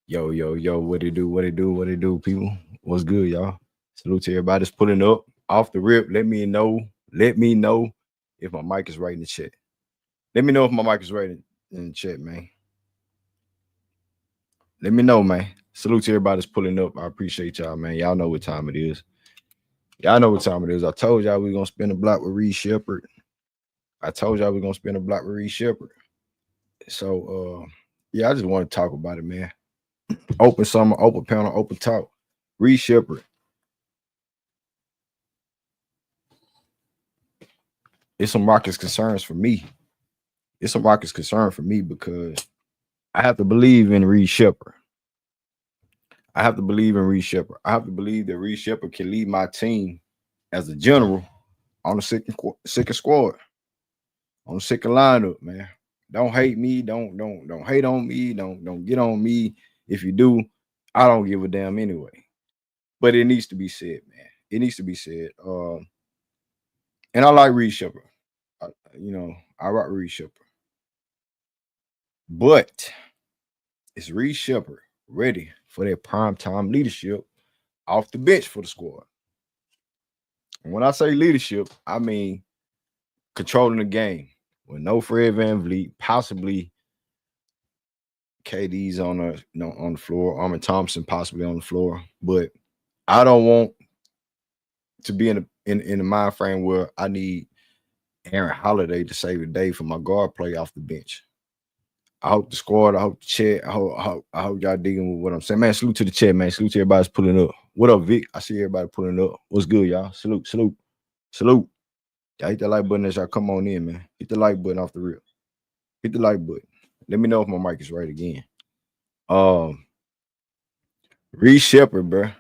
Yo, yo, yo, what it do, what it do, what it do, people? What's good, y'all? Salute to everybody that's pulling up off the rip. Let me know if my mic is right in the chat. Let me know if my mic is right in the chat, man. Let me know, man. Salute to everybody that's pulling up. I appreciate y'all, man. Y'all know what time it is. Y'all know what time it is. I told y'all we gonna spin the block with Reed Sheppard. I told y'all we gonna spin the block with Reed Sheppard. So yeah, I just want to talk about it, man. Open summer, open panel, open talk. Reed Sheppard. It's some Rockets concerns for me. It's some Rockets concern for me because I have to believe in Reed Sheppard. I have to believe in Reed Sheppard. I have to believe that Reed Sheppard can lead my team as a general on the second squad, on the second lineup, man. Don't hate me. Don't hate on me. Don't get on me. If you do, I don't give a damn anyway. But it needs to be said, man. It needs to be said. And I like Reed Sheppard. I, I rock Reed Sheppard. But is Reed Sheppard ready for that primetime leadership off the bench for the squad? And when I say leadership, I mean controlling the game with no Fred VanVleet, possibly KD's on the floor, Armin Thompson possibly on the floor. But I don't want to be in the mind frame where I need Aaron Holiday to save the day for my guard play off the bench. I hope the squad, I hope the chat, I hope y'all digging with what I'm saying. Man, salute to the chat, man. Salute to everybody's pulling up. What up, Vic? I see everybody pulling up. What's good, y'all? Salute, salute, salute. Y'all hit the like button as y'all come on in, man. Hit the like button off the rip. Hit the like button. Let me know if my mic is right again. Reed Sheppard, bro.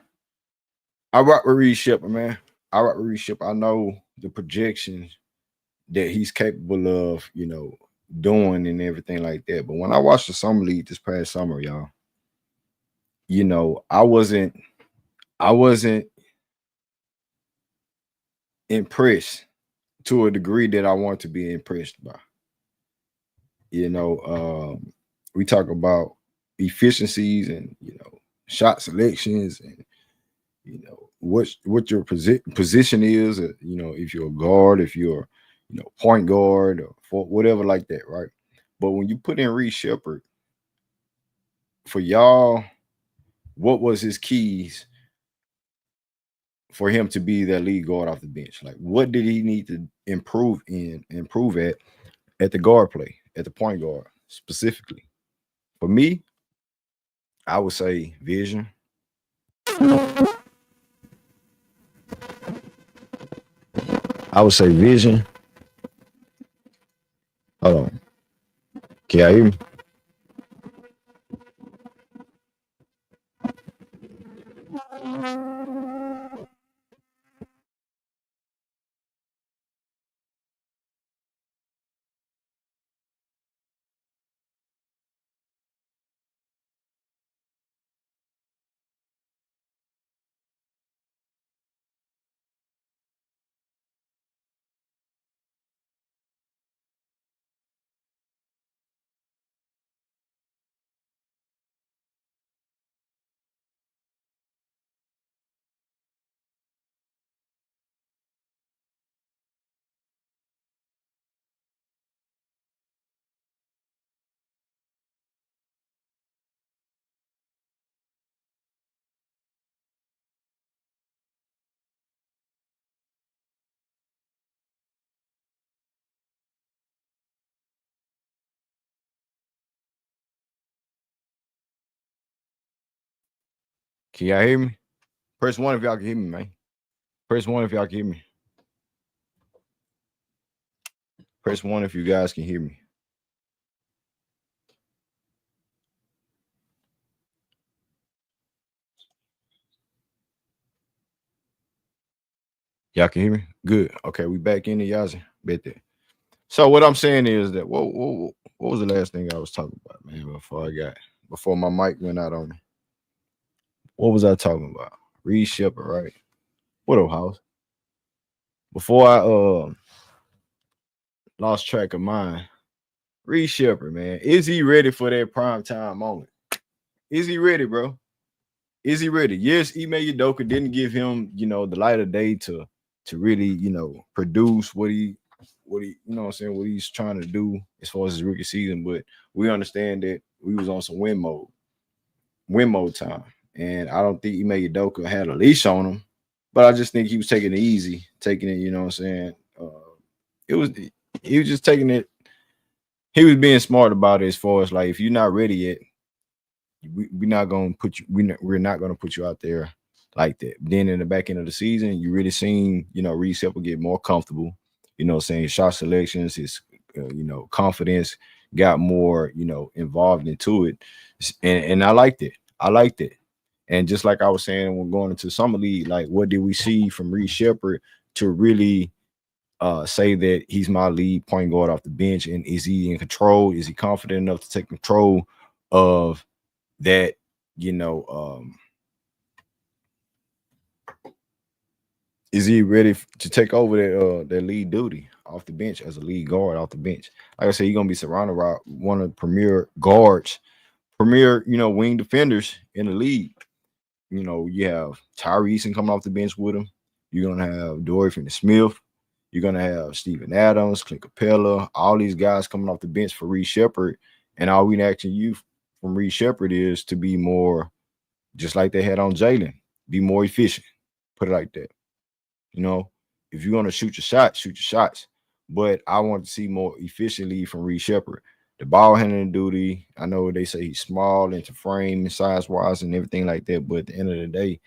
I rock with Reed Sheppard, man. I rock with Reed Sheppard. I know the projections that he's capable of, doing and everything like that. But when I watched the summer league this past summer, y'all, I wasn't impressed to a degree that I want to be impressed by. We talk about efficiencies and shot selections and what your position is. If you're a guard, if you're point guard or for whatever like that, right? But when you put in Reed Sheppard, for y'all, what was his keys for him to be that lead guard off the bench? Like, what did he need to improve at the guard play, at the point guard specifically? For me, I would say vision. I would say vision. Hold on. Can y'all hear me? Can y'all hear me? Press one if y'all can hear me, man. Press one if y'all can hear me. Press one if you guys can hear me. Y'all can hear me? Good. Okay, we back in the Yazi. Bet that. So what I'm saying is that what was the last thing I was talking about, man, before my mic went out on me? What was I talking about? Reed Sheppard, right? What up, house? Before I lost track of mine, Reed Sheppard, man. Is he ready for that prime time moment? Is he ready, bro? Is he ready? Yes, Ime Udoka didn't give him, the light of day to really, produce what he, what I'm saying, what he's trying to do as far as his rookie season. But we understand that we was on some win mode time. And I don't think Ime Udoka had a leash on him, but I just think he was taking it easy, taking it, what I'm saying. It was he was just taking it, he was being smart about it as far as like if you're not ready yet, we're not gonna put you. We're not gonna put you out there like that. Then in the back end of the season, you really seen Reed Shepard get more comfortable. Saying shot selections, his confidence got more involved into it, and I liked it. I liked it. And just like I was saying, when going into summer league, like what did we see from Reed Shepard to really say that he's my lead point guard off the bench? And is he in control? Is he confident enough to take control of that, is he ready to take over that lead duty off the bench as a lead guard off the bench? Like I said, he's gonna be surrounded by one of the premier guards, premier, wing defenders in the league. You have Tyrese coming off the bench with him. You're gonna have Dory Finney-Smith. You're gonna have Steven Adams, Clint Capella, all these guys coming off the bench for Reed Shepard. And all we asking you from Reed Shepard is to be more, just like they had on Jalen, be more efficient. Put it like that. If you're gonna shoot your shots, shoot your shots. But I want to see more efficiently from Reed Shepard. The ball handling duty, I know they say he's small into frame and size wise and everything like that. But at the end of the day,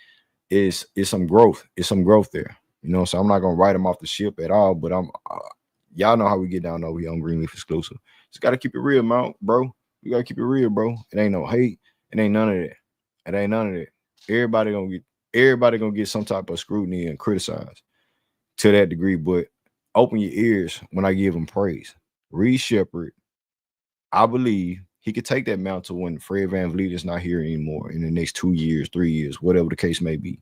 it's some growth. It's some growth there. So I'm not gonna write him off the ship at all. But y'all know how we get down over here on Greenleaf Exclusive. Just gotta keep it real, man, bro. We gotta keep it real, bro. It ain't no hate. It ain't none of that. It ain't none of that. Everybody gonna get some type of scrutiny and criticized to that degree. But open your ears when I give him praise. Reed Shepard, I believe he could take that mantle when Fred VanVleet is not here anymore in the next 2 years, 3 years, whatever the case may be.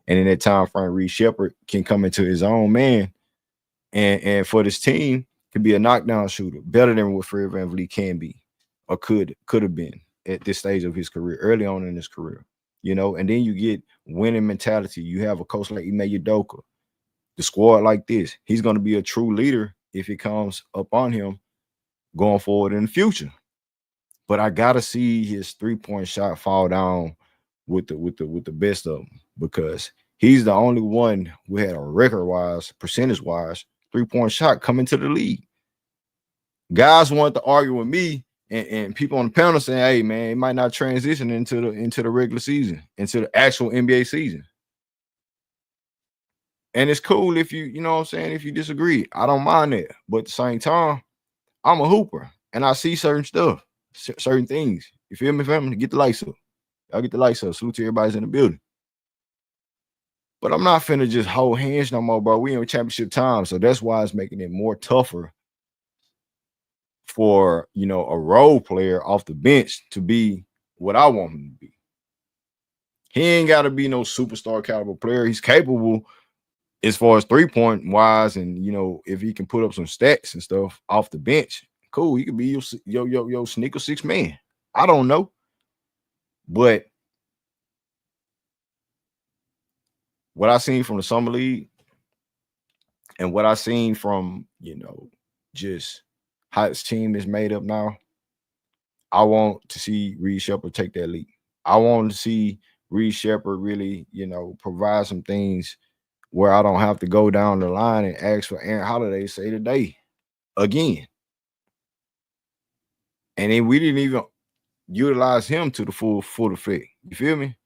And in that time frame, Reed Shepard can come into his own man and for this team could be a knockdown shooter, better than what Fred VanVleet can be or could have been at this stage of his career, early on in his career. And then you get winning mentality. You have a coach like Ime Udoka, the squad like this. He's going to be a true leader if it comes up on him going forward in the future. But I gotta see his 3-point shot fall down with the best of them, because he's the only one who had a record-wise, percentage-wise, 3-point shot coming to the league. Guys wanted to argue with me and people on the panel saying, hey man, it might not transition into the regular season, into the actual NBA season. And it's cool if you know what I'm saying, if you disagree. I don't mind that. But at the same time, I'm a hooper and I see certain stuff, certain things. You feel me, family? Get the lights up. Y'all get the lights up. Salute to everybody's in the building. But I'm not finna just hold hands no more, bro. We in championship time. So that's why it's making it more tougher for, a role player off the bench to be what I want him to be. He ain't got to be no superstar caliber player. He's capable as far as 3-point wise, and if he can put up some stats and stuff off the bench, cool. He could be your sneaker 6 man. I don't know, but what I seen from the summer league and what I seen from just how his team is made up now, I want to see Reed Shepard take that lead. I want to see Reed Shepard really provide some things where I don't have to go down the line and ask for Aaron Holiday to say today again. And then we didn't even utilize him to the full effect. You feel me?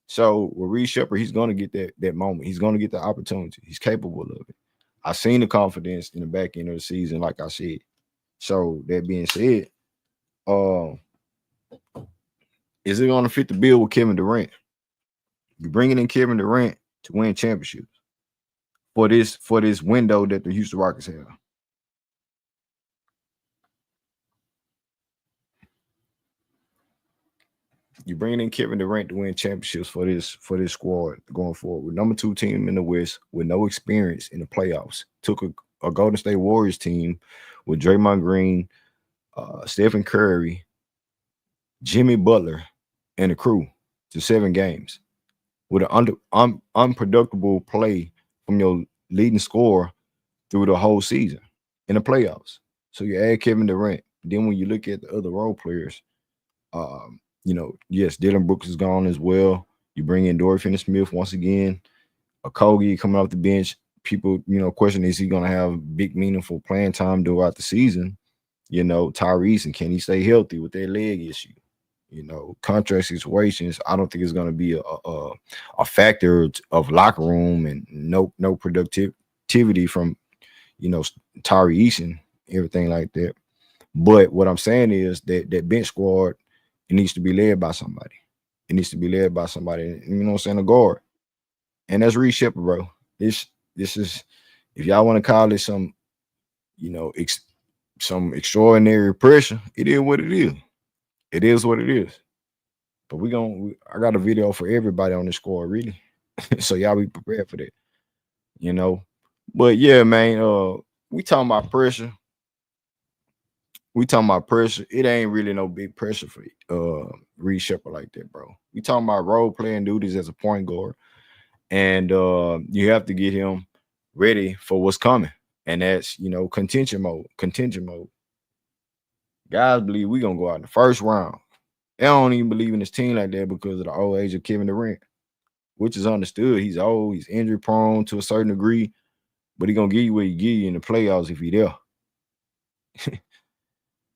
So with Reed Shepard, he's going to get that moment. He's going to get the opportunity. He's capable of it. I seen the confidence in the back end of the season, like I said. So that being said, is it going to fit the bill with Kevin Durant? You're bringing in Kevin Durant to win championships for this window that the Houston Rockets have. You bring in Kevin Durant to win championships for this squad going forward. With number 2 team in the West with no experience in the playoffs. Took a Golden State Warriors team with Draymond Green, Stephen Curry, Jimmy Butler, and the crew to 7 games with an unpredictable play from your leading scorer through the whole season in the playoffs. So you add Kevin Durant. Then when you look at the other role players, yes, Dylan Brooks is gone as well. You bring in Dorian Finney-Smith once again. A Kogi coming off the bench. People, question, is he going to have big, meaningful playing time throughout the season? Tyrese, and can he stay healthy with that leg issue? Contract situations. I don't think it's going to be a factor of locker room and no productivity from Tyrese and everything like that. But what I'm saying is that bench squad, it needs to be led by somebody. It needs to be led by somebody. A guard, and that's Reed Sheppard, bro. This is, if y'all want to call it some, some extraordinary pressure, it is what it is. It is what it is. But I got a video for everybody on the squad, really. So y'all be prepared for that. But yeah, man, we talking about pressure. It ain't really no big pressure for Reed Sheppard like that, bro. We talking about role playing duties as a point guard. And you have to get him ready for what's coming. And that's, contention mode. Guys believe we're gonna go out in the first round. They don't even believe in this team like that because of the old age of Kevin Durant, which is understood. He's old, he's injury prone to a certain degree, but he's gonna give you what he give you in the playoffs if he there.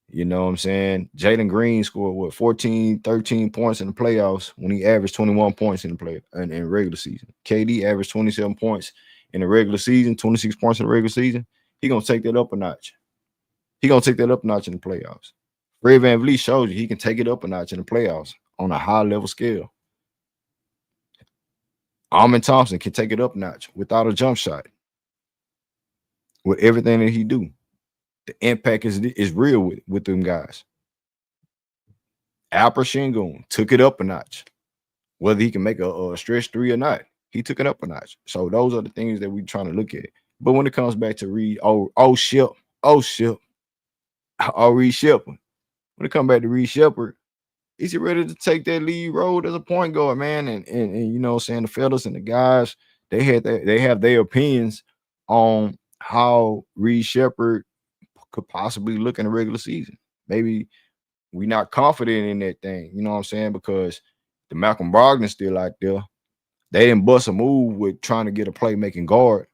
You know what I'm saying? Jalen Green scored 14, 13 points in the playoffs when he averaged 21 points in in regular season. KD averaged 27 points in the regular season, 26 points in the regular season. He gonna take that up a notch. He gonna take that up a notch in the playoffs. Fred VanVleet shows you he can take it up a notch in the playoffs on a high level scale. Amen Thompson can take it up a notch without a jump shot. With everything that he do, the impact is real with them guys. Alper Sengun took it up a notch. Whether he can make a stretch three or not, he took it up a notch. So those are the things that we're trying to look at. But when it comes back to Reed, Reed Sheppard. When it comes back to Reed Sheppard, is he ready to take that lead role as a point guard, man? And the fellas and the guys, they have their opinions on how Reed Sheppard could possibly look in the regular season. Maybe we're not confident in that thing, you know what I'm saying? Because the Malcolm Brogdon's still out there. They didn't bust a move with trying to get a playmaking guard.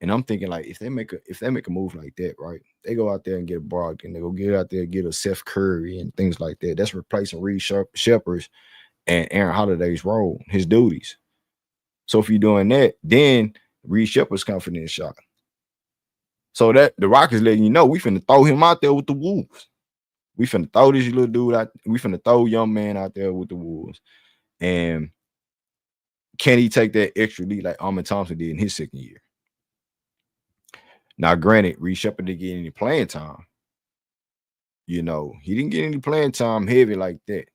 And I'm thinking, like, if they make a move like that, right? They go out there and get a Brogdon, they go get out there and get a Seth Curry and things like that. That's replacing Reed Sheppard's and Aaron Holiday's role, his duties. So if you're doing that, then Reed Sheppard's confident shot. So that the Rockets letting you know we finna throw him out there with the Wolves. We finna throw this little dude out. We finna throw young man out there with the Wolves. And can he take that extra lead like Amen Thompson did in his second year? Now, granted, Reed Sheppard didn't get any playing time. He didn't get any playing time heavy like that.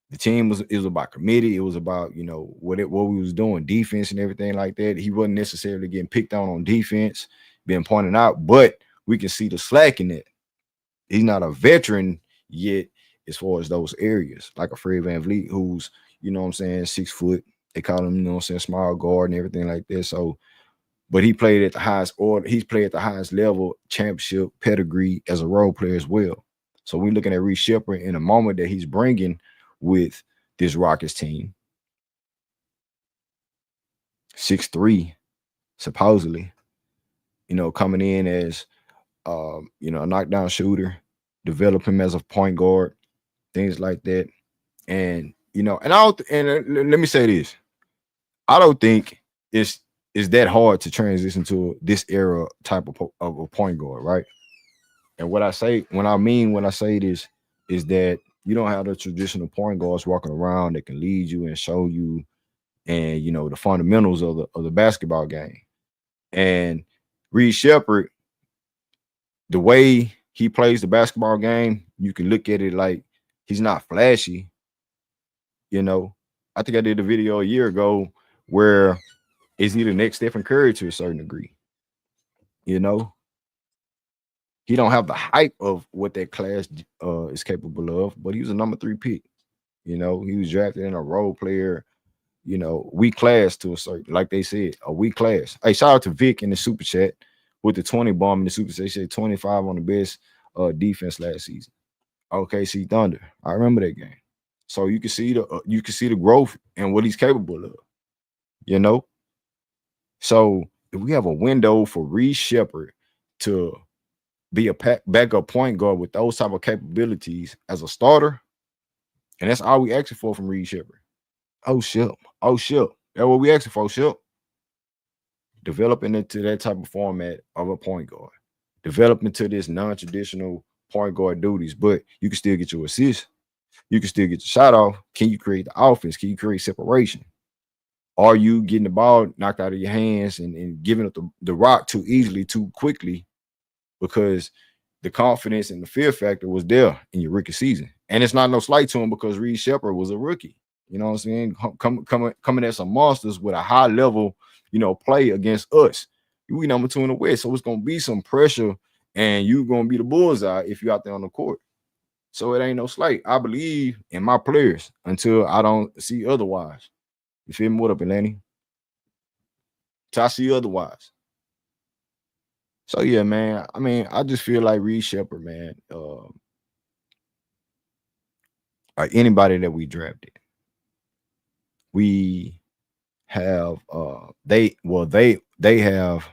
The team was about committee. It was about, what we was doing, defense and everything like that. He wasn't necessarily getting picked on defense, being pointed out, but we can see the slack in it. He's not a veteran yet as far as those areas, like a Fred VanVleet, who's, 6 foot. They call him, small guard and everything like that. So, but he played at the highest order. He's played at the highest level, championship pedigree as a role player as well. So we're looking at Reed Sheppard in a moment that he's bringing with this Rockets team. 6'3", supposedly, coming in as, a knockdown shooter, develop him as a point guard, things like that. And, let me say this. I don't think it's that hard to transition to this era type of a point guard, right? And what I say this is that you don't have the traditional point guards walking around that can lead you and show you and the fundamentals of the basketball game. And Reed Sheppard, the way he plays the basketball game, you can look at it like he's not flashy. I think I did a video a year ago where is he the next Stephen Curry to a certain degree? He don't have the hype of what that class is capable of, but he was a number 3 pick. You know, he was drafted in a role player, you know, weak class to a certain, like they said, a weak class. Hey, shout out to Vic in the super chat with the 20 bomb in the super chat. He said 25 on the best defense last season. OKC Thunder. I remember that game. So you can see the growth and what he's capable of. You know, so if we have a window for Reed Sheppard to be a backup point guard with those type of capabilities as a starter, and that's all we asking for from Reed Sheppard. Oh shit, oh shit, that's what we asking for. Shit, developing into that type of format of a point guard, develop into this non-traditional point guard duties, but you can still get your assist. You can still get your shot off. Can you create the offense? Can you create separation? Are you getting the ball knocked out of your hands and giving up the rock too easily, too quickly? Because the confidence and the fear factor was there in your rookie season. And it's not no slight to him because Reed Sheppard was a rookie. You know what I'm saying? Coming at some monsters with a high level, you know, play against us. We number 2 in the West. So it's gonna be some pressure, and you're gonna be the bullseye if you're out there on the court. So it ain't no slight. I believe in my players until I don't see otherwise. You feel me? What up, Atlanta? Till I see otherwise. So yeah, man. I mean, I just feel like Reed Sheppard, man. Like anybody that we drafted, we have they have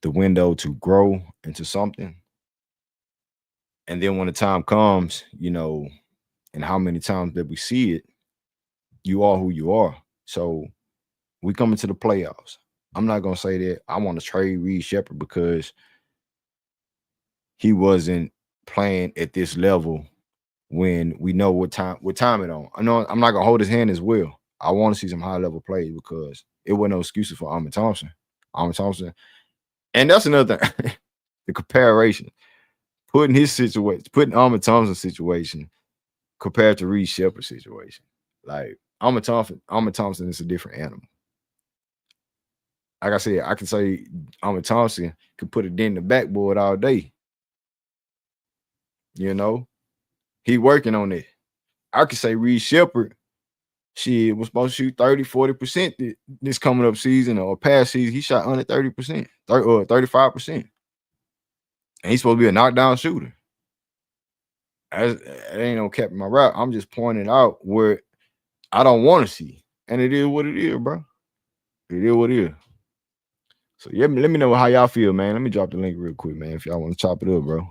the window to grow into something. And then when the time comes, you know, and how many times that we see it, you are who you are. So we come into the playoffs. I'm not gonna say that I want to trade Reed Sheppard because he wasn't playing at this level when we know what time it on. I know I'm not gonna hold his hand as well. I want to see some high level plays because it wasn't no excuses for Ahmed Thompson. Ahmed Thompson, and that's another thing. The comparison, putting Ahmed Thompson's situation compared to Reed Sheppard's situation. Like Ahmed Thompson is a different animal. Like I said, I can say Ahmed Thompson could put a dent in the backboard all day. You know, he working on it. I could say Reed Sheppard, she was supposed to shoot 30-40% this coming up season or past season. He shot under 30%, or 35%. And he's supposed to be a knockdown shooter. It ain't no cap in my route. I'm just pointing out where I don't want to see. And it is what it is, bro. It is what it is. So yeah, let me know how y'all feel, man. Let me drop the link real quick, man, if y'all want to chop it up, bro.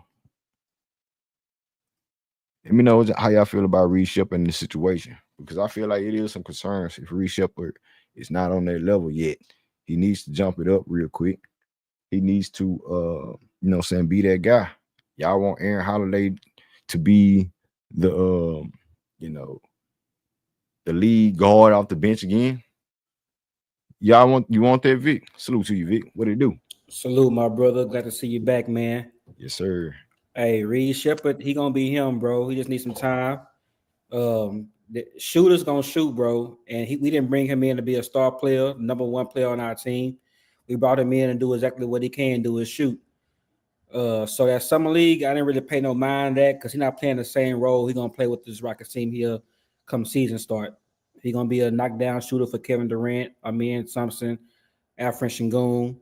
Let me know how y'all feel about Reed Sheppard in the situation, because I feel like it is some concerns if Reed Sheppard is not on that level yet. He needs to jump it up real quick. He needs to, you know what I'm saying, be that guy. Y'all want Aaron Holiday to be the, you know, the lead guard off the bench again? You want that, Vic? Salute to you, Vic. What it do? Salute, my brother. Glad to see you back, man. Yes, sir. Hey, Reed Sheppard, he gonna be him, bro. He just needs some time. The shooter's gonna shoot, bro. And we didn't bring him in to be a star player, number 1 player on our team. We brought him in and do exactly what he can do, is shoot. So that summer league, I didn't really pay no mind that because he's not playing the same role he's gonna play with this Rockets team here come season start. He's gonna be a knockdown shooter for Kevin Durant, Amin Thompson, Alfred Şengün.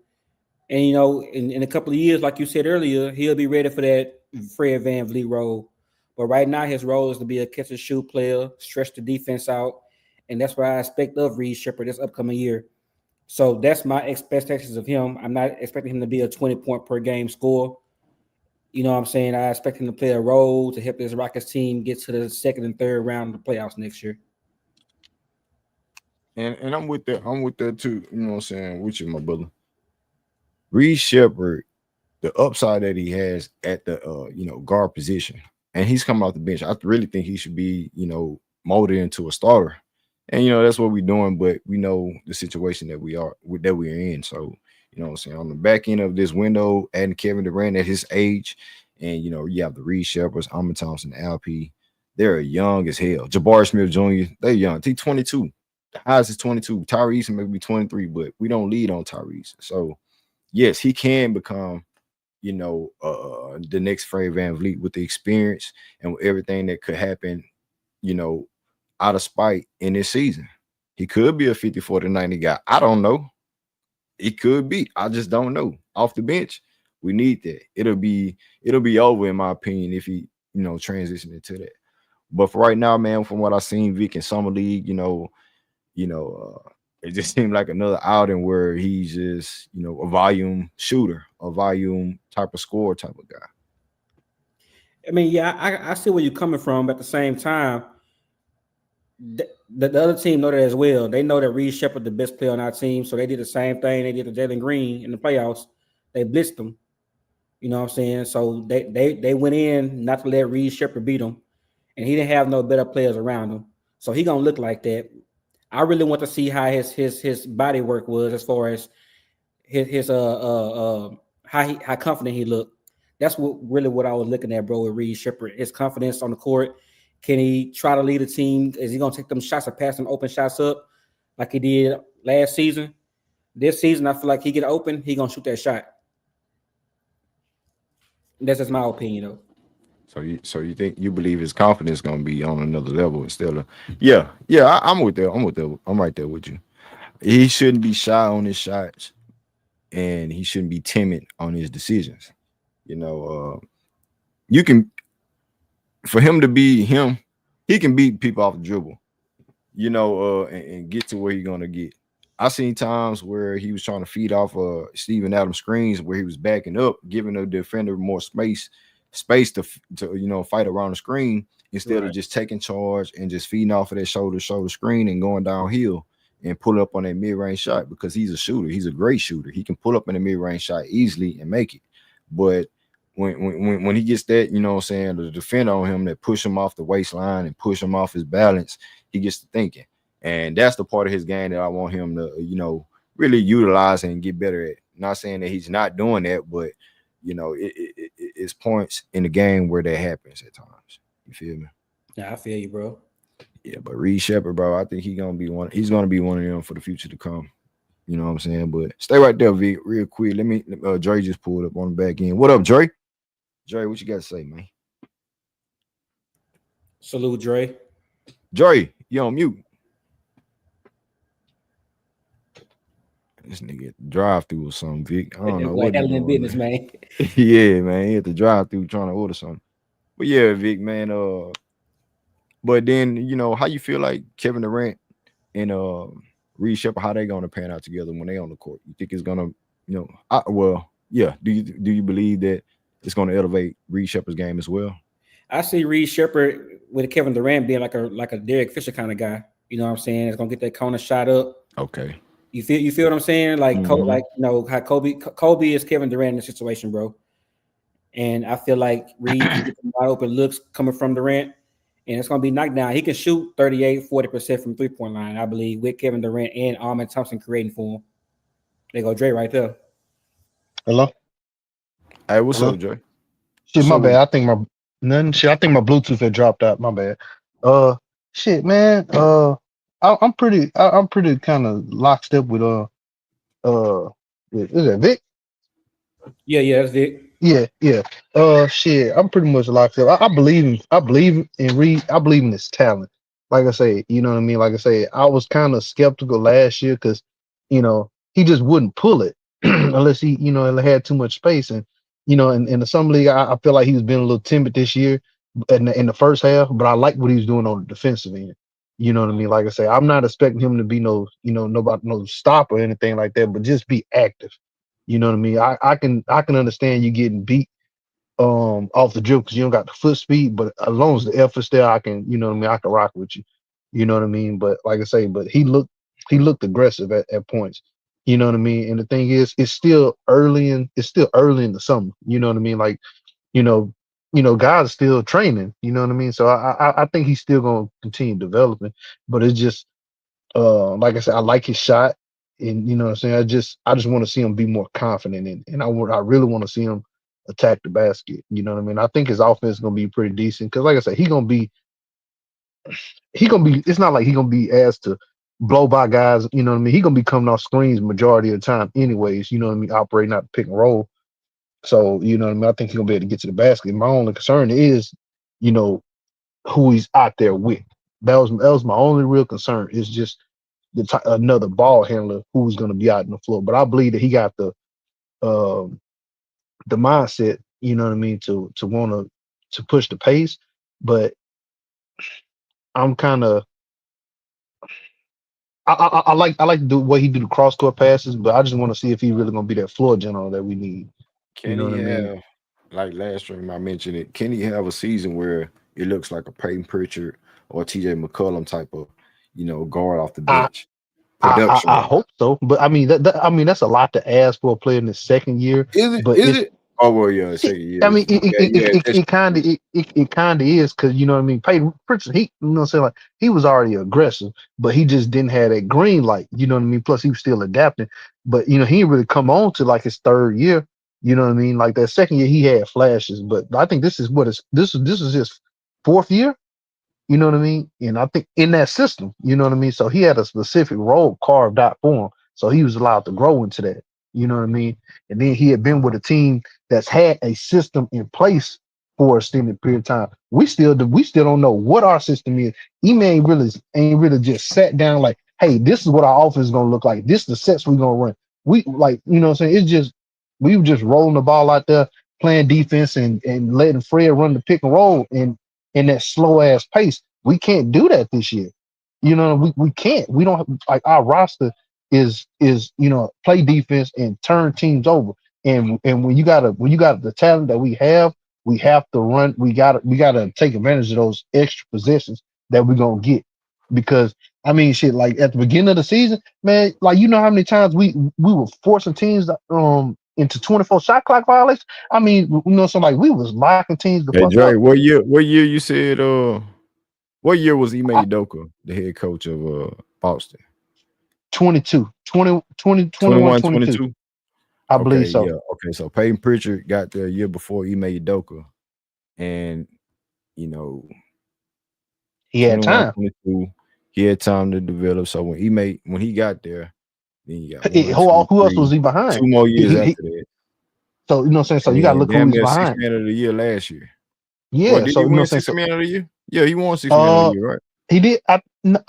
And you know, in a couple of years, like you said earlier, he'll be ready for that Fred VanVleet role. But right now, his role is to be a catch and shoot player, stretch the defense out, and that's what I expect of Reed Sheppard this upcoming year. So that's my expectations of him. I'm not expecting him to be a 20-point per game scorer. You know what I'm saying? I expect him to play a role to help this Rockets team get to the second and third round of the playoffs next year. And I'm with that. I'm with that too. You know what I'm saying? With you, my brother. Reed Sheppard, the upside that he has at the you know, guard position, and he's coming off the bench. I really think he should be, you know, molded into a starter. And you know, that's what we're doing, but we know the situation that we're in. So, you know what I'm saying, on the back end of this window, adding Kevin Durant at his age, and you know, you have the Reed Shepherds, Amon Thompson, LP. They're young as hell. Jabari Smith Jr., they're young. He's 22. The highest is 22. Tyrese may be 23, but we don't lead on Tyrese. So yes, he can become, you know, the next Fred VanVleet with the experience and with everything that could happen, you know, out of spite in this season. He could be a 54 to 90 guy. I don't know. It could be. I just don't know. Off the bench, we need that. It'll be over in my opinion if he, transition into that. But for right now, man, from what I've seen Vic in summer league, it just seemed like another outing where he's just, a volume shooter, a volume type of score type of guy. I mean, yeah, I see where you're coming from. But at the same time, the other team know that as well. They know that Reed Sheppard the best player on our team, so they did the same thing they did to Jalen Green in the playoffs. They blitzed them. You know what I'm saying? So they went in not to let Reed Sheppard beat them, and he didn't have no better players around him. So he gonna look like that. I really want to see how his body work was as far as his how confident he looked. That's what I was looking at, bro, with Reed Sheppard. His confidence on the court. Can he try to lead a team? Is he gonna take them shots or pass them open shots up like he did last season? This season, I feel like he get open, he gonna shoot that shot. That's just my opinion, though. So you think you believe his confidence gonna be on another level instead of yeah, I'm with that. I'm right there with you. He shouldn't be shy on his shots and he shouldn't be timid on his decisions. You know, you can for him to be him, he can beat people off the dribble, and get to where he's gonna get. I seen times where he was trying to feed off Steven Adams screens where he was backing up, giving the defender more space to fight around the screen instead of Right. just taking charge and just feeding off of that shoulder screen and going downhill and pull up on that mid-range shot because he's a shooter. He's a great shooter. He can pull up in a mid-range shot easily and make it. But when he gets that, what I'm saying, the defender on him that push him off the waistline and push him off his balance, he gets to thinking. And that's the part of his game that I want him to, really utilize and get better at. Not saying that he's not doing that, but it's points in the game where that happens at times. You feel me? Yeah, I feel you, bro. Yeah, but Reed Sheppard, bro, I think he's gonna be one of them for the future to come. You know what I'm saying? But stay right there, Vic, real quick. Let me Dre just pulled up on the back end. What up, Dre? Dre, what you got to say, man? Salute, Dre. Dre, you on mute. This nigga at the drive through or something, Vic. I don't know Like what he handling doing, business, man. man. Yeah, man. He at the drive through trying to order something. But yeah, Vic, man. But then how you feel like Kevin Durant and Reed Sheppard, how they gonna pan out together when they on the court? You think it's gonna, yeah. Do you believe that it's gonna elevate Reed Sheppard's game as well? I see Reed Sheppard with Kevin Durant being like a Derek Fisher kind of guy. You know what I'm saying? It's gonna get that corner shot up. Okay. You feel what I'm saying? Like Mhm. like how Kobe is Kevin Durant in the situation, bro. And I feel like Reed can get some wide open looks coming from Durant, and it's gonna be knocked down. He can shoot 38-40% from 3-point line, I believe, with Kevin Durant and Armin Thompson creating for him. They go Dre right there. Hello? Hey, what's Hello? up, Dre? Shit, What's my up with bad. you? I think my none shit. I think my Bluetooth had dropped out. My bad. Uh shit, man. I'm pretty kind of locked up uh is that Vic? Yeah, that's it. Yeah. Shit, I'm pretty much locked up. I believe in Reed. I believe in his talent. Like I say, you know what I mean? Like I say, I was kind of skeptical last year because, he just wouldn't pull it unless he, had too much space. And, in the summer league, I feel like he's been a little timid this year in the first half, but I like what he's doing on the defensive end. You know what I mean? Like I say, I'm not expecting him to be nobody, no stop or anything like that, but just be active. You know what I mean? I can understand you getting beat off the dribble because you don't got the foot speed, but as long as the effort's there, I can, you know what I mean, I can rock with you. You know what I mean? But like I say, but he looked aggressive at points. You know what I mean? And the thing is, it's still early in the summer. You know what I mean? Like, you know, guys are still training, you know what I mean? So I think he's still gonna continue developing, but it's just like I said, I like his shot, and you know what I'm saying. I just want to see him be more confident, and I really want to see him attack the basket. You know what I mean. I think his offense is gonna be pretty decent because, like I said, he gonna be. It's not like he gonna be asked to blow by guys. You know what I mean. He gonna be coming off screens majority of the time, anyways. You know what I mean. Operating out the pick and roll. So you know what I mean. I think he's gonna be able to get to the basket. My only concern is, you know, who he's out there with. That was my only real concern. Is just another ball handler who's going to be out on the floor. But I believe that he got um, the mindset, you know what I mean, to want to push the pace. But I'm kind of I like to do what he do the cross court passes, but I just want to see if he really gonna be that floor general that we need. You Can know he what I mean? have, like last stream I mentioned it? Can he have a season where it looks like a Peyton Pritchard or TJ McCollum type of, guard off the I bench, I, production I wise? hope so, but I mean I mean that's a lot to ask for a player in his second year. Is it? But Is it's it? Oh well, yeah, it, second I year. mean Yeah, yeah, that's it kind of it kind of is because you know what I mean. Peyton Pritchard, he you know what I'm saying, like he was already aggressive, but he just didn't have that green light. You know what I mean. Plus he was still adapting, but you know he didn't really come on to like his third year. You know what I mean. Like that second year he had flashes, but I think this is what is this is his fourth year. You know what I mean? And I think in that system, you know what I mean? So he had a specific role carved out for him. So he was allowed to grow into that. You know what I mean? And then he had been with a team that's had a system in place for an extended period of time. We still don't know what our system is. Ime ain't really just sat down like, hey, this is what our offense is gonna look like. This is the sets we're gonna run. We like, you know what I'm saying? It's just we were just rolling the ball out there, playing defense and letting Fred run the pick and roll and in that slow ass pace. We can't do that this year. You know, we can't. We don't like our roster is play defense and turn teams over. And when you got the talent that we have to run. We gotta take advantage of those extra possessions that we're gonna get. Because I mean shit, like at the beginning of the season, man, like you know how many times we were forcing teams into 24 shot clock violations. I mean, you know, so like we was locking teams the Hey fuck Dre, up. what year? What year you said? What year was Ime I, Udoka the head coach of Boston? 22, 20, 20, 21, 21, 22. 22. I believe Okay, so. yeah. Okay, so Peyton Pritchard got there a year before Ime Udoka, and you know, He had 21, time. 22, he had time to develop. So when he got there, then you got Who, one, two, who else was three, he two behind? more He, years he, after he that, so you know what I'm saying. So and you got to then look who damn he's near six behind. man of the year last year. Well, Yeah. did So he you know what win I'm saying. six So man of the year? Yeah, he won six man of the year, right? he did. I don't.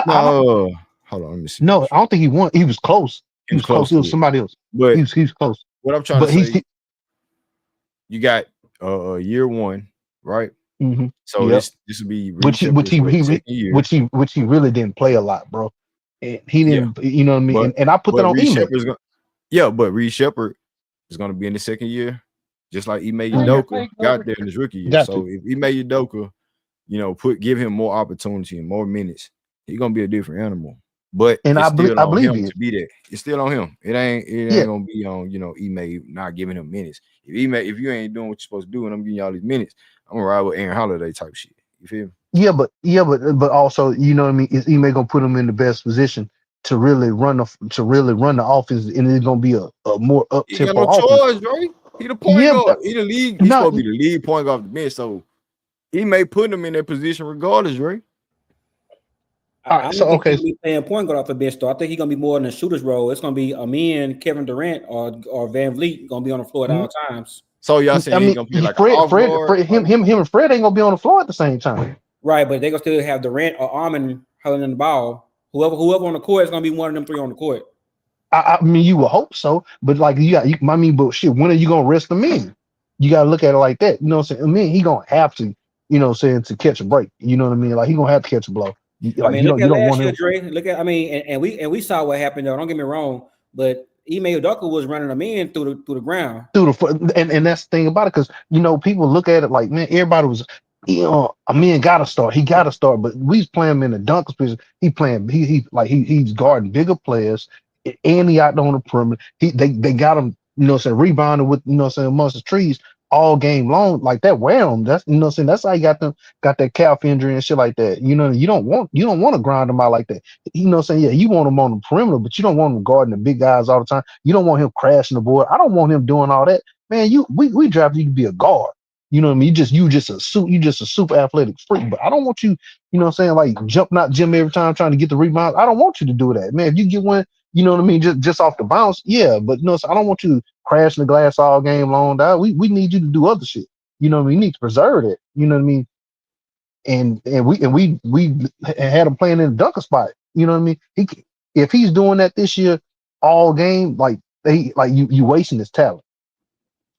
No, hold on, let me see. No, I don't think he won. He was close. He He was was close. close It was to it. somebody else. But He was close. what I'm trying to But say, you got year one, right? mhm, So yep. this would be Reed Which he which Shepherd's he, what, he re- second year. which he really didn't play a lot, bro. And he Yeah, didn't. You know what I mean. but And I put that on Reed email. Shepherd's gonna but Reed Shepherd is gonna be in the second year, just like Ime Mhm. Udoka got there in his rookie year. Got to. So if Ime Udoka, give him more opportunity and more minutes, he's gonna be a different animal. But And it's I still on believe him he to is. be that. It's still on him. It ain't Yeah. gonna be on Ime not giving him minutes. If you ain't doing what you're supposed to do and I'm giving you all these minutes, I'm gonna ride with Aaron Holiday type shit. You feel me? But also, you know what I mean. Is Ime gonna put him in the best position to really run the offense, and it's gonna be a more up He ain't got tempo no offense. choice, right? He the point Yeah, guard. He the league. He's not supposed to be the lead point guard off the bench. So he may put him in that position regardless, right? all I right. don't So think he's okay, gonna be playing point guard off the bench though. I think he's gonna be more in the shooter's role. It's gonna be Amin, Kevin Durant, or Van Vliet gonna be on the floor at mm, all times. So y'all I saying he mean, gonna play like an Fred, off Fred, guard? Fred, Like him, and Fred ain't gonna be on the floor at the same time. Right, but they gonna still have Durant or Armin holding the ball. Whoever on the court is gonna be one of them three on the court. I mean, you would hope so, but like I mean, but shit, when are you gonna rest him in? You gotta look at it like that. You know what I'm saying? I mean, he gonna have to, you know what I'm saying, to catch a break. You know what I mean? Like he gonna have to catch a blow. I Like mean, you look don't you at don't last want year, him Dre. Look at we saw what happened though. Don't get me wrong, but Ime Udoka was running them in through the ground. through the foot, and that's the thing about it, because people look at it like, man, everybody was, a man gotta start, he gotta start, but we playing him in the dunker position. He playing, he's guarding bigger players, and he out there on the perimeter. They got him, rebounding with, amongst the trees all game long, like that wear him. That's, that's how he got that calf injury and shit like that. You don't want to grind him out like that. Yeah, you want him on the perimeter, but you don't want him guarding the big guys all the time. You don't want him crashing the board. I don't want him doing all that. Man, we drafted you to be a guard. You know what I mean? You just a super athletic freak. But I don't want you, like jumping out gym every time trying to get the rebound. I don't want you to do that, man. If you get one, you know what I mean, just off the bounce, yeah. But so I don't want you crashing the glass all game long. Dog. We need you to do other shit. You know what I mean? You need to preserve it. You know what I mean? and we had him playing in the dunker spot. You know what I mean? If he's doing that this year all game, like you wasting his talent.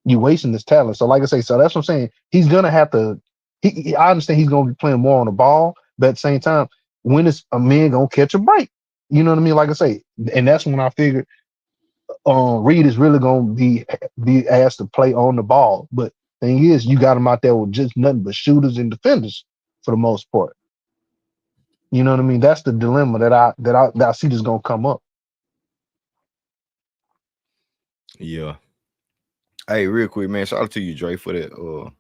You wasting his talent. So like I say, so that's what I'm saying. He's gonna have to. I understand he's gonna be playing more on the ball, but at the same time, when is a man gonna catch a break? You know what I mean? Like I say, and that's when I figured Reed is really gonna be asked to play on the ball. But thing is, you got him out there with just nothing but shooters and defenders for the most part. You know what I mean? That's the dilemma that I see that's gonna come up. Yeah. Hey, real quick, man. Shout out to you, Dre, for that Oh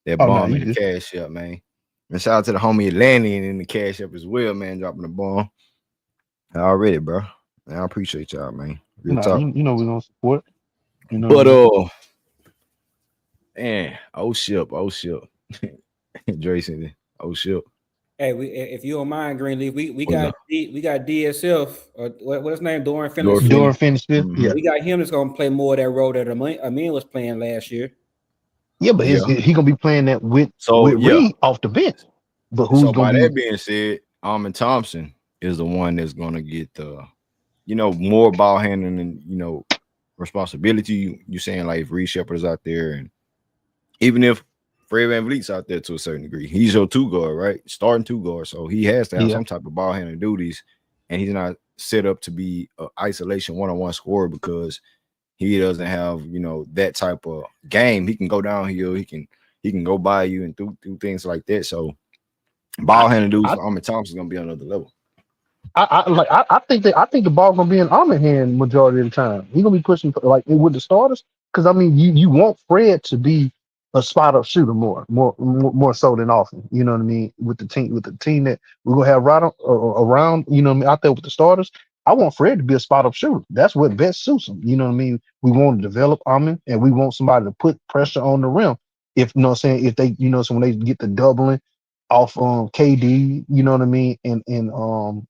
no, bomb you in the good. cash up, man. And shout out to the homie Atlantean in the cash up as well, man, dropping the bomb. Already, bro. Man, I appreciate y'all, man. Real Nah, talk. you know we're gonna support. You know But what I mean? man, ship. Dre said, ship. Hey, if you don't mind, Greenleaf, we What's got up? we got DSF or what's his name, Durant Your Phillips. Durant Philly. Finney-Smith, yeah. We got him that's gonna play more of that role that Amin was playing last year. Yeah, but Yeah. he gonna be playing that with So yeah. Reed off the bench. But who's So by gonna that be being said, Armin Thompson is the one that's gonna get more ball handling and responsibility. You saying like if Reed Sheppard is out there, and even if Fred VanVleet's out there to a certain degree, he's your two guard, right? Starting two guard, so he has to have some type of ball handling duties, and he's not set up to be an isolation one-on-one scorer because he doesn't have that type of game. He can go downhill, he can go by you and do things like that. So ball handling dudes for Armin Thompson is gonna be on another level. I think the ball gonna be in Ahmed hand majority of the time. He's gonna be pushing like with the starters because I mean you want Fred to be a spot up shooter more so than often. You know what I mean? With the team that we're gonna have around, you know what I mean, out there with the starters. I want Fred to be a spot up shooter. That's what best suits him. You know what I mean? We want to develop Ahmed and we want somebody to put pressure on the rim. If you know what I'm saying, if they so when they get the doubling off KD, you know what I mean, and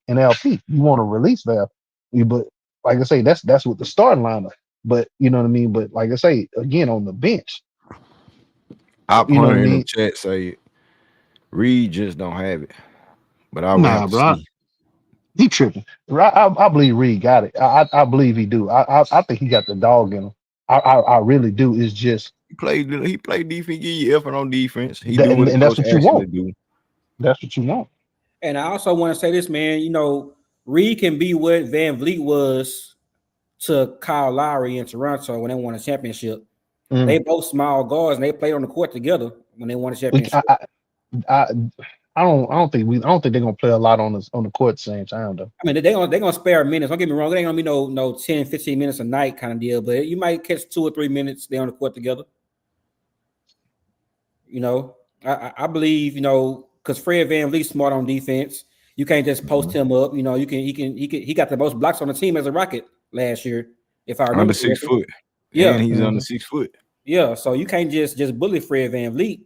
LP. You want a release valve. But like I say, that's with the starting lineup. But you know what I mean? But like I say, again, on the bench. Op You know what Hunter I in the mean? chat say Reed just don't have it. But I would Nah, have to bro. see. He tripping. I believe Reed got it. I believe he do. I think he got the dog in him. I really do. It's just He played defense, give you effort on defense. He that, do what a and that's coach what you asks him to want. do. That's what you want. And I also want to say this, man. Reed can be what Van Vliet was to Kyle Lowry in Toronto when they won a championship. They both small guards and they played on the court together when they won a championship. I don't think they're gonna play a lot on the court at the same time though. I mean, they're gonna spare minutes. Don't get me wrong, it ain't gonna be no 10, 15 minutes a night kind of deal, but you might catch 2 or 3 minutes they on the court together. I believe, because Fred VanVleet's smart on defense. You can't just post him up. He got the most blocks on the team as a Rocket last year, if I remember. Under 6 foot. Yeah. And he's under 6 foot. Yeah. So you can't just bully Fred VanVleet,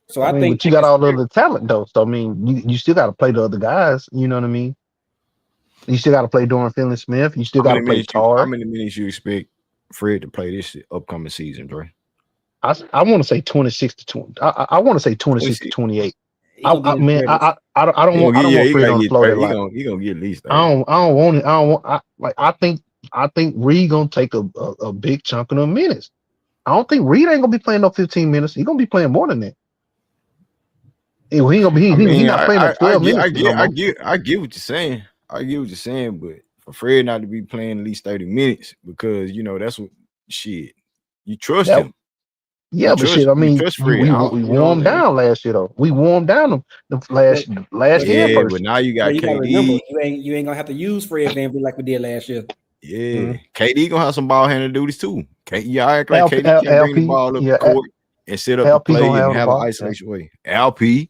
So I mean, think but you got all the other talent though. So I mean, you still got to play the other guys. You know what I mean? You still got to play Durant Finney-Smith. You still got to play Tar. How many minutes you expect Fred to play this upcoming season, Dre? I want to say 26 to 20. I want to say 26 to 28. I don't want Fred on the floor that lot. He gonna get at least. I don't want it. I think Reed gonna take a big chunk of the minutes. I don't think Reed ain't gonna be playing no 15 minutes. He gonna be playing more than that. He not playing no 12 minutes. I get what you're saying. I get what you're saying, but for Fred not to be playing at least 30 minutes because that's what shit. You trust him. Yeah, but shit, I mean, we wore him down last year though. We wore him down the last year. Yeah, but now you got KD. Remember, you ain't gonna have to use Fred VanVleet like we did last year. Yeah, KD gonna have some ball handling duties too. Y'all act like KD can't bring the ball up the court and set up the play and have an isolation way. LP,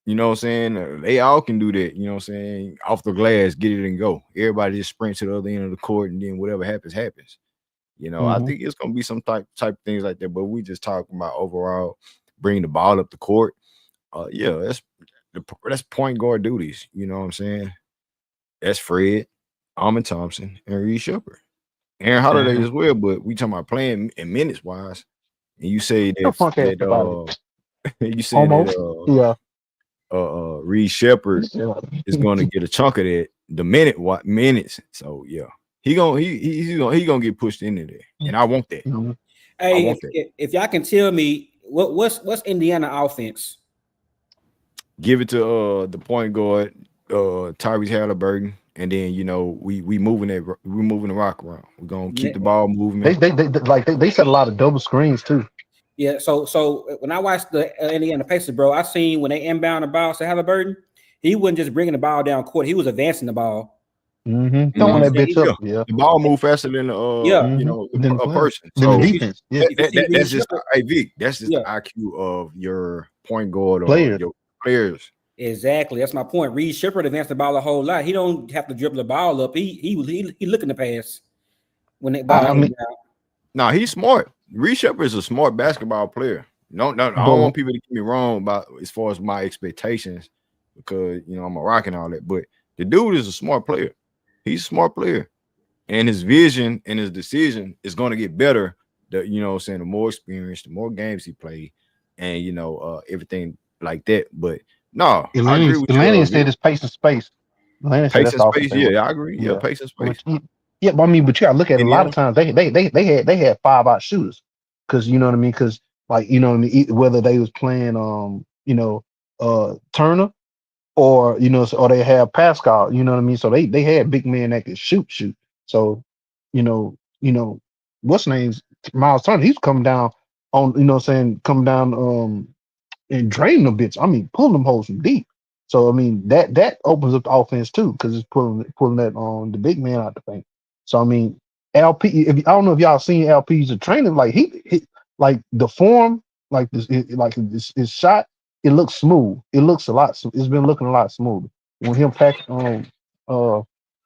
you know what I'm saying? They all can do that. You know what I'm saying? Off the glass, get it and go. Everybody just sprint to the other end of the court, and then whatever happens. I think it's gonna be some type of things like that. But we just talking about overall bringing the ball up the court. That's point guard duties. You know what I'm saying? That's Fred, Armin Thompson, and Reed Sheppard. Aaron Holiday as well, but we talking about playing in minutes wise. And you say that You said that almost. Yeah. Reed Sheppard is going to get a chunk of that the minutes. So yeah, he's gonna get pushed into there, and I want that. I Hey, want that. if y'all can tell me what's Indiana offense? Give it to the point guard, Tyrese Halliburton, and then we moving the rock around. We're gonna keep the ball moving. They set a lot of double screens too. Yeah, so when I watched the Indiana Pacers, bro, I seen when they inbound the ball to Halliburton, he wasn't just bringing the ball down court; he was advancing the ball. Throwing that bitch up. Yeah, the ball move faster than a person. Than the So defense. Yeah, that's just Vic. That's just the IQ of your point guard or Player. your players. Exactly, that's my point. Reed Sheppard advanced the ball a whole lot. He don't have to dribble the ball up. He looking to pass when that ball came down. No, he's smart. Reed Sheppard is a smart basketball player. No, I don't want people to get me wrong about as far as my expectations because I'm a rock and all that. But the dude is a smart player. He's a smart player, and his vision and his decision is going to get better. The more experience, the more games he played, and everything like that. But no, I agree with Atlanta said it's pace and space. Pace and space, yeah, I agree. Yeah, pace and space. Yeah, but you gotta look at it. A lot of times they had 5-out shooters because you know what I mean. Because whether they was playing Turner or or they have Pascal, you know what I mean. So they had big men that could shoot. So what's name's Miles Turner? He's coming down on coming down and draining them bitch. I mean, pulling them holes from deep. So I mean that opens up the offense too because it's pulling that on the big man out the paint. So I mean, LP. I don't know if y'all seen LP's training. Like he like the form, like his shot. It looks smooth. It looks a lot. It's been looking a lot smoother. When him him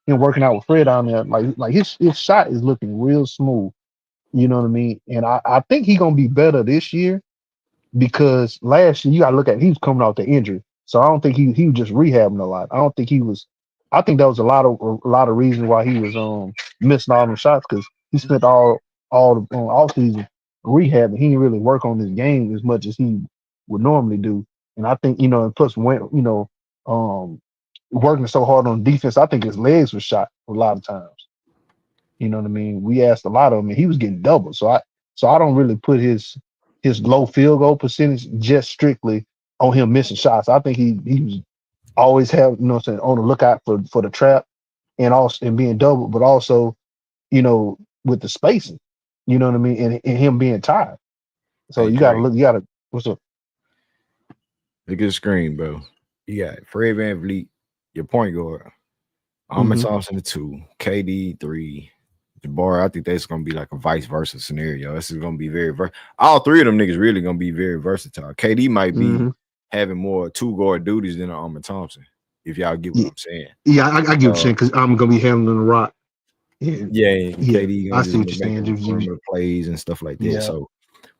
working out with Fred down there, like his shot is looking real smooth. You know what I mean? And I think he's gonna be better this year because last year you gotta look at he was coming out the injury. So I don't think he was just rehabbing a lot. I don't think he was. I think that was a lot of reasons why he was missing all them shots because he spent all the off season rehabbing. He didn't really work on his game as much as he would normally do. And I think and plus when working so hard on defense, I think his legs were shot a lot of times. You know what I mean? We asked a lot of him, and he was getting double. So I don't really put his low field goal percentage just strictly on him missing shots. I think he was always have on the lookout for the trap and also and being double, but also with the spacing. You know what I mean? And him being tired. So you gotta look. You gotta what's up? Look at the screen, bro. You got Fred VanVleet, your point guard. Ahmed Thompson the 2, KD 3. Jabbar, I think that's gonna be like a vice versa scenario. This is gonna be very all three of them niggas really gonna be very versatile. KD might be having more 2-guard duties than Ahmed Thompson, if y'all get what I'm saying. Yeah, I get what you're saying because I'm gonna be handling the rock. KD I see what you're saying. Plays and stuff like that. Yeah. So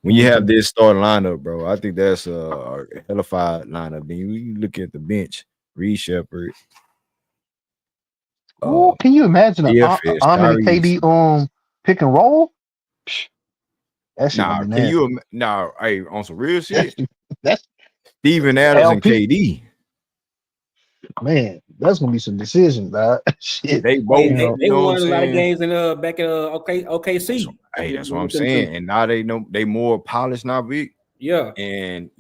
when you have this starting lineup, bro, I think that's a hellified lineup. Then you look at the bench, Reed Sheppard. Can you imagine an Ahmed KD pick and roll? That shit can you hey, on some real shit? That's Steven Adams and KD. Man, that's gonna be some decisions, man. Shit. They both they won a lot of games in back at OKC. Hey, that's what I'm saying. And now they know they more polished now, Vic. Yeah. And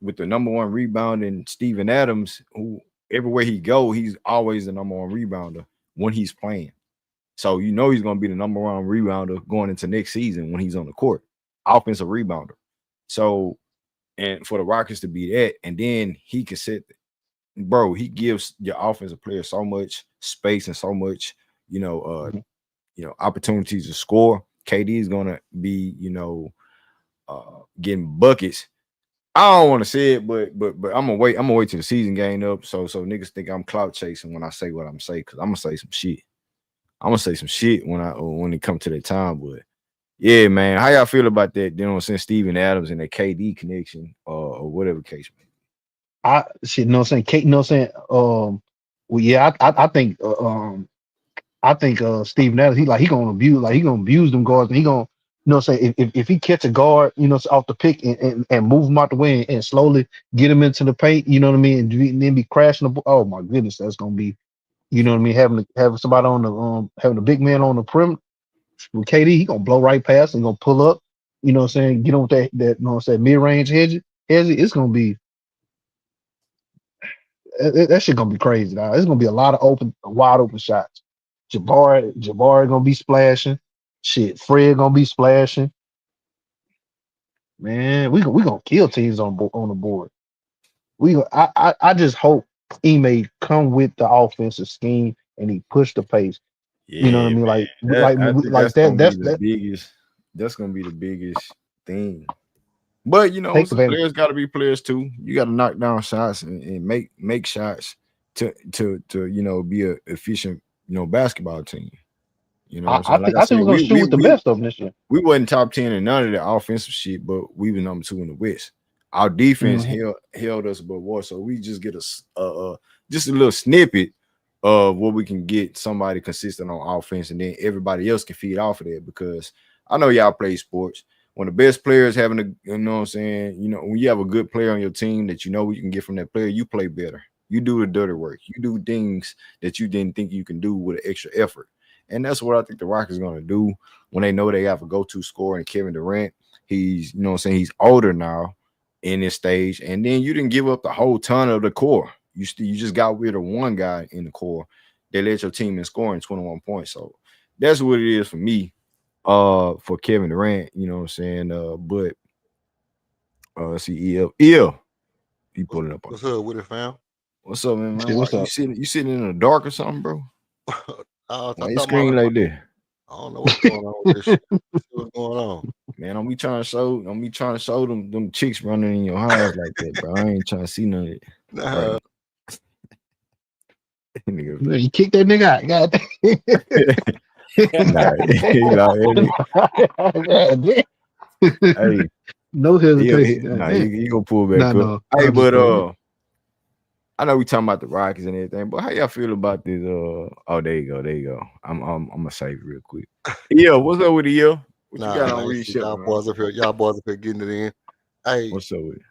with the number one rebounding Steven Adams, who everywhere he go, he's always the number one rebounder when he's playing. So he's gonna be the number one rebounder going into next season when he's on the court, offensive rebounder. So, and for the Rockets to be that, and then he can set, bro, he gives your offensive player so much space and so much, opportunities to score. KD is gonna be, getting buckets. I don't want to say it, but I'm gonna wait. I'm gonna wait till the season game up. So niggas think I'm clout chasing when I say what I'm saying, because I'm gonna say some shit. I'm gonna say some shit when it comes to that time. But yeah, man, how y'all feel about that? You know what I'm saying? Steven Adams and that KD connection, or whatever case, man. I think Steven Adams, he gonna abuse them guards, and he gonna know what I'm saying? If he catch a guard, off the pick and move him out the way and slowly get him into the paint, you know what I mean, and then be crashing oh my goodness, that's gonna be, you know what I mean, having somebody on the having a big man on the perimeter with KD, he gonna blow right past and gonna pull up, you know what I'm saying, get on with that you know what I'm saying, mid range hedge, it's gonna be that shit gonna be crazy, dog. It's gonna be a lot of wide open shots. Jabari gonna be splashing. Shit, Fred gonna be splashing. Man, we gonna kill teams on the board. I just hope Ime come with the offensive scheme and he push the pace. You know what I Yeah, mean? man. I think Like that's gonna be that's the that biggest. That's gonna be the biggest thing. But take some advantage. players got to be players too. You got to knock down shots and make shots to be a efficient basketball team. You know what I'm I saying? Like think I I think said, we're gonna shoot with the best of them this year. we wasn't top 10 in none of the offensive shit, but we were number 2 in the West. Our defense Mhm. held us above war, so we just get just a little snippet of what we can get somebody consistent on offense, and then everybody else can feed off of that. Because I know y'all play sports. When the best player is having you know what I'm saying, when you have a good player on your team that you know what you can get from that player, you play better. You do the dirty work. You do things that you didn't think you can do with an extra effort. And that's what I think the Rockets are going to do when they know they have a go-to scorer in Kevin Durant. He's, you know what I'm saying, he's older now in this stage. And then you didn't give up the whole ton of the core. You just got rid of one guy in the core that led your team in scoring 21 points. So that's what it is for me, for Kevin Durant, you know what I'm saying? But let's see, EL. He What's, pulling up on what's me. up with it, fam? What's up, man? Shit, Why what's up? you sitting in the dark or something, bro? I Why you thought my, screaming like that? I don't know what's going on with this shit. Let's see what's going on. Man, don't be trying to show them chicks running in your house like that, bro. I ain't trying to see none of it. Nah, Nigga, You kick that nigga out. God nah, he like, damn. hey, No hesitation. God nah, damn. he gonna pull back Nah, up. no. Hey, I'm just but playing. I know we talking about the Rockets and everything, but how y'all feel about this? Oh, there you go. I'm gonna save it real quick. Yeah, what's up with the year? What you got on man. Reed See, Sheppard, man? y'all boys up here getting it in. Hey, What's up with it?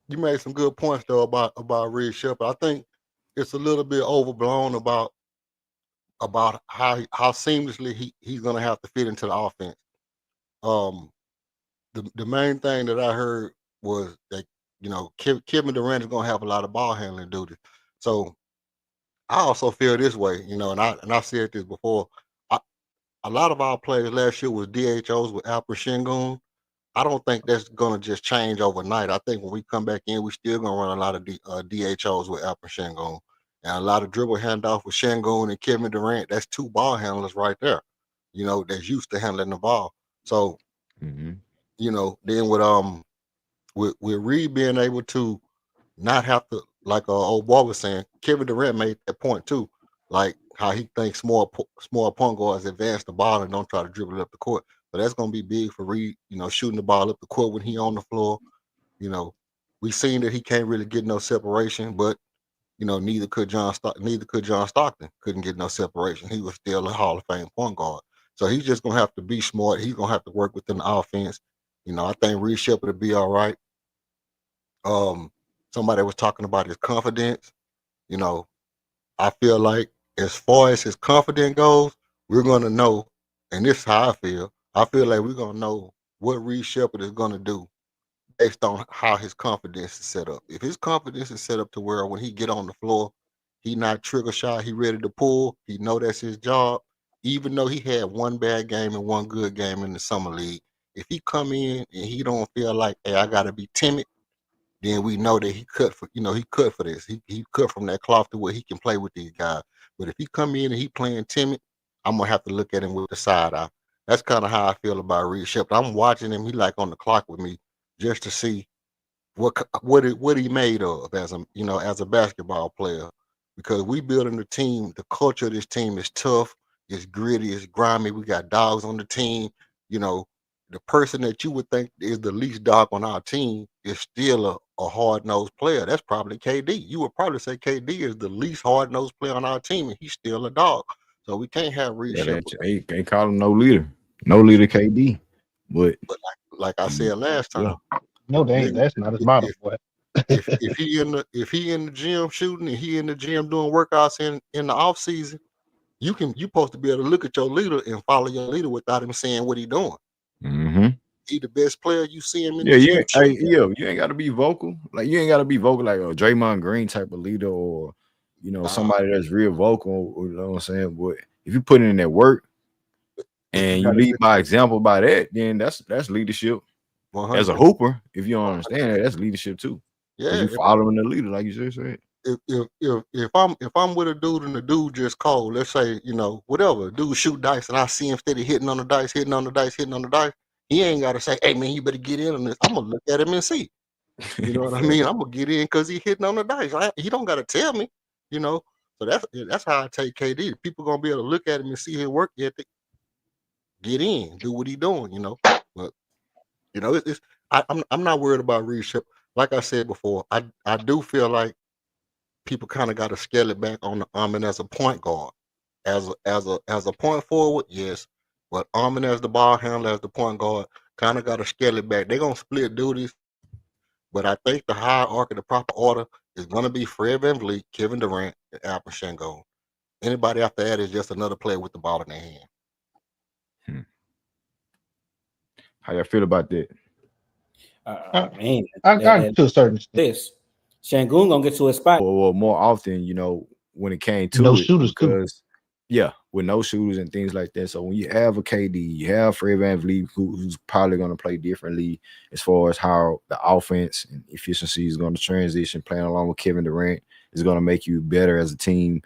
you made some good points though about Reed Sheppard. I think it's a little bit overblown about how seamlessly he's gonna have to fit into the offense. Um, the main thing that I heard was that Kevin Durant is gonna have a lot of ball handling duties. So I also feel this way, and I said this before. I, a lot of our players last year was DHOs with Alper Şengün. I don't think that's gonna just change overnight. I think when we come back in, we still gonna run a lot of DHOs with Alper Şengün and a lot of dribble handoff with Şengün and Kevin Durant. That's 2 ball handlers right there. That's used to handling the ball. So Mm-hmm. then with Reed being able to not have to, like old boy was saying, Kevin Durant made that point too, like how he thinks small point guards advance the ball and don't try to dribble it up the court. So that's gonna be big for Reed, shooting the ball up the court when he on the floor. You know, we seen that he can't really get no separation, but neither could John Stockton. Couldn't get no separation. He was still a Hall of Fame point guard. So he's just gonna have to be smart. He's gonna have to work within the offense. I think Reed Sheppard will be all right. Um, Somebody was talking about his confidence. You know, I feel like as far as his confidence goes, we're gonna know, and this is how I feel. I feel like we're gonna know what Reed Sheppard is gonna do based on how his confidence is set up. If his confidence is set up to where when he get on the floor, he not trigger shy, he ready to pull, he know that's his job. Even though he had one bad game and one good game in the summer league, if he come in and he don't feel like, hey, I gotta be timid, then we know that he cut for this. He cut from that cloth to where he can play with these guys. But if he come in and he playing timid, I'm gonna have to look at him with the side eye. That's kind of how I feel about Reed Sheppard. I'm watching him. He like on the clock with me just to see what he made of as a basketball player. Because we building the team. The culture of this team is tough. It's gritty. It's grimy. We got dogs on the team. You know, the person that you would think is the least dog on our team is still a hard nosed player. That's probably KD. You would probably say KD is the least hard nosed player on our team, and he's still a dog. So we can't have Reed Yeah, Sheppard. they call him no leader. No leader KD. But like I said last time, No, they ain't. That's not his motto, if, boy. if he in the gym shooting and he in the gym doing workouts in the off season, you supposed to be able to look at your leader and follow your leader without him saying what he doing. mm-hmm. He the best player. You see him in Yeah, the gym. you ain't got to be vocal. Like you ain't got to be vocal like a Draymond Green type of leader, or somebody that's real vocal. You know what I'm saying? But if you put in that work and you lead by example by that, then that's leadership. 100%. As a hooper, if you don't understand that, that's leadership too. Yeah, you following the leader, like you just said. If I'm with a dude and the dude just cold, let's say, whatever, dude shoot dice and I see him steady hitting on the dice, he ain't gotta say, hey man, you better get in on this. I'm gonna look at him and see. You know what I mean? I'm gonna get in because he hitting on the dice. He don't gotta tell me, So that's how I take KD. People gonna be able to look at him and see his work ethic, get in, do what he doing, But I'm not worried about Reed Sheppard. Like I said before, I do feel like people kind of got to scale it back on the Armin as a point guard, as a point forward, yes, but Armin as the ball handler, as the point guard, kind of got to scale it back. They're gonna split duties, but I think the hierarchy, the proper order, is gonna be Fred VanVleet, Kevin Durant, and Alperen Sengun. Anybody after that is just another player with the ball in their hand. How y'all feel about that? Man, I to a certain extent. This Sengun gonna get to a spot. Or more often, when it came to No it, shooters because with no shooters and things like that. So when you have a KD, you have Fred VanVleet, who's probably going to play differently as far as how the offense and efficiency is going to transition. Playing along with Kevin Durant is going to make you better as a team,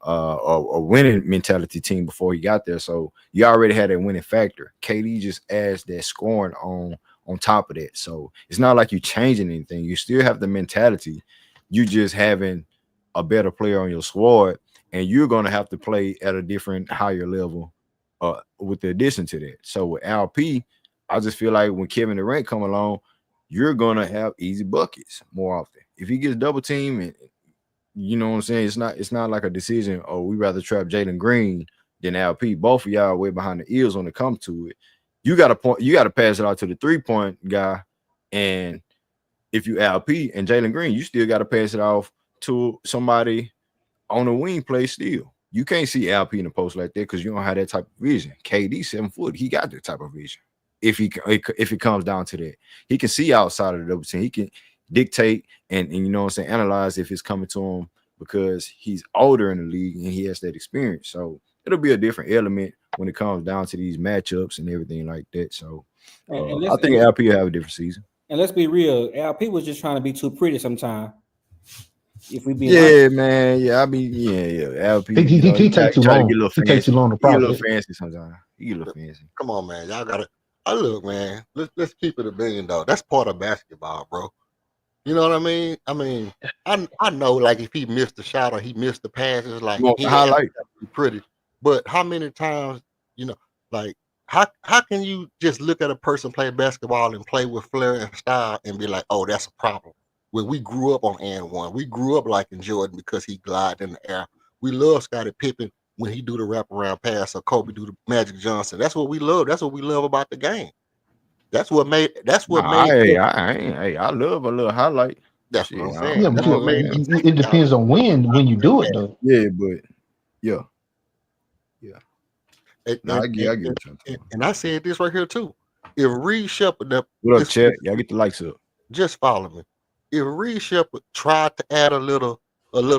a winning mentality team before he got there. So you already had that winning factor. KD just adds that scoring on top of that. So it's not like you're changing anything. You still have the mentality. You just having a better player on your squad, and you're going to have to play at a different higher level with the addition to that. So with LP, I just feel like when Kevin Durant come along, you're going to have easy buckets more often. If he gets double teamed, and you know what I'm saying, it's not like a decision, we rather trap Jalen Green than LP. Both of y'all are way behind the ears when it comes to it. You got to pass it out to the 3-point guy, and if you LP and Jalen Green, you still got to pass it off to somebody on the wing play still. You can't see LP in the post like that because you don't have that type of vision. KD 7 foot, he got that type of vision. If it comes down to that, he can see outside of the double team. He can dictate and you know what I'm saying, analyze if it's coming to him because he's older in the league and he has that experience. So it'll be a different element when it comes down to these matchups and everything like that. So I think LP will have a different season. And let's be real, LP was just trying to be too pretty sometimes. If we be honest. Man, yeah, I mean, LP, he takes too long. He takes too long to process. He get a little fancy sometimes. He get a little fancy. Come on, man, y'all gotta. Look, man, let's keep it $1 billion. That's part of basketball, bro. You know what I mean? I know, like if he missed the shot or he missed the passes, like he highlight pretty. But how many times, like how can you just look at a person play basketball and play with flair and style and be like, oh, that's a problem? When we grew up on and one, we grew up liking Jordan because he glide in the air. We love Scottie Pippen when he do the wraparound pass or Kobe do the Magic Johnson. That's what we love. That's what we love about the game. That's what made. I love a little highlight. That's what I'm saying. Yeah, but it depends on when you do it though. Yeah, but yeah. I get what you're saying. And I said this right here too. If Reed Sheppard, what up, Chet? Y'all get the likes up. Just follow me. If Reed Sheppard tried to add a little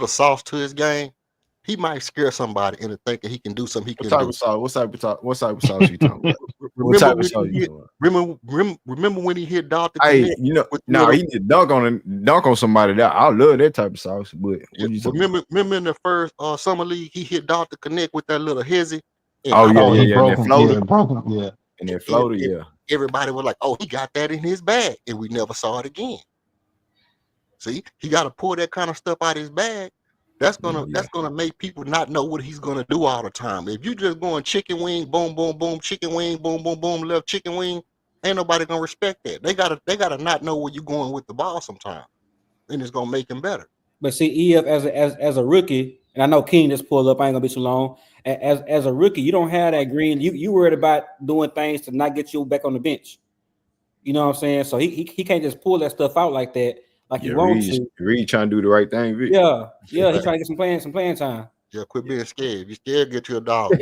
sauce to his game, he might scare somebody into thinking he can do something. What type of sauce you talking about? What type of sauce you talking about? Remember when he hit Dr. Hey, he did dunk on somebody. That I love that type of sauce. But remember in the first summer league, he hit Dr. Connect with that little hezzy. He broke him. Yeah. And that floated, Everybody was like, oh, he got that in his bag, and we never saw it again. See, he got to pull that kind of stuff out of his bag. That's gonna make people not know what he's gonna do all the time. If you just going chicken wing, boom, boom, boom, chicken wing, boom, boom, boom, left chicken wing, ain't nobody gonna respect that. They gotta not know where you're going with the ball sometimes, and it's gonna make him better. But see, EF as a rookie, And I know King just pulled up. I ain't gonna be too long. As a rookie, you don't have that green. You worried about doing things to not get you back on the bench. You know what I'm saying? So he can't just pull that stuff out like that, like he Yeah, wants to. Reed trying to do the right thing, Vic. Yeah, yeah. He trying to get some playing time. Yeah, quit being scared. If you scared, get you a dog.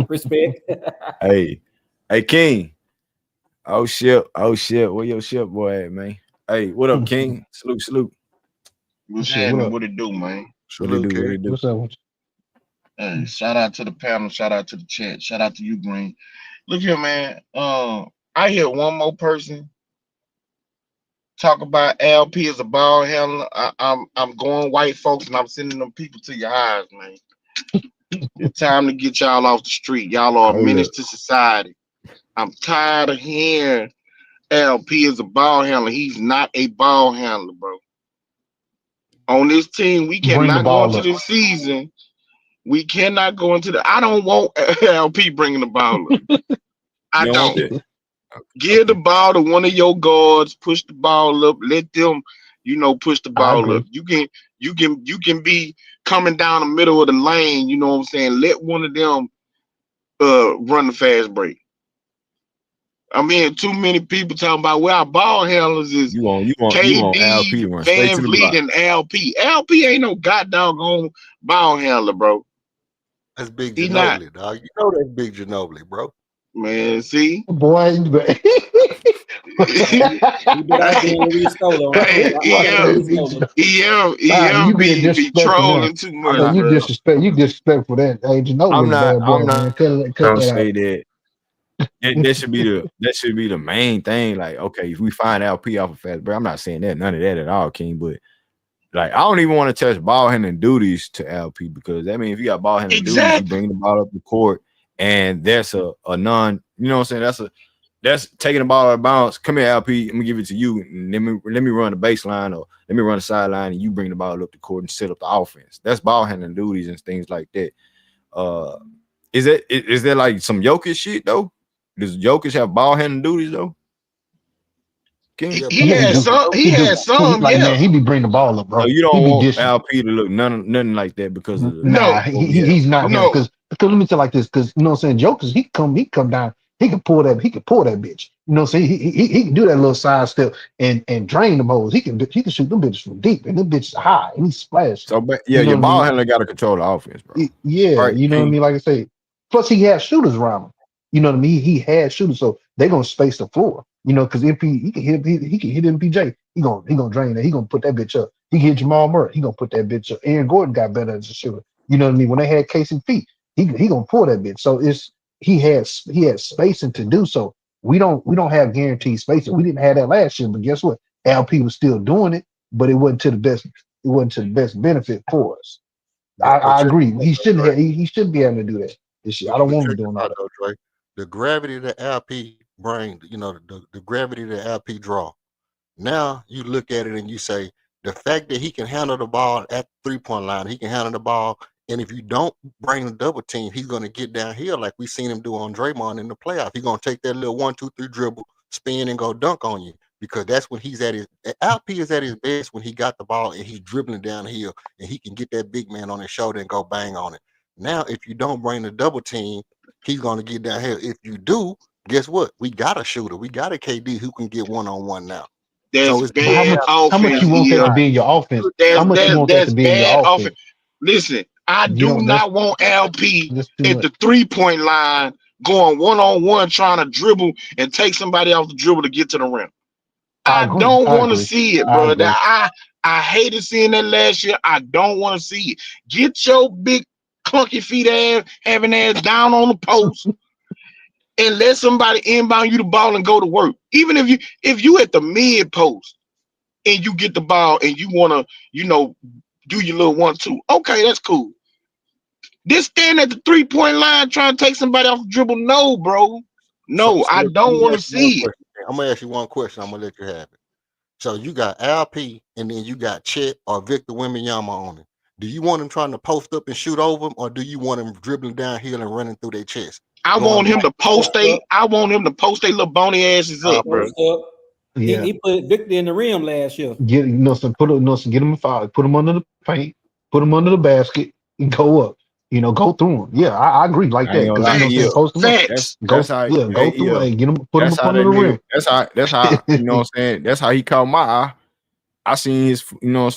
Respect. Hey, King. Oh shit, where your ship boy at, man? Hey, what up, King? Salute. What's Shit, happening? what What it do, man? What it Salute, do? King. What's up with Hey, shout out to the panel. Shout out to the chat. Shout out to you, Green. Look here, man. I hear one more person talk about LP as a ball handler. I'm going white folks and I'm sending them people to your highs, man. It's time to get y'all off the street. Y'all are a Hold menace up. to society. I'm tired of hearing LP as a ball handler. He's not a ball handler, bro. On this team, we Bring the cannot go ball into up. this season. We cannot go into the. I don't want LP bringing the ball up. I You don't want don't. that? Give the ball to one of your guards. Push the ball up. Let them, push the I ball agree. up. You can be coming down the middle of the lane. You know what I'm saying? Let one of them run the fast break. I mean, too many people talking about our ball handlers is You want LP KD, to run straight Van to the Vliet, block. and LP. LP ain't no goddamn ball handler, bro. That's Big He not, Ginobili, dog. You know that's Big Ginobili, bro. man. See, Boy, You better be Luis Solo. he you ever being be disrespectful now. trolling too I'm much, Hey, not. bro. you disrespectful that. Hey, Ginobili I'm is a not. bad boy, I'm man. not Cut gonna that out. say that. That should be the main thing. Like, okay, if we find LP off of fast break, I'm not saying that none of that at all, King. But like, I don't even want to touch ball handling duties to LP because I mean, if you got ball handling duties, you Exactly. bring the ball up the court, and that's a non. You know what I'm saying? That's taking the ball out of bounds. Come here, LP. Let me give it to you. And let me run the baseline or let me run the sideline, and you bring the ball up the court and set up the offense. That's ball handling duties and things like that. Is there like some Jokic shit though? Does Jokic have ball handling duties though? King? Yeah, He but Yeah, he had do. some. He He do. had some. Like, Yeah. man, he be bringing the ball up, So bro. you He don't be want dishing. LP to look nothing like that because of the Nah, No. he's not him. No. Because let me tell you like this. Because you know what I'm saying, Jokers, he come down. He can pull that bitch. You know what I'm saying? He can do that little side step and drain them holes. He can shoot them bitches from deep and them bitches high and he splash. so but yeah, You know your what I ball mean? handler got to control the offense, bro. Yeah, Right, you know what I King? mean. Like I say, plus he has shooters around him. You know what I mean? He had shooters, so they're gonna space the floor. You know, because if he can hit MPJ, he gonna drain that. He gonna put that bitch up. He can hit Jamal Murray. He gonna put that bitch up. Aaron Gordon got better as a shooter. You know what I mean? When they had Casey feet, he gonna pull that bitch. So he had spacing to do so. We don't have guaranteed spacing. We didn't have that last year, but guess what? LP was still doing it, but it wasn't to the best. It wasn't to the best benefit for us. but I check agree. this He out, shouldn't Dre. have. He shouldn't be able to do that this year. I don't But want him check this doing all out that. though, Dre. The gravity that LP bring, the gravity that LP draw. Now you look at it and you say the fact that he can handle the ball at 3-point line, he can handle the ball, and if you don't bring the double team, he's gonna get downhill like we seen him do on Draymond in the playoff. He's gonna take that little 1-2-3 dribble, spin, and go dunk on you because that's when he's at his. LP is at his best when he got the ball and he's dribbling downhill and he can get that big man on his shoulder and go bang on it. Now, if you don't bring the double team, he's gonna get downhill. If you do, guess what? We got a shooter. We got a KD who can get one-on-one now. That's So it's But bad how much offense. you want that Yeah. to be in your offense? How That's much you that's want that to that's be in bad your offense. offense? Listen, I You do know not want LP that's too at much. the 3-point line going one-on-one trying to dribble and take somebody off the dribble to get to the rim. I I agree. don't I want to agree. see it, I bro. agree. I hated seeing that last year. I don't want to see it. Get your big clunky feet ass having ass down on the post and let somebody inbound you the ball and go to work. Even if you at the mid post and you get the ball and you want to, do your little 1-2. Okay, that's cool. This stand at the 3-point line trying to take somebody off the dribble. No, bro. so, No, so I let don't me want to ask you one see it. question. I'm gonna ask you one question. I'm gonna let you have it. So you got LP and then you got Chet or Victor Wembanyama on it. Do you want him trying to post up and shoot over them, or do you want him dribbling downhill and running through their chest? I Going want him back to Post up. I want him to post their little bony asses up, bro. Post up. Yeah. He put Victor in the rim last year. Get some get him a foul. Put him under the paint. put them under the basket, and go up. You know, go through them. Yeah, I agree like I ain't that gonna because lie, you know what I'm yeah. saying. Post them up. Facts. Go, That's how yeah, go through yeah. and get them, put them That's up how under that the nigga. rim. That's how you know what I'm saying. That's how he caught my eye. I seen his, you know what I'm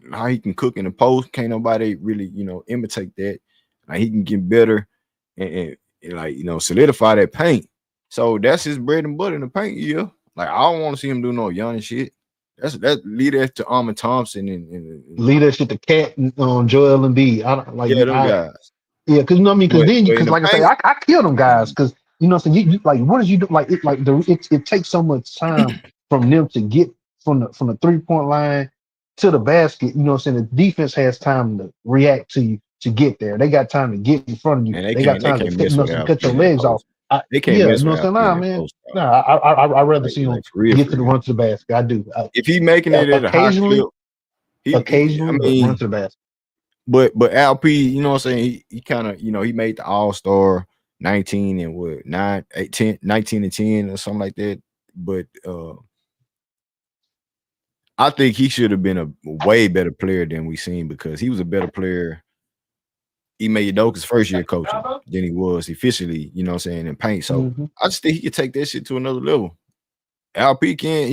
saying, how he can cook in the post. Can't nobody really, imitate that. Like he can get better and like, solidify that paint. So that's his bread and butter in the paint, yeah. Like I don't want to see him do no young shit. Lead that to Armin Thompson and Leave that shit to Cat and Joel Embiid. I don't like yeah, them guys. yeah, because you know what I mean. Because But, then but in because the like I say, paint, I kill them guys because you know what I'm saying. You like what did you do? Like it takes so much time from them to get from the 3-point line to the basket. You know what I'm saying. The defense has time to react to you to get there. They got time to get in front of you. and They got they time to can't cut, you mess know, with to cut LP your in that legs off. post. They can't Yeah, you mess know with what I'm saying. LP in Nah, that man. post. Nah, I rather see them Like for real, get for to the real. run to the basket. I do. If he making it at a high clip, I Occasionally, but run mean, to the basket. but LP, you know what I'm saying? He kind of, he made the All-Star 19 and what 9, 8, 10, 19 and 10 or something like that. But I think he should have been a way better player than we seen because he was a better player. He made Udoka's first year coaching than he was officially, you know what I'm saying, in paint. So I just think he could take that shit to another level. LP can't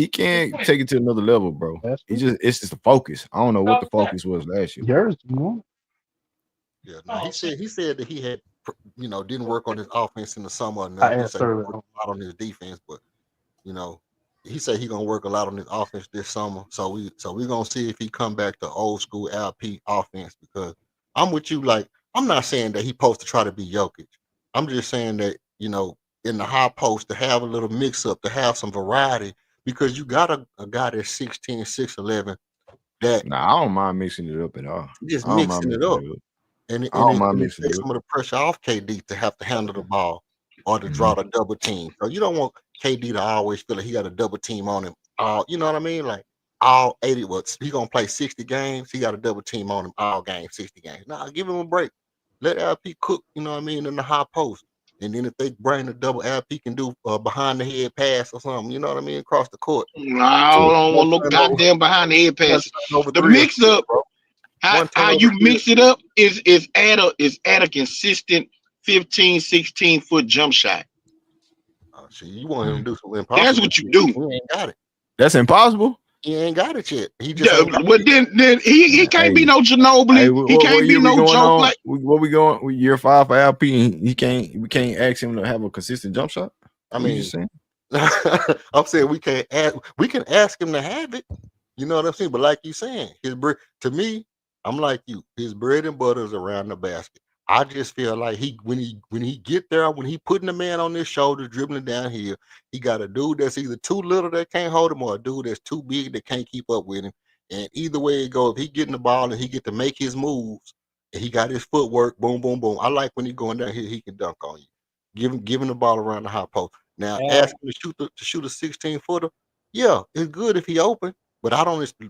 take it to another level, bro. That's It's just the focus. I don't know what the focus was last year. yours. You know? Yeah, now he said that he had didn't work on his offense in the summer I enough. He asked said he her. worked a lot on his defense, but you know, he said he gonna work a lot on his offense this summer. So we gonna see if he come back to old school LP offense because I'm with you. Like I'm not saying that he supposed to try to be Jokic. I'm just saying that in the high post to have a little mix up, to have some variety because you got a guy that's 6'10", 6'11", that Nah, I don't mind mixing it up at all. just I don't mind mixing it mixing up. it up. And I don't mind it mixing takes it up. some of the pressure off KD to have to handle the ball or to draw the double team. So you don't want KD to always feel like he got a double team on him. You know what I mean? Like all 80 he gonna play 60 games. He got a double team on him all games, 60 games. Nah, give him a break. Let LP cook, you know what I mean, in the high post. And then if they bring the double, LP can do behind the head pass or something, you know what I mean, across the court. I don't want no goddamn behind the head passes. The mix up, how you mix it up is add a consistent 15, 16 foot jump shot. See, you want him to do something impossible. That's what you do. He ain't got it. That's impossible. He ain't got it yet. He just ain't got Well, then he can't be no Ginobili. He can't be no Joe Flacco. What we going year 5 for LP? And we can't ask him to have a consistent jump shot. I mean, I'm saying we can ask him to have it. You know what I'm saying? But like you saying, to me, I'm like you. His bread and butter is around the basket. I just feel like when he get there, when he putting the man on his shoulder, dribbling down here, he got a dude that's either too little that can't hold him or a dude that's too big that can't keep up with him. And either way it goes, if he getting the ball and he get to make his moves, and he got his footwork, boom, boom, boom. I like when he going down here, he can dunk on you. Give him the ball around the high post. Now, ask him to shoot a 16-footer. Yeah, it's good if he open. But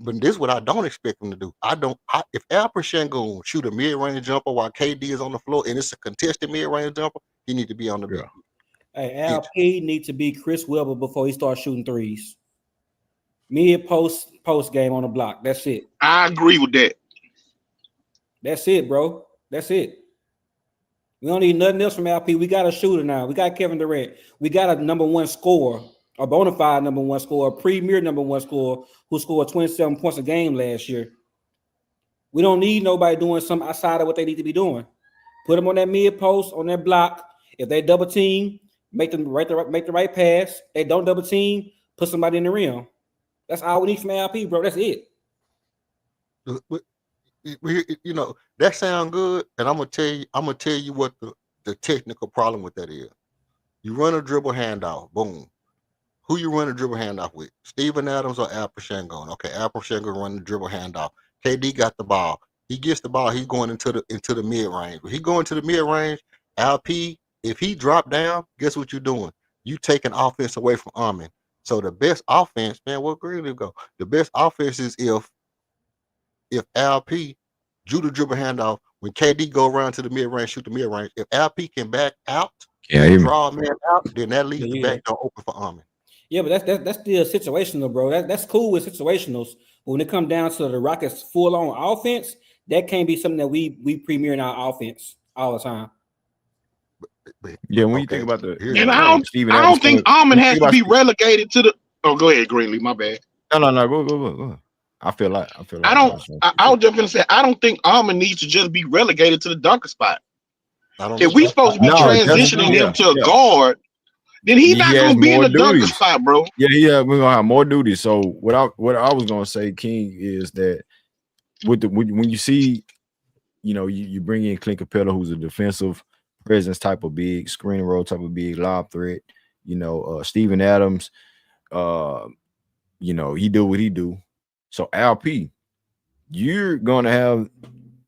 but this is what I don't expect him to do. If Alper Sengun shoot a mid-range jumper while KD is on the floor and it's a contested mid-range jumper, he need to be on the bench. Hey, LP needs to be Chris Webber before he starts shooting threes. Mid post game on the block. That's it. I agree with that. That's it, bro. That's it. We don't need nothing else from LP. We got a shooter now. We got Kevin Durant. We got a number one scorer, a bona fide number one scorer, a premier number one scorer who scored 27 points a game last year. We don't need nobody doing something outside of what they need to be doing. Put them on that mid post, on that block. If they double team, make the right pass. They don't double team, put somebody in the rim. That's all we need from LP, bro. That's it. That sound good, and I'm gonna tell you what the technical problem with that is. You run a dribble handoff, boom. Who you run a dribble handoff with? Steven Adams or Alper Sengun? Okay, Alper Sengun run the dribble handoff. KD got the ball. He gets the ball. He's going into the mid range. When he going to the mid range, LP, if he drop down, guess what you're doing? You taking offense away from Armin. So the best offense, man, where Greenleaf go? The best offense is if LP drew the dribble handoff, when KD go around to the mid-range, shoot the mid-range, if LP can back out, draw a man out, then that leaves the back door open for Armin. Yeah, but that's still situational, bro. That's cool with situationals. But when it comes down to the Rockets' full-on offense, that can't be something that we premiere in our offense all the time. Yeah, when you Okay, think about the here's And the I thing. don't, Steven I Adams don't think when Almond you has think to about be relegated to the. Oh, go ahead, Greenlee. My bad. no, go. I feel like I I don't. was saying I was just gonna say I don't think Almond needs to just be relegated to the dunker spot. I don't If we either. supposed to be no, transitioning him to a yeah. guard, then he's He not has gonna be in more the dunker duties. spot, bro. Yeah, we're gonna have more duties. So what I was gonna say, King, is that when you see, you bring in Clint Capella, who's a defensive presence type of big, screen roll type of big, lob threat. Steven Adams, he do what he do. So LP, you're gonna have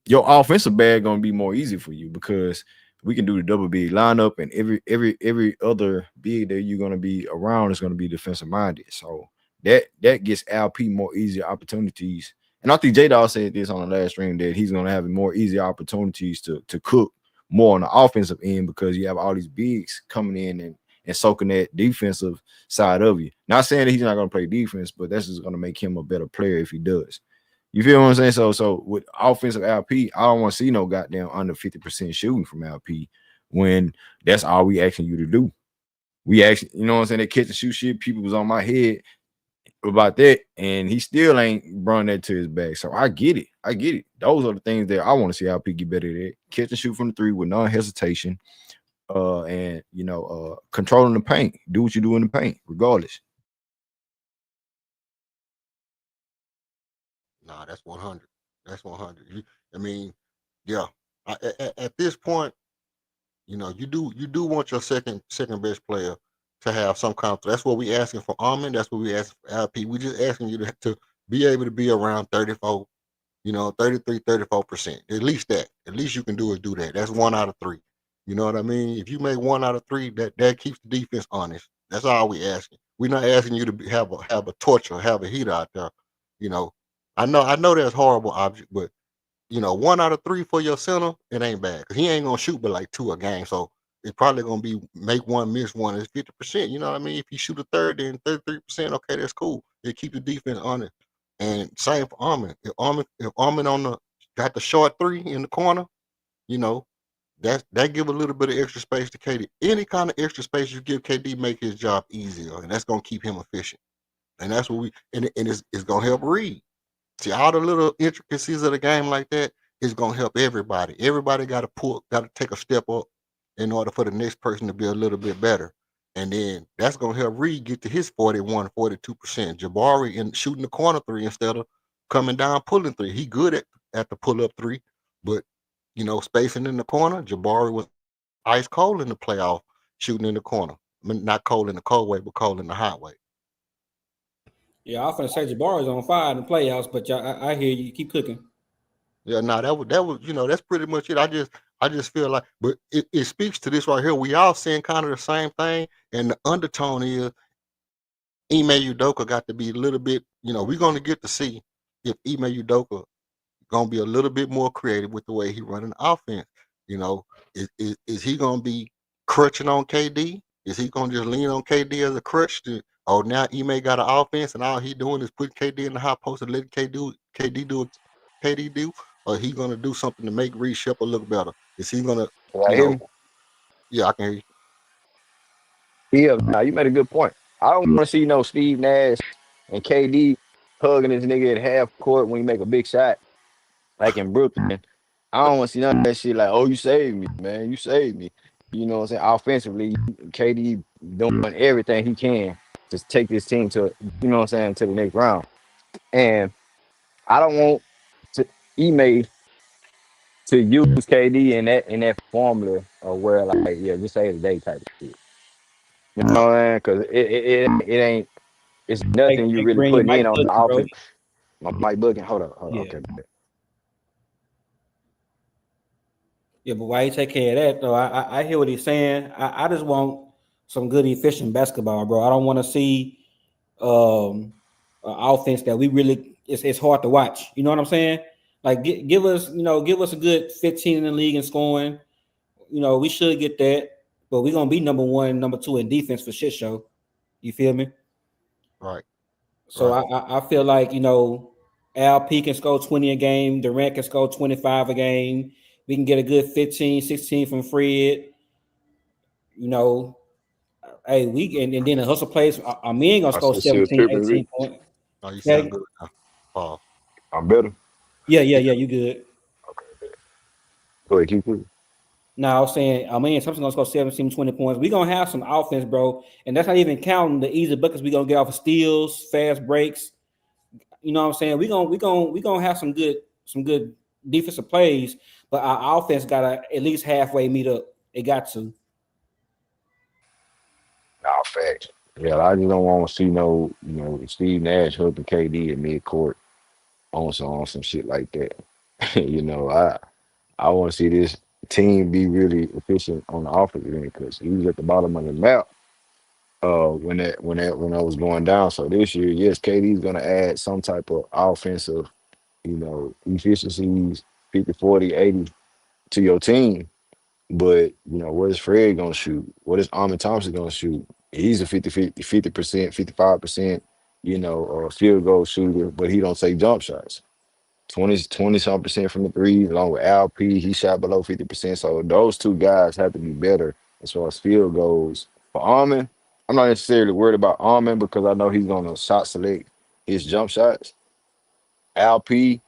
your offensive bag gonna be more easy for you because we can do the double big lineup, and every other big that you're gonna be around is gonna be defensive minded. So that gets LP more easier opportunities. And I think J Dawg said this on the last stream that he's gonna have more easy opportunities to cook more on the offensive end because you have all these bigs coming in and soaking that defensive side of you. Not saying that he's not gonna play defense, but that's just gonna make him a better player if he does. You feel what I'm saying? So with offensive LP, I don't want to see no goddamn under 50% shooting from LP when that's all we asking you to do. We actually, you know what I'm saying? That catch and shoot shit, people was on my head about that, and he still ain't brought that to his back. So I get it. Those are the things that I want to see LP get better at. Catch and shoot from the three with non-hesitation. And controlling the paint. Do what you do in the paint, regardless. Nah, that's 100. That's 100. I mean, yeah. At this point, you do want your second best player to have some kind of. That's what we asking for Almond. That's what we asking for LP. We just asking you to be able to be around 34, 33, 34%. At least that. At least you can do that. That's 1 out of 3. You know what I mean? If you make 1 out of 3, that keeps the defense honest. That's all we asking. We're not asking you to have a torch or have a heater out there. I know that's horrible object, but 1 out of 3 for your center, it ain't bad. Cause he ain't gonna shoot but like 2 a game. So it's probably gonna be make 1, miss 1 is 50%. You know what I mean? If you shoot a third, then 33%, okay, that's cool. It keep the defense honest. And same for Armin. If Armin got the short 3 in the corner, that give a little bit of extra space to KD. Any kind of extra space you give KD make his job easier, and that's gonna keep him efficient. And that's what it's gonna help Reed. See, all the little intricacies of the game like that is gonna help everybody. Everybody got to take a step up in order for the next person to be a little bit better. And then that's gonna help Reed get to his 41, 42%. Jabari in shooting the corner 3 instead of coming down pulling 3. He good at the pull up 3, but spacing in the corner. Jabari was ice cold in the playoff shooting in the corner. I mean, not cold in the cold way, but cold in the hot way. Yeah, I was gonna say Jabari's on fire in the playoffs, but I hear you keep cooking. Yeah, no, that was that's pretty much it. I just feel like, but it speaks to this right here. We all saying kind of the same thing, and the undertone is Ime Udoka got to be a little bit. We're gonna get to see if Ime Udoka gonna be a little bit more creative with the way he running the offense. Is he gonna be crutching on KD? Is he gonna just lean on KD as a crutch? Now Ime got an offense and all he doing is putting KD in the high post and letting KD do what KD do? Or he gonna do something to make Reed Sheppard look better? Is he gonna, Right here. Yeah, I can hear you. Yeah, now you made a good point. I don't want to see no Steve Nash and KD hugging this nigga at half court when you make a big shot, like in Brooklyn. I don't want to see none of that shit like, oh, you saved me, man. You saved me. You know what I'm saying? Offensively, KD doing everything he can to take this team to, to the next round. And I don't want to Ime to use KD in that formula of where like, yeah, just say the day type of shit. You know what I'm saying? Because it ain't. It's nothing you Hey, really Green, your putting mic in on the bugging, bro. offense. My mic bugging. Hold up. Yeah. Okay. Yeah, but why he take care of that though? I hear what he's saying. I just want some good efficient basketball, bro. I don't want to see an offense that we really it's hard to watch. You know what I'm saying? Like give us a good 15 in the league and scoring. We should get that, but we're gonna be number 1, number 2 in defense for shit show. You feel me? Right. So Right. I feel like LP can score 20 a game. Durant can score 25 a game. We can get a good 15, 16 from Fred. You know, hey, and then the hustle plays. I mean, gonna I score still see a 17, tripping. 18 points. No, you sound Okay. good now. Pause. I'm better. Yeah, you good. Okay. Go ahead, keep it. Now I was saying, I mean, Thompson gonna score 17, 20 points. We're gonna have some offense, bro. And that's not even counting the easy buckets we're gonna get off of steals, fast breaks. You know what I'm saying? We gonna have some good defensive plays, but our offense gotta at least halfway meet up. It got to. Nah, facts. Yeah, I just don't want to see no, Steve Nash hooking KD in mid court on some shit like that. I want to see this team be really efficient on the offensive end because he was at the bottom of the map when I was going down. So this year, yes, KD's gonna add some type of offensive, efficiencies, 50, 40, 80 to your team. But what is Fred gonna shoot? What is Armin Thompson gonna shoot? He's a 50%, 55%, field goal shooter, but he don't take jump shots. 20 some percent from the threes, along with LP, he shot below 50%. So those two guys have to be better as far as field goals. For Armin, I'm not necessarily worried about Armin because I know he's gonna shot select his jump shots. LP,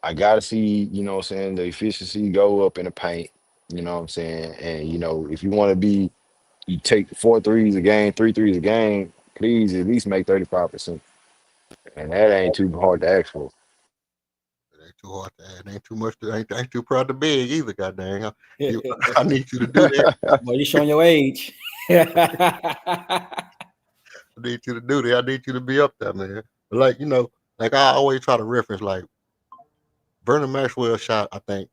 I gotta see, what I'm saying, the efficiency go up in the paint. You know what I'm saying? And if you want to you take 4 threes a game, 3 threes a game, please at least make 35%. And that ain't too hard to ask for. It ain't too hard to add. Ain't too much. Ain't too proud to beg either. Goddamn. Boy, I need you to do that. you showing your age. I need you to do that. I need you to be up there, man. But like I always try to reference, like Vernon Maxwell shot, I think,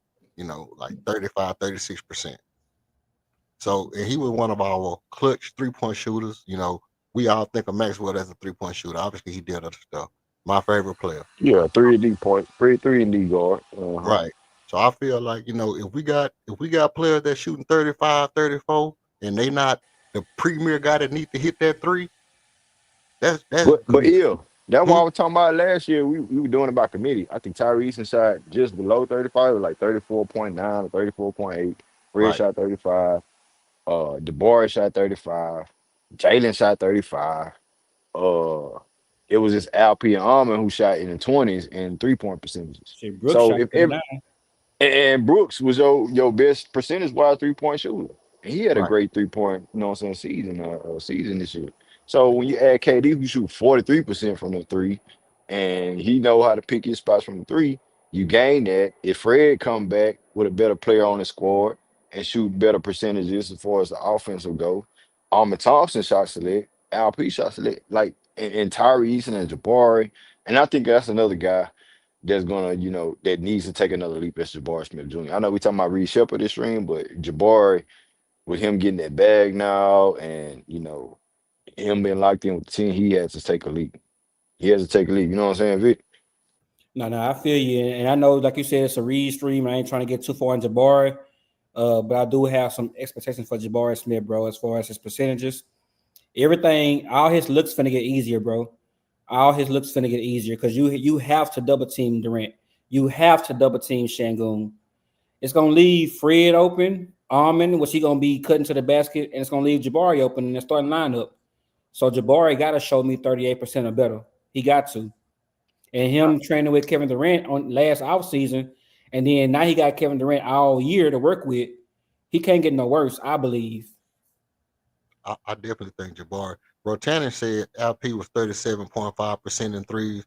like 35, 36%. So, and he was one of our clutch 3-point shooters. We all think of Maxwell as a 3-point shooter. Obviously, he did other stuff. My favorite player. Yeah, 3 and D point, three and D guard. Right. So I feel like, if we got players that shooting 35, 34, and they not the premier guy that need to hit that three, that's But good. that's why Hmm? I was talking about last year. We were doing it by committee. I think Tyrese shot just below 35, like 34.9 or 34.8. Fred Right. shot 35. DeBoer shot 35. Jalen shot 35. Uh, it was just Alpi and Almond who shot in the 20s and 3-point percentages. Shit, Brooks So shot if 39. and Brooks was your best percentage wise 3-point shooter. And he had a Right. great 3-point, season this year. So when you add KD who shoot 43% from the three, and he know how to pick his spots from the three, you gain that. If Fred come back with a better player on the squad and shoot better percentages as far as the offensive go, Armin Thompson shot select, LP shot select, like and Tyrese and Jabari. And I think that's another guy that's gonna, that needs to take another leap as Jabari Smith Jr. I know we talking about Reed Sheppard this stream, but Jabari with him getting that bag now and him being locked in with the team, he has to take a leap. He has to take a leap. You know what I'm saying, Vic? No, I feel you, and I know, like you said, it's a Reed stream. I ain't trying to get too far in Jabari, but I do have some expectations for Jabari Smith, bro. As far as his percentages, everything, all his looks finna get easier, bro. All his looks finna get easier because you have to double team Durant. You have to double team Shangoon. It's gonna leave Fred open, Armin, which he gonna be cutting to the basket, and it's gonna leave Jabari open in the starting lineup. So Jabari got to show me 38% or better. He got to. And him training with Kevin Durant on last offseason, and then now he got Kevin Durant all year to work with. He can't get no worse, I believe. I definitely think Jabari. Rotanen said LP was 37.5% in threes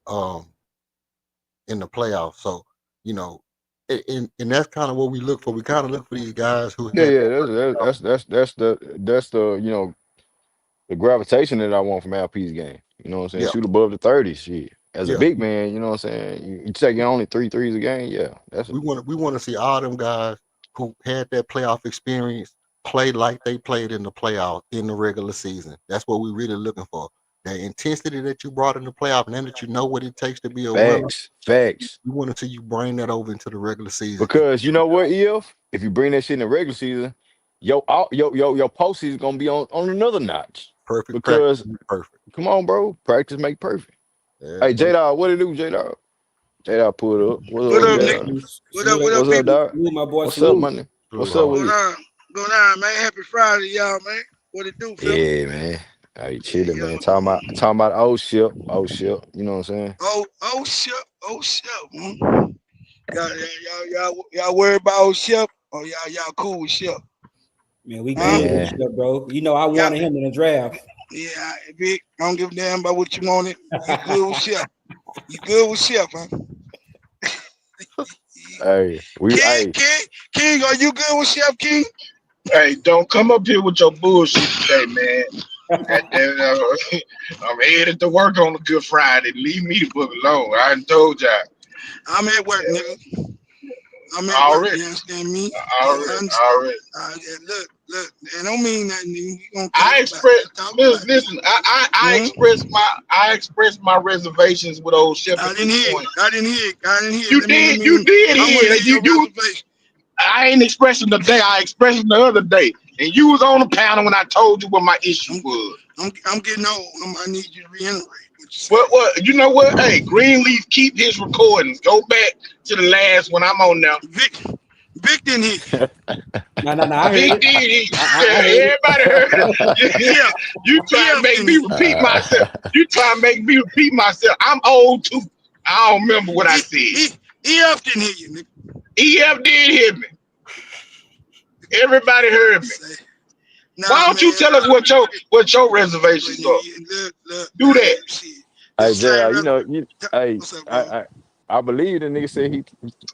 um in the playoffs. So, you know, and that's kind of what we look for. We kind of look for these guys who Yeah, had yeah. that That's the the gravitation that I want from LP's game. You know what I'm saying? yeah, Shoot above the 30s. Shit. As a yeah. big man, you know what I'm saying? You taking only 3 threes a game. Yeah, We want to see all them guys who had that playoff experience play like they played in the playoff in the regular season. That's what we're really looking for. The intensity that you brought in the playoff, and then that you know what it takes to be a winner. facts. We want to see you bring that over into the regular season. Because you know what, if you bring that shit in the regular season, your postseason gonna be on another notch. Perfect practice, Because perfect. come on, bro, practice make perfect. Yeah, Hey, but J Dog, what it do, J Dog? J Dog pulled up. What What's up, up, J nigga? Dog? What up, What's up, people? dog? Salute my boy. What's up, Salute. money? What's Salute up all. with Going you? on? Going on, man. Happy Friday, y'all, man. What it do, fella? Yeah, man. Hey, Yeah, chilling, yeah. man. Talking about old shit. Old shit. You know what I'm saying? Oh, shit, man. Y'all worried about old Shep? Oh, y'all cool with Shep? Man, we Huh? good with Man. shit, bro. You know I Y'all, wanted him in the draft. yeah, Vic. I don't give a damn about what you wanted. You good with Shep? You good with Shep, huh? Hey, King, King, are you good with Shep, King? Hey, don't come up here with your bullshit today, man. I'm headed to work on a Good Friday. Leave me the book alone. I done told y'all. I'm at work, Yeah, nigga. I'm at work. already, You understand me? Yeah, I already, understand. already. Yeah, look. I don't mean nothing. You gonna I talk about it. express Talk about it. listen. I Hmm? express my reservations with old Shepherd I at didn't this hear it. point. I didn't hear it. I didn't hear it. You did, you did I want hear to it. hear your You reservation. I ain't expressing today. I expressed them the other day, and you was on the panel when I told you what my issue I'm was. I'm getting old. I need you to reiterate what you said. What? You know what? Hey, Greenleaf, keep his recordings. Go back to the last when I'm on now. Vic didn't hear you. No, I heard Big it. did. I heard it. Everybody heard it. EF, You try to EF make didn't me hear repeat myself. You try to make me repeat myself. I'm old too. I don't remember what I you. said. EF didn't hear you, nigga. EF did hear me. Everybody heard me. Say, Why nah, don't you man. tell us what your reservations are? Look, Do that. shit. Hey, This JR, same hey, What's up, bro? I believe the nigga said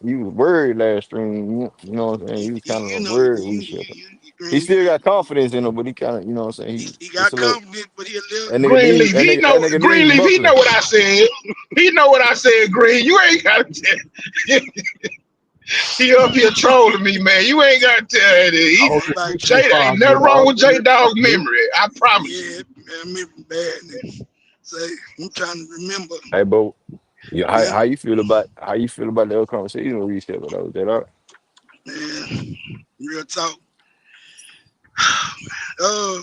he was worried last stream. You know what I'm saying? He was kind You of know, worried with shit. He still got confidence in him, but he kind of, you know what I'm saying? he It's got a little confidence, but he a little. Greenleaf, that nigga needs Greenleaf, he know buckling. what I said. He know what I said, Green. You ain't gotta tell. He up here trolling me, man. You ain't gotta tell that. All the Like, sexual Jay, ain't positive, nothing wrong all with J Dog's memory. I promise you. yeah, man, me bad. Nigga. Say, I'm trying to remember. Hey, but Yeah, how you feel about the other conversation with Reset with those that are? man, real talk. Uh,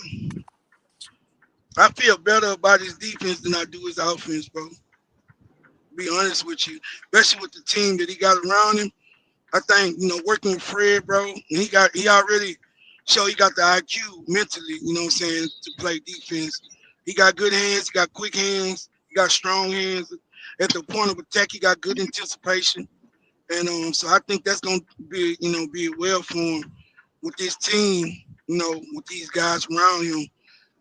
I feel better about his defense than I do his offense, bro. Be honest with you, especially with the team that he got around him. I think working with Fred, bro. He already showed he got the IQ mentally. You know what I'm saying, to play defense. He got good hands. He got quick hands. He got strong hands. At the point of attack, he got good anticipation. And so I think that's gonna be well for him with this team. With these guys around him.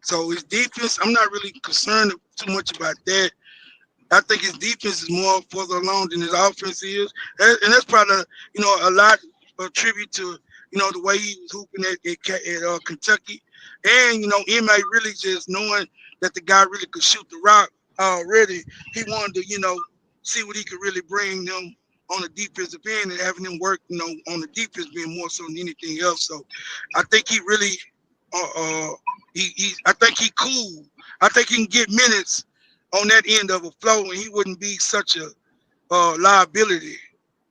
So his defense, I'm not really concerned too much about that. I think his defense is more further along than his offense is, and that's probably a lot of tribute to the way he was hooping at Kentucky, and MA really just knowing that the guy really could shoot the rock already. He wanted to see what he could really bring them on the defensive end and having them work on the defense being more so than anything else. So I think he really I think he cool. I think he can get minutes on that end of a flow, and he wouldn't be such a liability.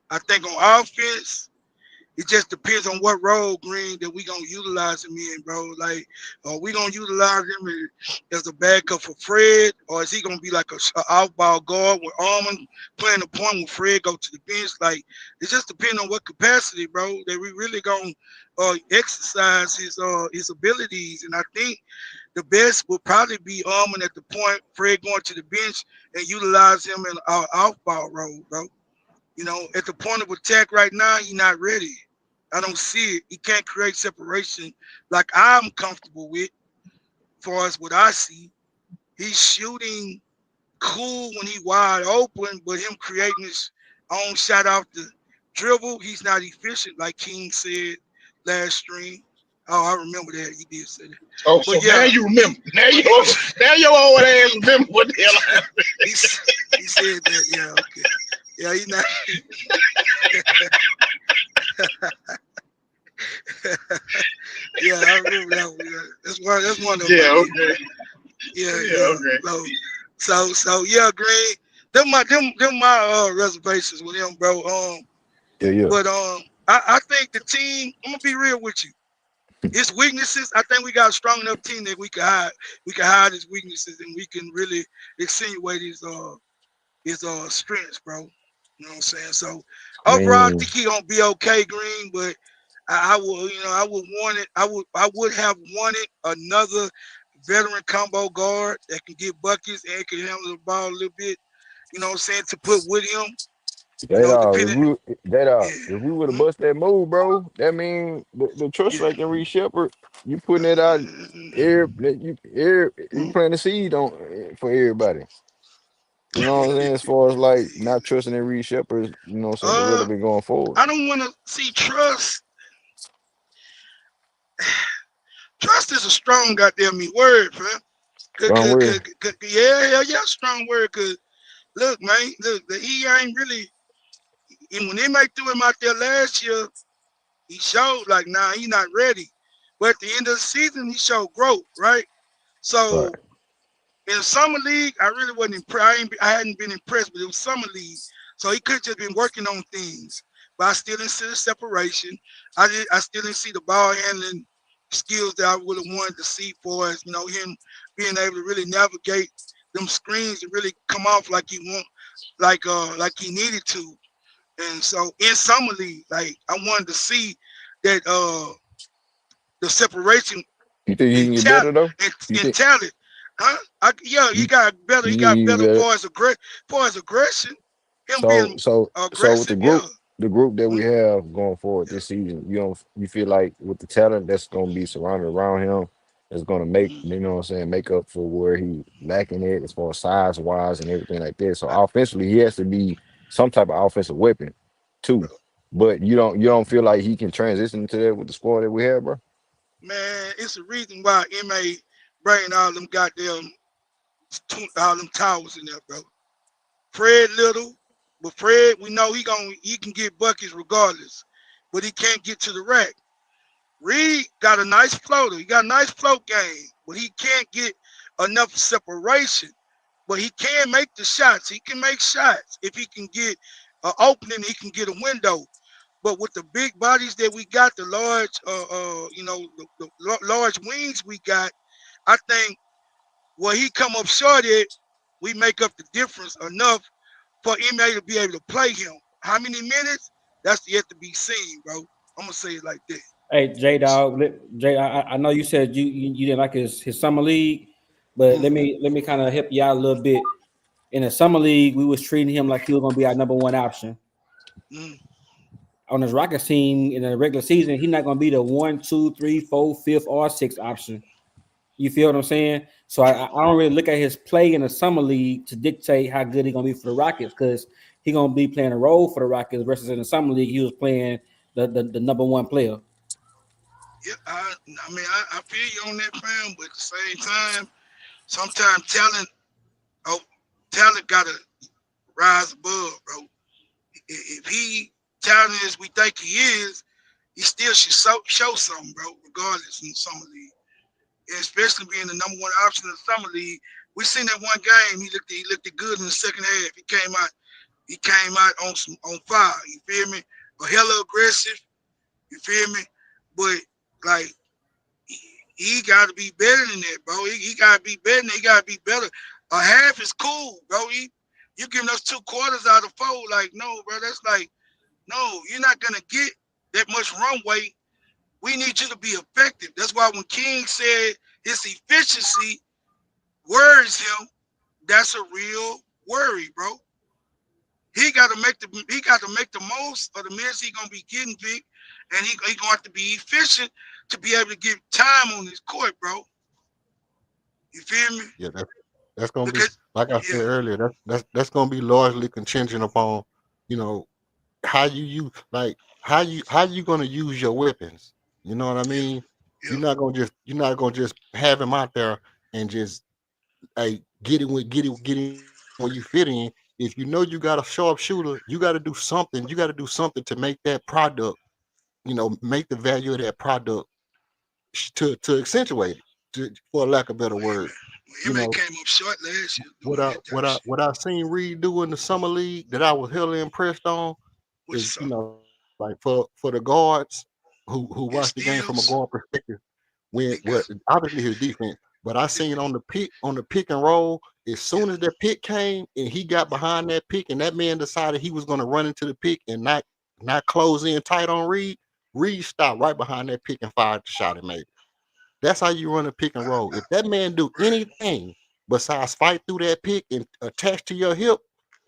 I think on offense, it just depends on what role Green that we gonna utilize him in, bro. Like, are we gonna utilize him as a backup for Fred, or is he gonna be like a off-ball guard with Armand playing the point when Fred go to the bench? Like, it just depends on what capacity, bro, that we really gonna exercise his abilities. And I think the best would probably be Armand at the point, Fred going to the bench and utilize him in our off-ball role, bro. At the point of attack right now, he's not ready. I don't see it. He can't create separation like I'm comfortable with, far as what I see. He's shooting cool when he wide open, but him creating his own shot off the dribble, he's not efficient, like King said last stream. Oh, I remember that. He did say that. Oh, so But yeah, now you remember. Now your old ass remember what the hell happened. he said that. Yeah, okay. Yeah, he's not. Yeah, I remember that one. Yeah. That's one of them. Yeah, okay. Yeah. Okay. So yeah, Greg. Them my reservations with him, bro. Yeah. But I think the team. I'm gonna be real with you. His weaknesses. I think we got a strong enough team that we can hide. We can hide his weaknesses, and we can really insinuate his his strengths, bro. You know what I'm saying? So I overall, I mean, think he gonna be okay, Green. But I would, I would want it. I would have wanted another veteran combo guard that can get buckets and can handle the ball a little bit. You know what I'm saying? To put with him, that depending. Yeah, if we would have mhm, bust that move, bro, that mean the trust yeah. factor in Reed Sheppard, you putting it out, you Mhm. planting the seed on for everybody. You know what I'm saying? As far as like not trusting in Reed Sheppard, you know what I'm saying, the uh, rhythm been going forward. I don't want to see trust. Trust is a strong goddamn me word, man. Strong way. Yeah, hell yeah, strong word. Cause look, man, look, he ain't really. And when they make threw him out there last year, he showed like, nah, he not ready. But at the end of the season, he showed growth, right? Right. So in the summer league, I really wasn't impressed. I hadn't been impressed, but it was summer league, so he could have just been working on things. But I still didn't see the separation. I still didn't see the ball handling skills that I would have wanted to see for us. Him being able to really navigate them screens and really come off like he want, like he needed to. And so in summer league, like I wanted to see that the separation You think he in can get better talent though? and You in think talent. Huh? Yeah, he you, got better. He you think got he can better get better? far as aggression. Him So being with aggressive, yeah. the group that we Mhm, have going forward yeah. this season, you feel like with the talent that's gonna be surrounded around him, it's gonna make, Mhm. you know what I'm saying, make up for where he lacking it as far as size wise and everything like that. So offensively he has to be some type of offensive weapon too. But you don't feel like he can transition to that with the squad that we have, bro? Man, it's the reason why MA bringing all them goddamn all them towers in there, bro. Fred Little, but Fred, we know he can get buckets regardless, but he can't get to the rack. Reed got a nice floater. He got a nice float game, but he can't get enough separation. But he can make the shots. He can make shots if he can get an opening. He can get a window. But with the big bodies that we got, the large, the large wings we got, I think where he come up short at, we make up the difference enough for MA to be able to play him. How many minutes? That's yet to be seen, bro. I'm gonna say it like that. Hey, J Dog, J, I know you said you didn't like his summer league, but let Mm, me kind of help you out a little bit. In the summer league, we was treating him like he was gonna be our number one option. mm. On his Rockets team in the regular season, he's not gonna be the one, two, three, four, fifth, or sixth option. You feel what I'm saying? So I don't really look at his play in the summer league to dictate how good he's gonna be for the Rockets because he's gonna be playing a role for the Rockets versus in the summer league he was playing the number one player. Yeah, I mean, I feel you on that, fam. But at the same time, sometimes oh, talent gotta rise above, bro. If he talented as we think he is, he still should show something, bro. Regardless in the summer league, and especially being the number one option in the summer league. We seen that one game. He looked good in the second half. He came out on fire. You feel me? A hella aggressive. You feel me? But like he got to be better than that, bro. He got to be better. He got to be better. A half is cool, bro. You giving us 2 quarters out of 4. Like, no, bro. That's like, no, you're not going to get that much runway. We need you to be effective. That's why when King said his efficiency worries him, that's a real worry, bro. He got to make the most of the minutes he gonna be getting, Vic, and he gonna have to be efficient to be able to get time on his court, bro. You feel me? Yeah, that's gonna be, Because like I said yeah, earlier. That's gonna be largely contingent upon, you know, how you use, like how you gonna use your weapons. You know what I yeah, mean? yeah. You're not gonna just have him out there and just, hey, get in where you fit in. If you know you got a sharp shooter, you got to do something. You got to do something to make that product, make the value of that product to accentuate it, for lack of better Well, words. You MA know came up short last year what doing I that what type I shit. what I seen Reed do in the summer league that I was hella impressed on What you is, saw? like for the guards who watch His the game from a steals, guard perspective, when he got what obviously his defense, but I this. seen on the pick and roll, As soon as that pick came and he got behind that pick, and that man decided he was going to run into the pick and not close in tight on Reed, Reed stopped right behind that pick and fired the shot and made it. That's how you run a pick and roll. If that man do anything besides fight through that pick and attach to your hip,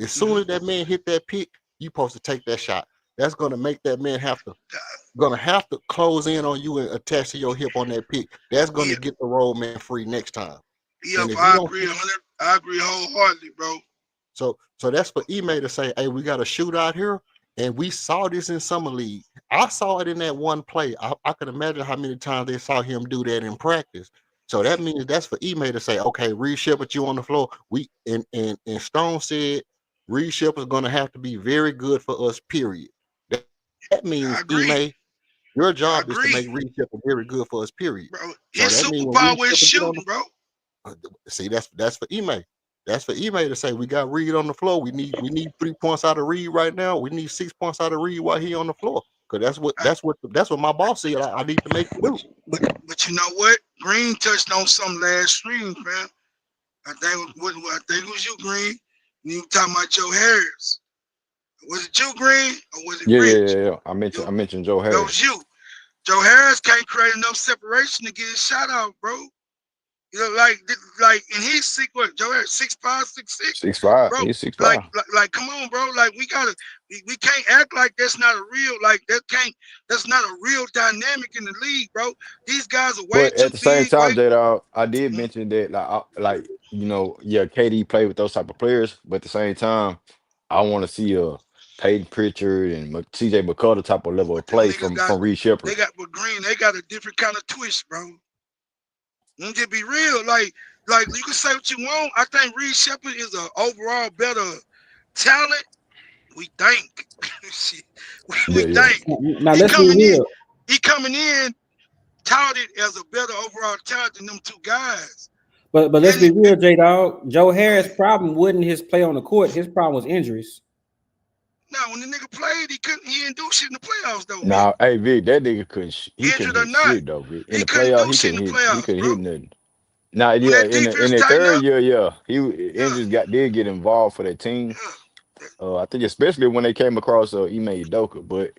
as soon as that man hit that pick, you supposed to take that shot. That's gonna make that man have to close in on you and attach to your hip on that pick. That's gonna get the roll man free next time. Yeah, I agree 100. I agree wholeheartedly, bro. So that's for Ime to say, hey, we got a shootout here. And we saw this in summer league. I saw it in that one play. I can imagine how many times they saw him do that in practice. So that means that's for Ime to say, okay, Reed Sheppard, you on the floor. We and Stone said Reed Sheppard's gonna have to be very good for us, period. That means Ime, your job is to make Reed Sheppard very good for us, period. Bro, so his superpower is shooting, bro. See, that's for Ime. That's for Ime to say we got Reed on the floor. We need 3 points out of Reed right now. We need 6 points out of Reed while he on the floor. Cause that's what my boss said I need to make do. But you know what? Green touched on some last stream, fam. I think it was you, Green. You talking about Joe Harris. Was it you, Green, or was it Rich? Yeah. I mentioned Joe Harris. That was you. Joe Harris can't create enough separation to get his shot out, bro. You know, like, and he's six. What? Joe Harris 6'5", 6'6". 6'5". Bro, He's 6'5". Like, come on, bro. Like, we can't act like that's not a real. Like, that's not a real dynamic in the league, bro. These guys are way But too at the same big. time, J-Dog, I did mention that, KD played with those type of players, but at the same time, I want to see a Peyton Pritchard and CJ McCullough type of level of play from Reed Sheppard. But Green, they got a different kind of twist, bro. Let me just be real. Like you can say what you want. I think Reed Sheppard is an overall better talent. We think. we think. Now let's be real. He coming in touted as a better overall talent than them two guys. But let's be real, J-Dog. Joe Harris' problem wasn't his play on the court. His problem was injuries. Now, when the nigga played, he didn't do shit in the playoffs, though. Nah, hey, Vic, that nigga couldn't hit shit, though, Vic. In the playoffs, he couldn't hit nothing. Nah, yeah, in the third year, injuries did get involved for that team. I think especially when they came across Ime Udoka, but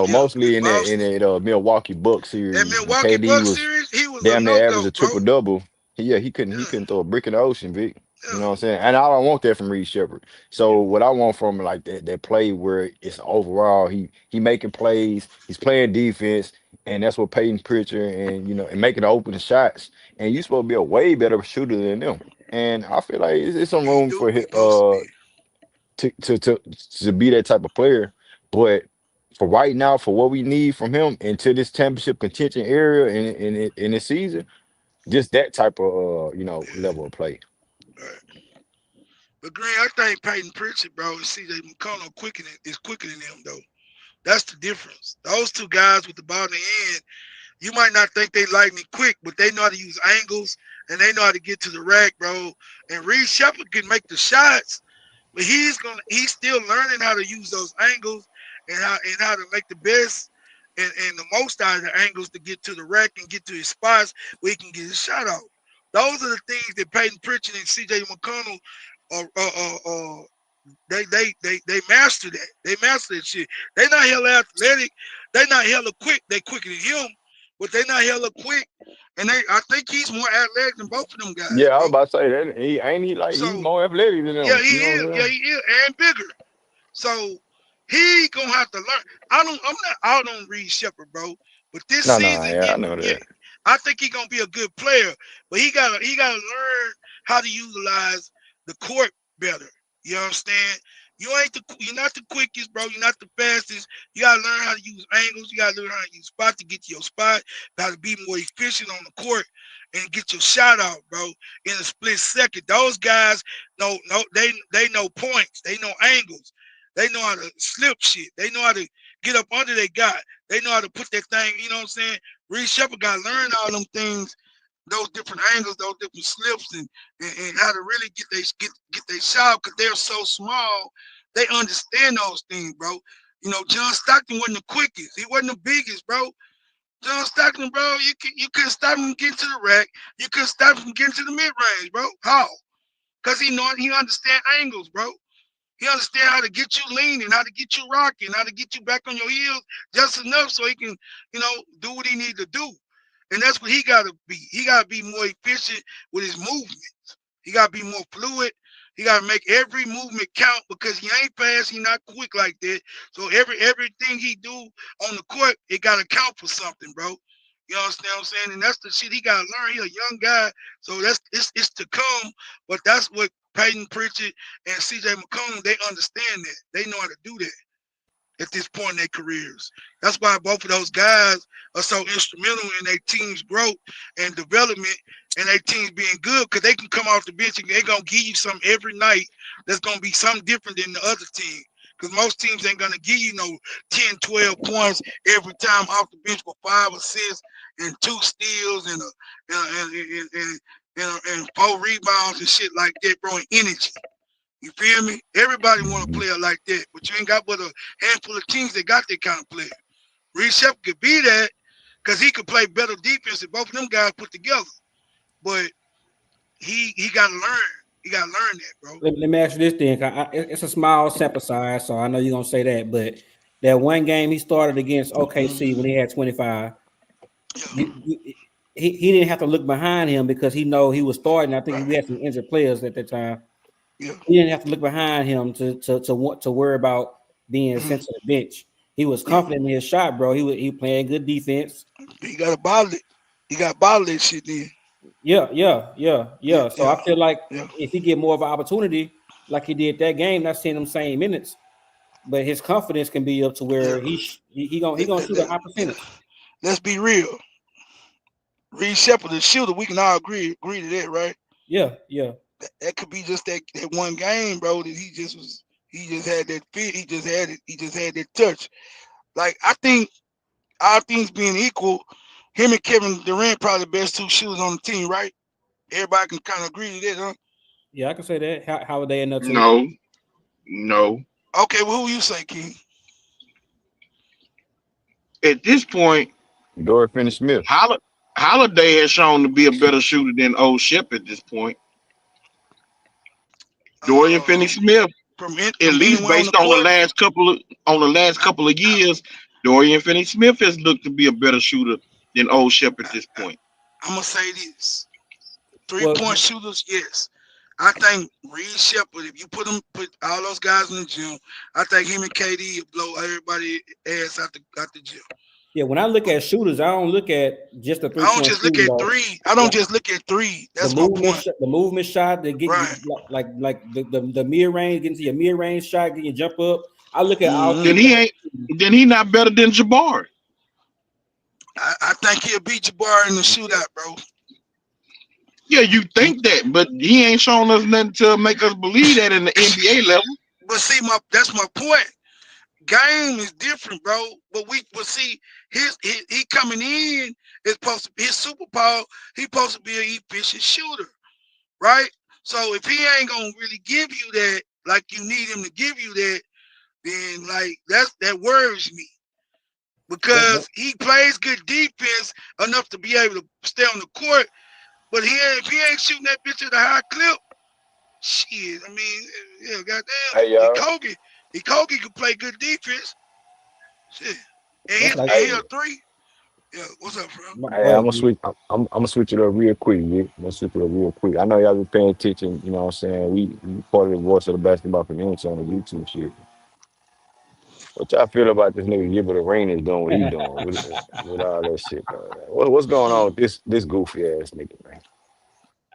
mostly in that Milwaukee Bucks series. That Milwaukee Bucks series, he was damn near average a triple-double. He couldn't throw a brick in the ocean, Vic. You know what I'm saying? And I don't want that from Reed Sheppard. So what I want from him, like that play where it's overall he making plays, he's playing defense, and that's what Peyton Pritchard and making open shots. And you're supposed to be a way better shooter than them. And I feel like it's some room for him to be that type of player. But for right now, for what we need from him into this championship contention area in this season, just that type of level of play. Right. But Green, I think Peyton Pritchard, bro, and CJ McConnell is quicker than him, though. That's the difference. Those two guys with the ball in the end, you might not think they lightning quick, but they know how to use angles and they know how to get to the rack, bro. And Reed Sheppard can make the shots, but he's still learning how to use those angles and how to make the best and the most out of the angles to get to the rack and get to his spots where he can get his shot out. Those are the things that Peyton Pritchard and CJ McConnell they master that. They master that shit. They not hella athletic. They not hella quick. They quicker than him, but they not hella quick. And I think he's more athletic than both of them guys. Yeah, I was about to say that. He's more athletic than them. Yeah, he is. Yeah, he is, and bigger. So he gonna have to learn. I'm not out on Reed Sheppard, bro. But this season, I know that. I think he's gonna be a good player. But he gotta learn how to utilize the court better. You understand? You're not the quickest, bro. You're not the fastest. You gotta learn how to use angles. You gotta learn how to use spots to get to your spot. You gotta be more efficient on the court and get your shot out, bro, in a split second. Those guys they know points. They know angles. They know how to slip shit. They know how to get up under their guy. They know how to put that thing, you know what I'm saying? Reed Sheppard got to learn all them things, those different angles, those different slips, and how to really get their shot because they're so small. They understand those things, bro. You know, John Stockton wasn't the quickest. He wasn't the biggest, bro. John Stockton, bro, you couldn't stop him from getting to the rack. You couldn't stop him from getting to the mid-range, bro. How? because he understand angles, bro. He understand how to get you leaning, how to get you rocking, how to get you back on your heels just enough so he can, do what he needs to do. And that's what he got to be. He got to be more efficient with his movements. He got to be more fluid. He got to make every movement count because he ain't fast. He not quick like that. So everything he do on the court, it got to count for something, bro. You understand what I'm saying? And that's the shit he got to learn. He a young guy, so it's to come. But that's what Peyton Pritchard and CJ McCollum, they understand that. They know how to do that at this point in their careers. That's why both of those guys are so instrumental in their team's growth and development and their teams being good, because they can come off the bench and they're going to give you something every night that's going to be something different than the other team. Because most teams ain't going to give you no 10, 12 points every time off the bench with 5 assists and 2 steals and 4 rebounds and shit like that, bro, and energy. You feel me? Everybody want a player like that, but you ain't got but a handful of teams that got that kind of player. Reed Sheppard could be that because he could play better defense than both of them guys put together. But he got to learn. He got to learn that, bro. Let me ask you this thing. It's a small sample size, so I know you're going to say that, but that one game he started against OKC when he had 25, he didn't have to look behind him because he know he was starting. I think we had some injured players at that time. Yeah. He didn't have to look behind him to want to worry about being sent to the bench. He was confident in his shot, bro. He playing good defense. He got to bottle it. He got to bottle that shit then. Yeah. So I feel like if he get more of an opportunity, like he did that game, not seeing them same minutes, but his confidence can be up to where he gonna shoot a high percentage. Let's be real. Reed Sheppard, the shooter, we can all agree to that, right? Yeah. That could be just that one game, bro, that he just had that fit. He just had that touch. Like, I think all things being equal, him and Kevin Durant probably the best 2 shooters on the team, right? Everybody can kind of agree to that, huh? Yeah, I can say that. How are they in that team? No. Okay, well, who you say, King? At this point, Durant Finney-Smith. Holiday has shown to be a better shooter than old Sheppard at this point. Dorian Finney-Smith, at least based on the last couple of years, Dorian Finney-Smith has looked to be a better shooter than old Sheppard at this point. I'm gonna say this: 3-point shooters, yes. I think Reed Sheppard, if you put all those guys in the gym, I think him and KD will blow everybody ass out the gym. Yeah, when I look at shooters, I don't look at just the 3. I don't just look at 3. I don't just look at 3. That's my point. The movement shot, they get like the mid range, getting to your mid range shot, getting your jump up. I look at all. Then he not better than Jabari. I think he'll beat Jabari in the shootout, bro. Yeah, you think that, but he ain't showing us nothing to make us believe that in the NBA level. But see, that's my point. Game is different, bro. But see, he coming in is supposed to be his superpower. He's supposed to be an efficient shooter, right? So if he ain't gonna really give you that, like you need him to give you that, then like that worries me. Because he plays good defense enough to be able to stay on the court, but if he ain't shooting that bitch at a high clip, shit. I mean, yeah, goddamn. Hey, Kogi could play good defense. Shit. And he's a 3. Yeah, what's up, bro? Hey, I'm gonna switch it up real quick, Vic. I'm gonna switch it up real quick. I know y'all been paying attention, you know what I'm saying? We part of the voice of the basketball community on the YouTube shit. What y'all feel about this nigga Gilbert Arenas doing what he doing with all that shit, bro? What's going on with this goofy ass nigga, man?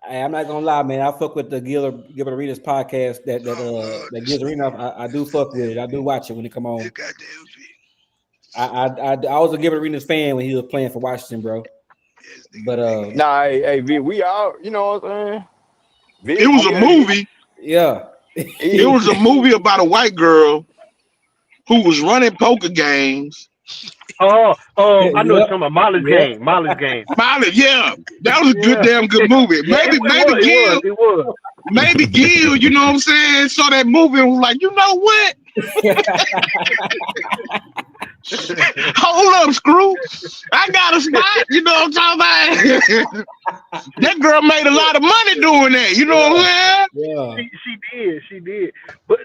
I'm not gonna lie, man. I fuck with the Gilbert Arenas podcast that Gilbert Arenas. I do fuck with it. I do watch it when it come on. I was a Gilbert Arenas fan when he was playing for Washington, bro. But hey, V, we all, you know what I'm saying? It was a movie. Yeah. It was a movie about a white girl who was running poker games. I know what you're talking about. Molly's Game. Molly, yeah. That was a damn good movie. Maybe Gil, you know what I'm saying, saw that movie and was like, you know what? Hold up, Screw. I got a spot. You know what I'm talking about? That girl made a lot of money doing that. You know what I'm saying? Yeah. She did. But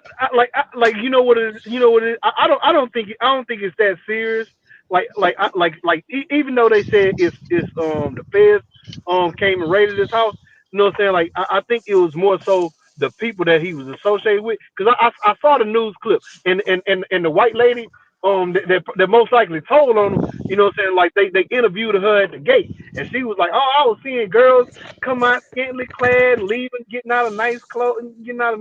you know what it is. I don't think it's that serious. Even though they said it's the feds came and raided his house. You know what I'm saying? Like I think it was more so the people that he was associated with. Because I saw the news clip and the white lady that most likely told on him. You know what I'm saying? Like they interviewed her at the gate, and she was like, "Oh, I was seeing girls come out scantily clad, leaving, getting out of nice clothes, getting in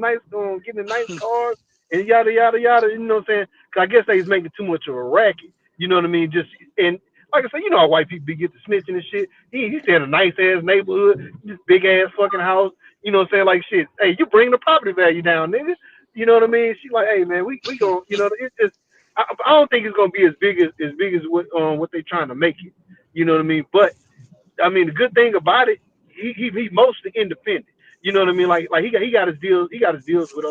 nice cars, and yada yada yada." You know what I'm saying? 'Cause I guess they was making too much of a racket. You know what I mean? Just and like I said, you know how white people be get to snitching and shit. He stay in a nice ass neighborhood, this big ass fucking house. You know what I'm saying? Like shit. Hey, you bring the property value down, nigga. You know what I mean? She like, hey man, we go. You know, it's just. I don't think it's gonna be as big as what they trying to make it. You know what I mean? But I mean, the good thing about it, he mostly independent. You know what I mean? Like he got his deals. He got his deals with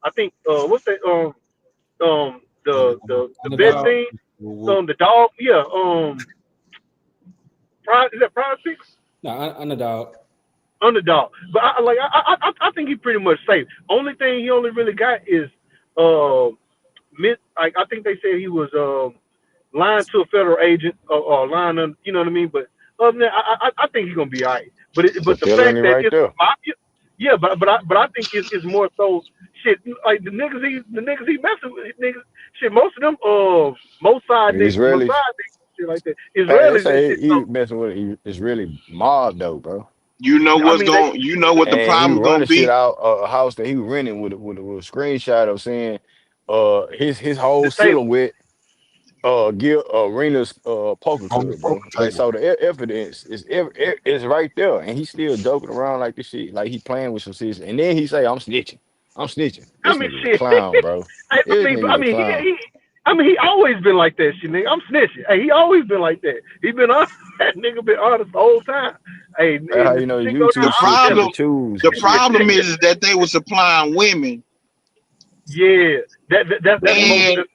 I think what's that the best Underdog. thing the dog is that Prize Picks? No, Underdog. Underdog. But I think he pretty much safe. Only thing he only really got is like I think they said he was lying to a federal agent or lying on, you know what I mean. But other than that, I think he's gonna be all right. But It's a the fact felony that right it's there. mafia, yeah. But I think it's more so shit like the niggas he messing with niggas shit. Most of them Mossad Israelis. niggas shit like that. Hey, they Israelis and say shit. he So messing with Israeli mob though, bro. You know I what's mean going. You know what the And he problem was gonna running shit be. out a house that he was renting with a screenshot of saying his whole disabled. silhouette give Arena's poker On the crib, bro. poker Like table. so the evidence is right there, and he's still joking around like this shit, like he playing with some shit. And then he say, "I'm snitching, I'm snitching." I This mean nigga's a shit. clown, bro. This nigga's a clown. He always been like that shit, nigga. I'm snitching. Hey, he always been like that. He been honest. That nigga been honest the whole time. Hey, and That's how you if know shit go down, The YouTube I'll shit tell pick him. and choose the and shit. problem is that they were supplying women, Yeah, that's most. and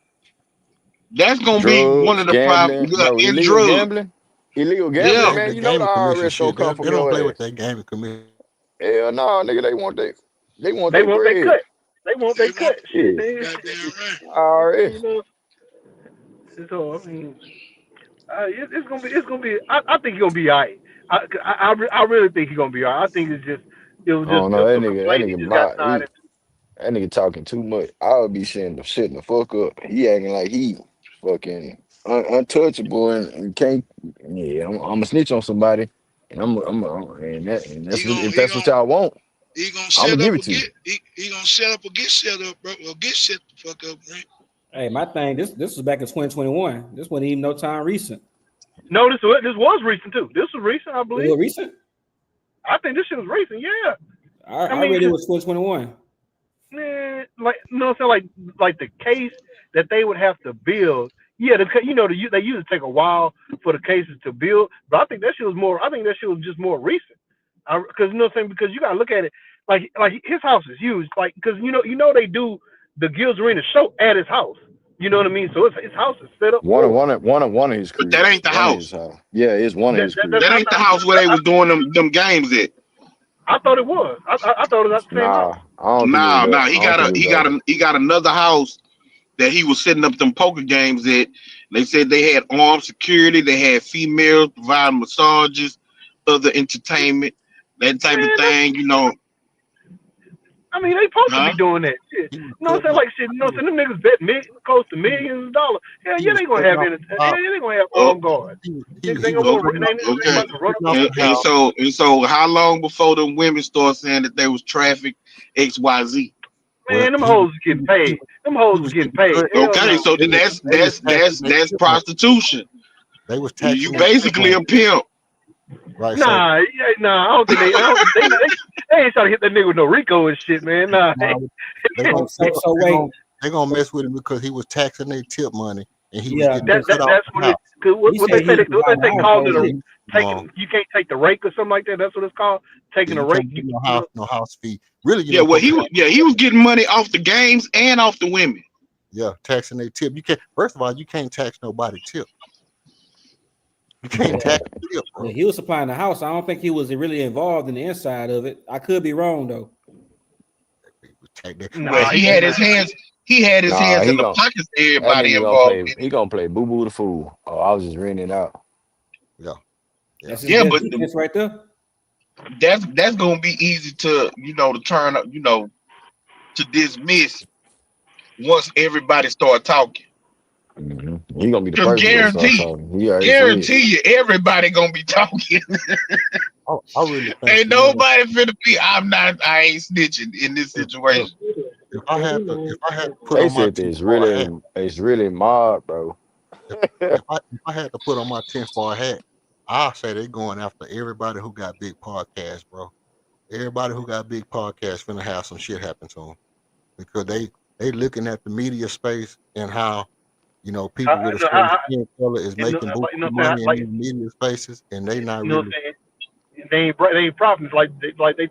that's gonna be one Drugs, of the problems. gambling, bro, In illegal drugs, gambling, illegal gambling, yeah. The man. You know the gaming commission IRS gonna shit. They, come they from don't your play with ass. that gaming commission. Hell no, nigga, they want They their want they bread. cut. They want They they want cut. Shit, Yeah, nigga. goddamn right. IRS. You know. So I mean, it's gonna be. I think he's gonna be alright. I really think he's gonna be alright. I think it was I just don't know that a nigga. That complaint he nigga, just got tired of. that nigga talking too much. I would be shitting the fuck up. He acting like he fucking untouchable and can't. Yeah, I'm a snitch on somebody, and and He that's what gonna if he that's what gonna y'all want, he gonna I'm gonna shut give up it or to you. he gonna shut up or get shut up, bro. Or get shut the fuck up, right? Hey, my thing. This was back in 2021. This wasn't even no time recent. No, this was recent too. This was recent, I Was believe. it recent? I think this shit was recent. Yeah. I I mean, Mm. read it 'cause, was 2021. man, like you know what I'm saying, like the case that they would have to build. Yeah, they usually take a while for the cases to build, but I think that shit was more. I think that shit was just more recent. Because you know what I'm saying, because you gotta look at it like his house is huge. Like because they do the Gills Arena show at his house. You know what I mean? So his house is set up for it. One of his But that cribs, ain't the one of his house. house. Yeah, it's one of his That's That cribs. not ain't the house where they was doing them games at. I thought it was. I thought it was at the same Nah, house. I don't think it was Nah, that. nah. I don't think it was that. He got another house that he was setting up them poker games at. They said they had armed security, they had females providing massages, other entertainment, that type of Man, thing. I mean, they supposed to be Huh? doing that shit. He was You know what I'm cutting saying? off. Like shit, you know He what was, I'm saying? Them niggas close to millions of dollars. Hell he yeah, was they gonna cutting have off the house. yeah, they gonna have Oh, armed guards. Niggas He ain't was gonna oh, want cutting off. they He okay. about was to run up cutting on off their the And shit. house. so how long before the women start saying that they was trafficked XYZ? Well, Man, them hoes is getting paid. Them hoes he is was getting getting paid. cut. Hell Okay, no. so then that's They was that's taxing that's their that's tip money. prostitution. They was You taxing their tip basically money. a pimp. Right. So Nah, yeah, nah. I don't think they ain't trying to hit that nigga with no Rico and shit, man. Nah. now they that gonna so so they wait. gonna they gonna mess with him because he was taxing their tip money and he was Yeah, getting cut off that's the what it. house. Cause He what said they he Yeah, say was what they say providing yeah, calling it yeah. a You, taking. You can't take the rake or something like that. That's what it's called. Taking a you rake. can't get no house fee. Really, Yeah, well supposed to have. he was getting money off the games and off the women. Yeah, taxing their tip. You can't. First of all, you can't tax nobody tip. You can't tax the tip, bro. Yeah, he was supplying the house. I don't think he was really involved in the inside of it. I could be wrong though. Nah, But he had his hands. He had his Nah, hands he in the gon' pockets. Of that everybody nigga gonna involved play. in it. He gonna play Boo Boo the Fool. Oh, I was just renting it out. Yeah, That's his Yeah, best but defense right there. that's gonna be easy to to turn up to dismiss once everybody start talking. He gonna be the Because first one to start talking. He already said. guarantee you, everybody gonna be talking. I really think Ain't nobody finna be. I ain't snitching in this if situation. if I had to put They on my said it's tinfoil hat, really mob, bro. if I had to put on my tinfoil hat, I'll say they going after everybody who got big podcasts, bro. Everybody who got big podcasts finna have some shit happen to them because they looking at the media space and how people with a certain skin color is making what money in like these media spaces, and they not you know what really. I'm saying. They ain't profits like they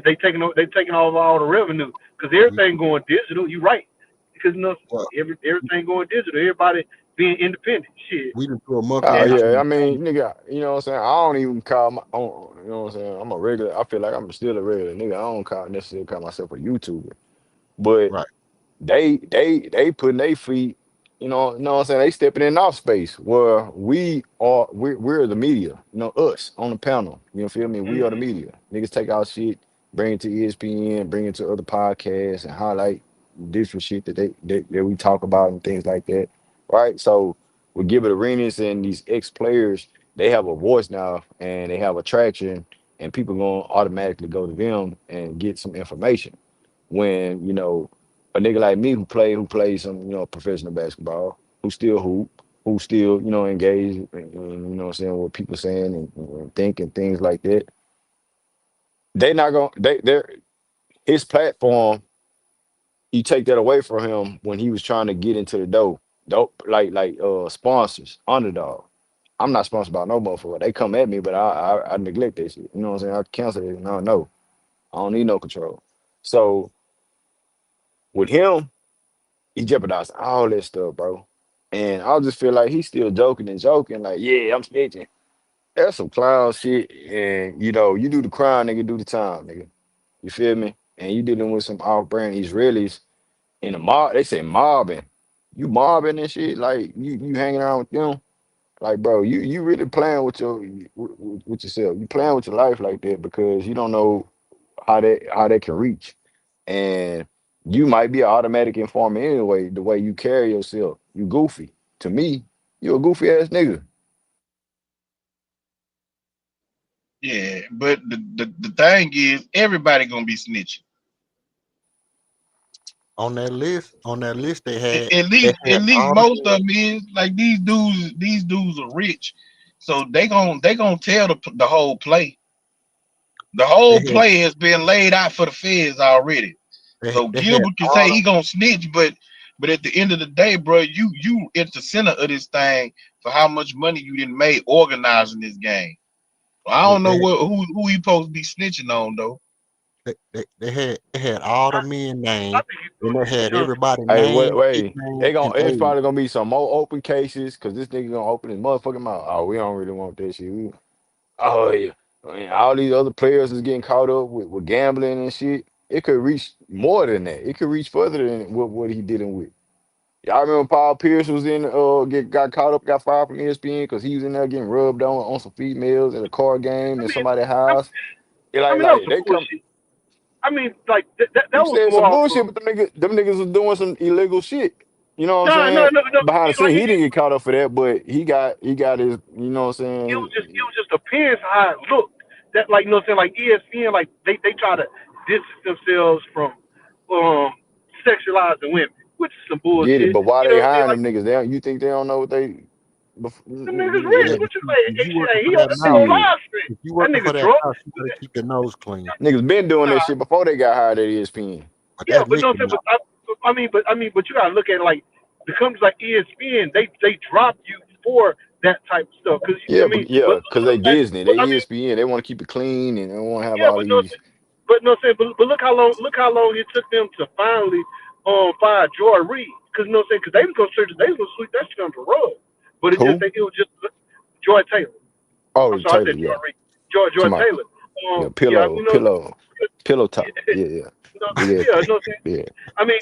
taking all the revenue because We, everything going digital. You right because well, everything going digital. Everybody being independent. Shit. we done threw a monkey Oh And wrench yeah, I in. mean, nigga, you know what I'm saying? I don't even call my own, you know what I'm saying? I'm a regular. I feel like I'm still a regular nigga. I don't necessarily call myself a YouTuber. But Right. they putting their feet, you know what I'm saying? They stepping in our space where we're the media, us on the panel. You feel me? We are the media. Niggas take our shit, bring it to ESPN, bring it to other podcasts and highlight different shit that we talk about and things like that. Right? So we give it arenas and these ex-players, they have a voice now and they have attraction and people gonna automatically go to them and get some information when a nigga like me who plays some professional basketball, who still hoop, who still engage you know what I'm saying, what people saying and think and things like that. They not gonna they're his platform. You take that away from him when he was trying to get into the dope like sponsors, underdog. I'm not sponsored by no motherfucker. They come at me, but I neglect that shit. You know what I'm saying? I cancel it. No, I don't need no control. So with him, he jeopardized all that stuff, bro. And I just feel like he's still joking and joking, like, yeah, I'm snitching. That's some clown shit. And you do the crime, nigga, do the time, nigga. You feel me? And you dealing with some off-brand Israelis in a mob. They say mobbing. You mobbing and shit, like you hanging around with them. Like, bro, you really playing with with yourself. You playing with your life like that because you don't know how they can reach. And you might be an automatic informant anyway, the way you carry yourself. You goofy. To me, you a goofy ass nigga. Yeah, but the thing is, everybody gonna be snitching. On that list, they had At they least had all the most of men. them is like these dudes. These dudes are rich, so they gonna tell the whole play. The They whole had play has been laid out for the feds already. So they had Gilbert can say all he gonna snitch, but at the end of the day, bro, you at the center of this thing for how much money you didn't make organizing this game. I the, don't know who he supposed to be snitching on though. they had all the men I named, think he's and they had doing everybody Hey, wait, name, wait. nickname, and It's age. probably gonna be some more open cases because this nigga gonna open his motherfucking mouth. Oh, we don't really want that shit. Oh yeah. I mean, all these other players is getting caught up with gambling and shit. It could reach more than that. It could reach further than what he dealing with. Y'all remember Paul Pierce was in got caught up, got fired from ESPN because he was in there getting rubbed on some females at a card game in somebody's I, house. It I like mean that was like some they come. bullshit. I mean like that You was said more some off bullshit, of but them niggas was doing some illegal shit. You know what I'm no no saying? no no Behind the like scene, he didn't get caught up for that, but he got his. You know what I'm saying? it was just appearance how it looked. That like what I'm saying like ESPN like they try to distance themselves from sexualizing women, which is some Get it, bullshit. but why You they know what I'm saying? hiring Like them niggas? You think they don't know what they? them niggas Yeah, rich. but What you say? if you working Hey, for he that on mouth, Shit, live stream. if you That working for nigga that drunk. mouth, you gotta keep your nose clean. niggas been doing that Nah, shit before they got hired at ESPN. But yeah, that's but no, Mickey I'm saying, Mouse. but you gotta look at it like the companies like ESPN, they drop you for that type of stuff. Cause Yeah, I mean, yeah, because they Disney, they I mean, ESPN, they want to keep it clean and they don't want to have yeah, all these. but no, I'm saying, but look how long it took them to finally fire Joy Reid. Because you know what I'm saying? Because they was gonna sweep that shit under the rug. But Who? it was just Joy Taylor. Oh, I'm sorry, I Taylor. said Yeah. Joy Reed. Joy Tomorrow. Taylor. Yeah. Yeah, Pillow. you know, Pillow top. Yeah. Yeah. Big ass. yeah, you know what I'm saying? Yeah. I mean,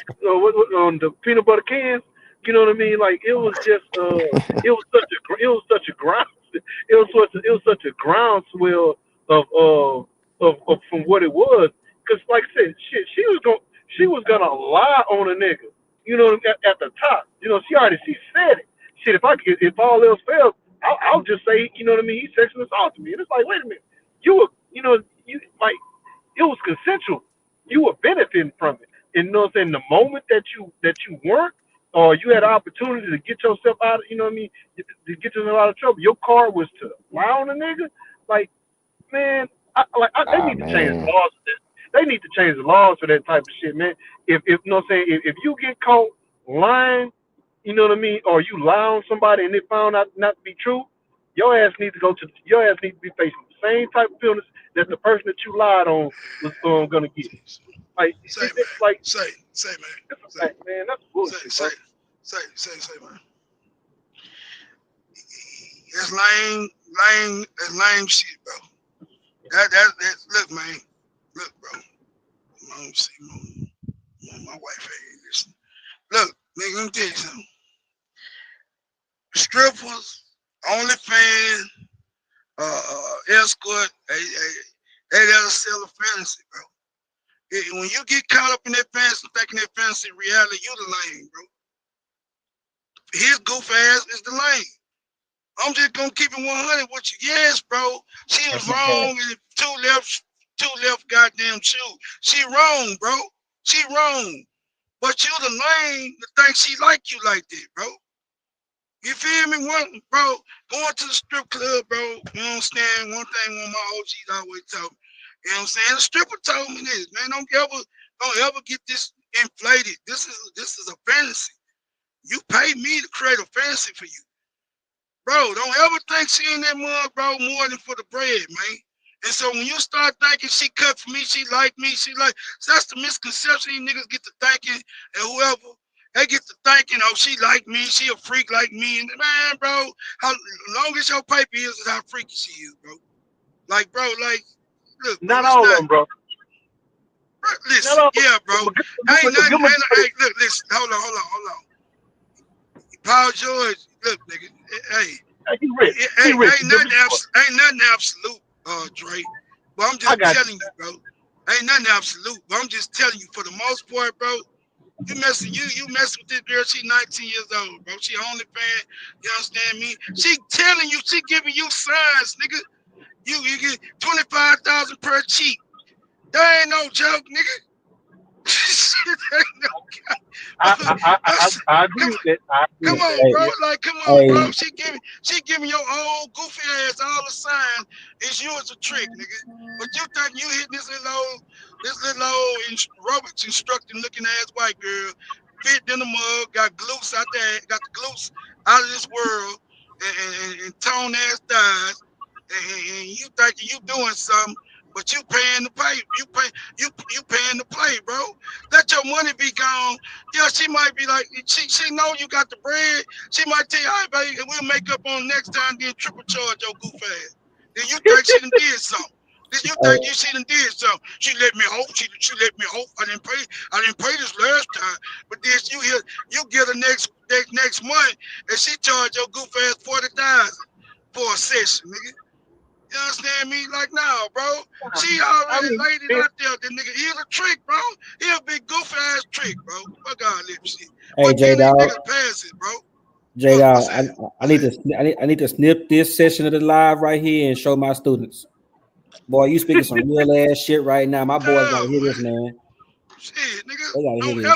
on the peanut butter cans, you know what I mean? Like it was just, it was such a ground, it was such a groundswell of from what it was. Cause like I said, shit, she was gonna lie on a nigga, you know, at the top. You know, she said it. Shit, if all else fails, I'll just say, you know what I mean? He sexually assaulted me, and it's like, wait a minute, you like it was consensual. You were benefiting from it. And you know what I'm saying? The moment that you weren't, or you had an opportunity to get yourself out of, you know what I mean, to get yourself out of trouble, your card was to lie on a nigga. Like, man, they Ah need to change the man. laws for this. They need to change the laws for that type of shit, man. If you know what I'm saying, if you get caught lying, you know what I mean, or you lie on somebody and it found out not to be true, your ass needs to be facing the same type of penalties that the person that you lied on was gonna get. Like Say, it's man. like Say, man. it's a Say, fact, man. That's say, bullshit, say, bro. say, man. It's lame shit, bro. That look, man. Look, bro. Mom, see, my wife ain't listen. Look, nigga, let me tell you something. Strippers, OnlyFans, escort, they gotta sell a fantasy, bro. When you get caught up in that fantasy, thinking that fantasy reality, you the lame, bro. His goof ass is the lame. I'm just gonna keep it 100 with you. Yes, bro. She was wrong in two left goddamn shoe. She wrong, bro. She wrong. But you the lame to think she like you like that, bro. You feel me? Bro, going to the strip club, bro, you understand? One thing one of my OGs always told me. You know what I'm saying? The stripper told me this, man. Don't ever get this inflated. This is a fantasy. You pay me to create a fantasy for you. Bro, don't ever think she in that mug, bro, more than for the bread, man. And so when you start thinking she cut for me, she like me, so that's the misconception. These niggas get to thinking, and whoever, they get to thinking, oh, she like me, she a freak like me. And man, bro, how long as your paper is how freaky she is, bro. Like, bro, like, look, bro, Not it's all of not, them, bro. bro, Not listen, all. yeah, bro. Ain't nothing, Give hey, look, listen, hold on. Paul George, look, nigga, hey. He rich. He rich. Ain't nothing absolute, Dre. But I'm I just got telling you, bro. Ain't nothing absolute. But I'm just telling you, for the most part, bro, you messing with this girl. She 19 years old, bro. She only fan. You understand me? She telling you, she giving you signs, nigga. You get 25,000 per cheek. That ain't no joke, nigga. Shit ain't no joke. I agree with that. I agree Come with on, that. bro. Hey, Like, come on, bro. hey, She giving your old goofy ass all the sign. It's you as a trick, nigga. But you think you hitting this little old aerobics instructor looking ass white girl, fit in the mug, got glutes out there, got the glutes out of this world, and tone ass thighs, and you thinking you doing something, but you paying to pay. You paying to play, bro. Let your money be gone. Yeah, she might be like, she know you got the bread. She might tell you, all right, baby, we'll make up on next time, then triple charge your goof ass. Then you think she done did something. Then you think hey, she done did something. She let me hope. She let me hope. I didn't pay this last time. But then you get her next month, and she charge your goof ass 40,000 for a session, nigga. You understand me? Like, no, bro. She I already mean, laid it out there. The nigga, he's a trick, bro. He a big goofy ass trick, bro. Fuck all that shit. hey, But J then they Dog, niggas pass it, bro. J Dog, What's that? I need to, I need to snip this session of the live right here and show my students. Boy, you speaking some real ass shit right now. My boys gotta Oh, hear this, man. man. Shit, nigga. They gotta hear Don't this.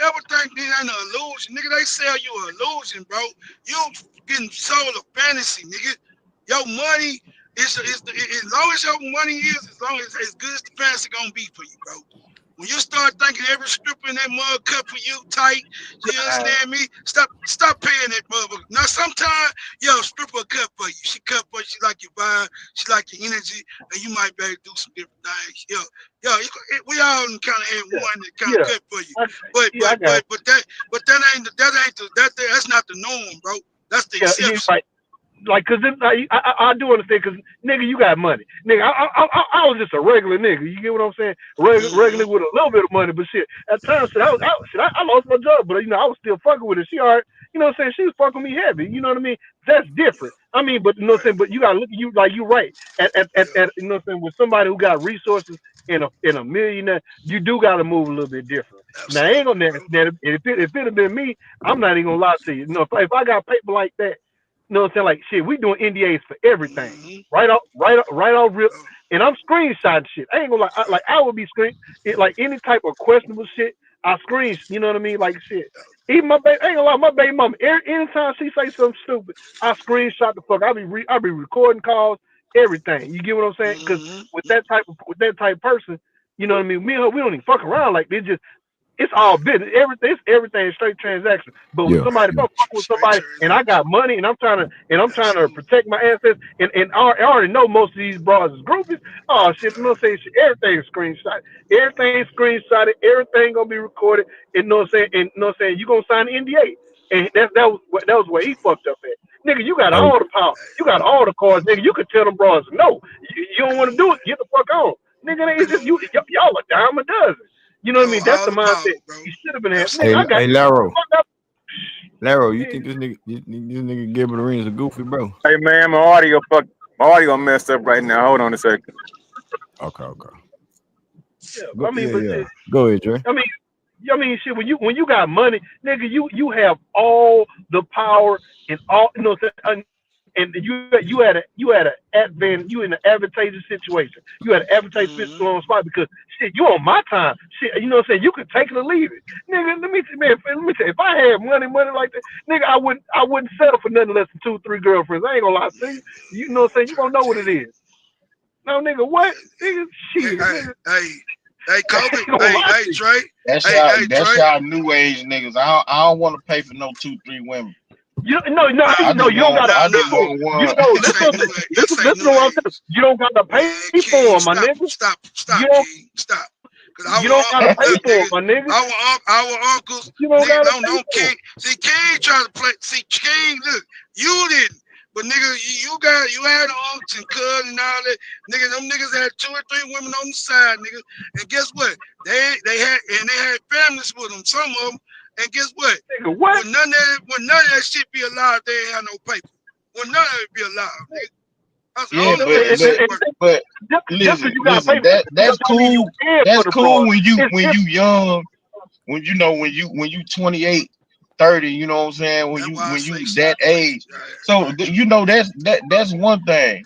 ever think this ain't an illusion. Nigga, they sell you an illusion, bro. You getting sold a fantasy, nigga. Your money is as long as your money is, as long as good as the fantasy gonna be for you, bro. When you start thinking every stripper in that mug cut for you tight, you understand me? Stop paying that motherfucker. Now sometimes, stripper cut for you. She cut for you. She like your vibe. She like your energy, and you might be able to do some different things. We all kind of had one that kind of cut for you. That's not the norm, bro. That's the exception. Right. Like, cause I do understand, cause nigga, you got money, nigga. I was just a regular nigga. You get what I'm saying? Regular with a little bit of money, but shit. At times, I lost my job, but I was still fucking with her. She alright, you know what I'm saying? She was fucking me heavy. You know what I mean? That's different. I mean, but you know what I'm saying? But you gotta look at you like you right. At you know what I'm saying? With somebody who got resources and a millionaire, you do gotta move a little bit different. Now, I ain't gonna if it had been me, I'm not even gonna lie to you. If I got paper like that. You know what I'm saying? Like shit, we doing NDAs for everything. Right off rip. And I'm screenshotting shit. I ain't gonna lie. I would be like any type of questionable shit. I screen. You know what I mean? Like shit. Even my baby, I ain't gonna lie. My baby mama. Anytime she say something stupid, I screenshot the fuck. I be recording calls, everything. You get what I'm saying? Because with that type of person, you know what I mean. Me and her, we don't even fuck around like this. It's all business. Everything is straight transaction. But when somebody, if I'm fucking with somebody and I got money and I'm trying to protect my assets and I already know most of these bras is groupies. Oh shit, you know what I'm saying? Shit, everything is screenshot. Everything's screenshotted. Everything gonna be recorded. And you know what I'm saying? And you know what I'm saying? You gonna sign an NDA. And that was where he fucked up at. Nigga, you got all the power. You got all the cards, nigga. You could tell them bras, no, you don't want to do it. Get the fuck on. Nigga, it's just y'all a dime a dozen. You know what I mean? That's the mindset you should have been having. Nigga, Hey, Laro, you think this nigga Gilbert Arenas a goofy, bro? Hey man, my audio messed up right now. Hold on a second. Okay. Yeah, Go ahead, Dre. I mean, shit. When you got money, nigga, you have all the power and all. You know what I'm saying? And you had an advantageous situation. You had an advantageous physical on spot because shit, you on my time. Shit, you know what I'm saying? You could take it or leave it. Nigga, let me tell you, if I had money like that, nigga, I wouldn't settle for nothing less than 2-3 girlfriends. I ain't gonna lie to you. You know what I'm saying? You gonna know what it is. No, nigga, what? Nigga, shit. Hey, Kobe. Hey, Dre. That's y'all new age niggas. I don't want to pay for no 2-3 women. You don't gotta pay for them. Listen to what I'm saying. You don't gotta pay for them, my nigga. Stop, Stop. You don't gotta pay for them, my nigga. Our uncles, you don't nigga, gotta no King. See, King trying to play. See, King, look, you didn't. But nigga, you had aunts and cousins and all that. Nigga, them niggas had 2 or 3 women on the side, nigga. And guess what? They had families with them, some of them. And guess what? Nigga, what? When none of that shit be allowed, they ain't have no paper. When none of it be allowed, nigga. But listen, that's cool. That's cool when you young, when you 28, 30, you know what I'm saying? When you that age. So that's one thing.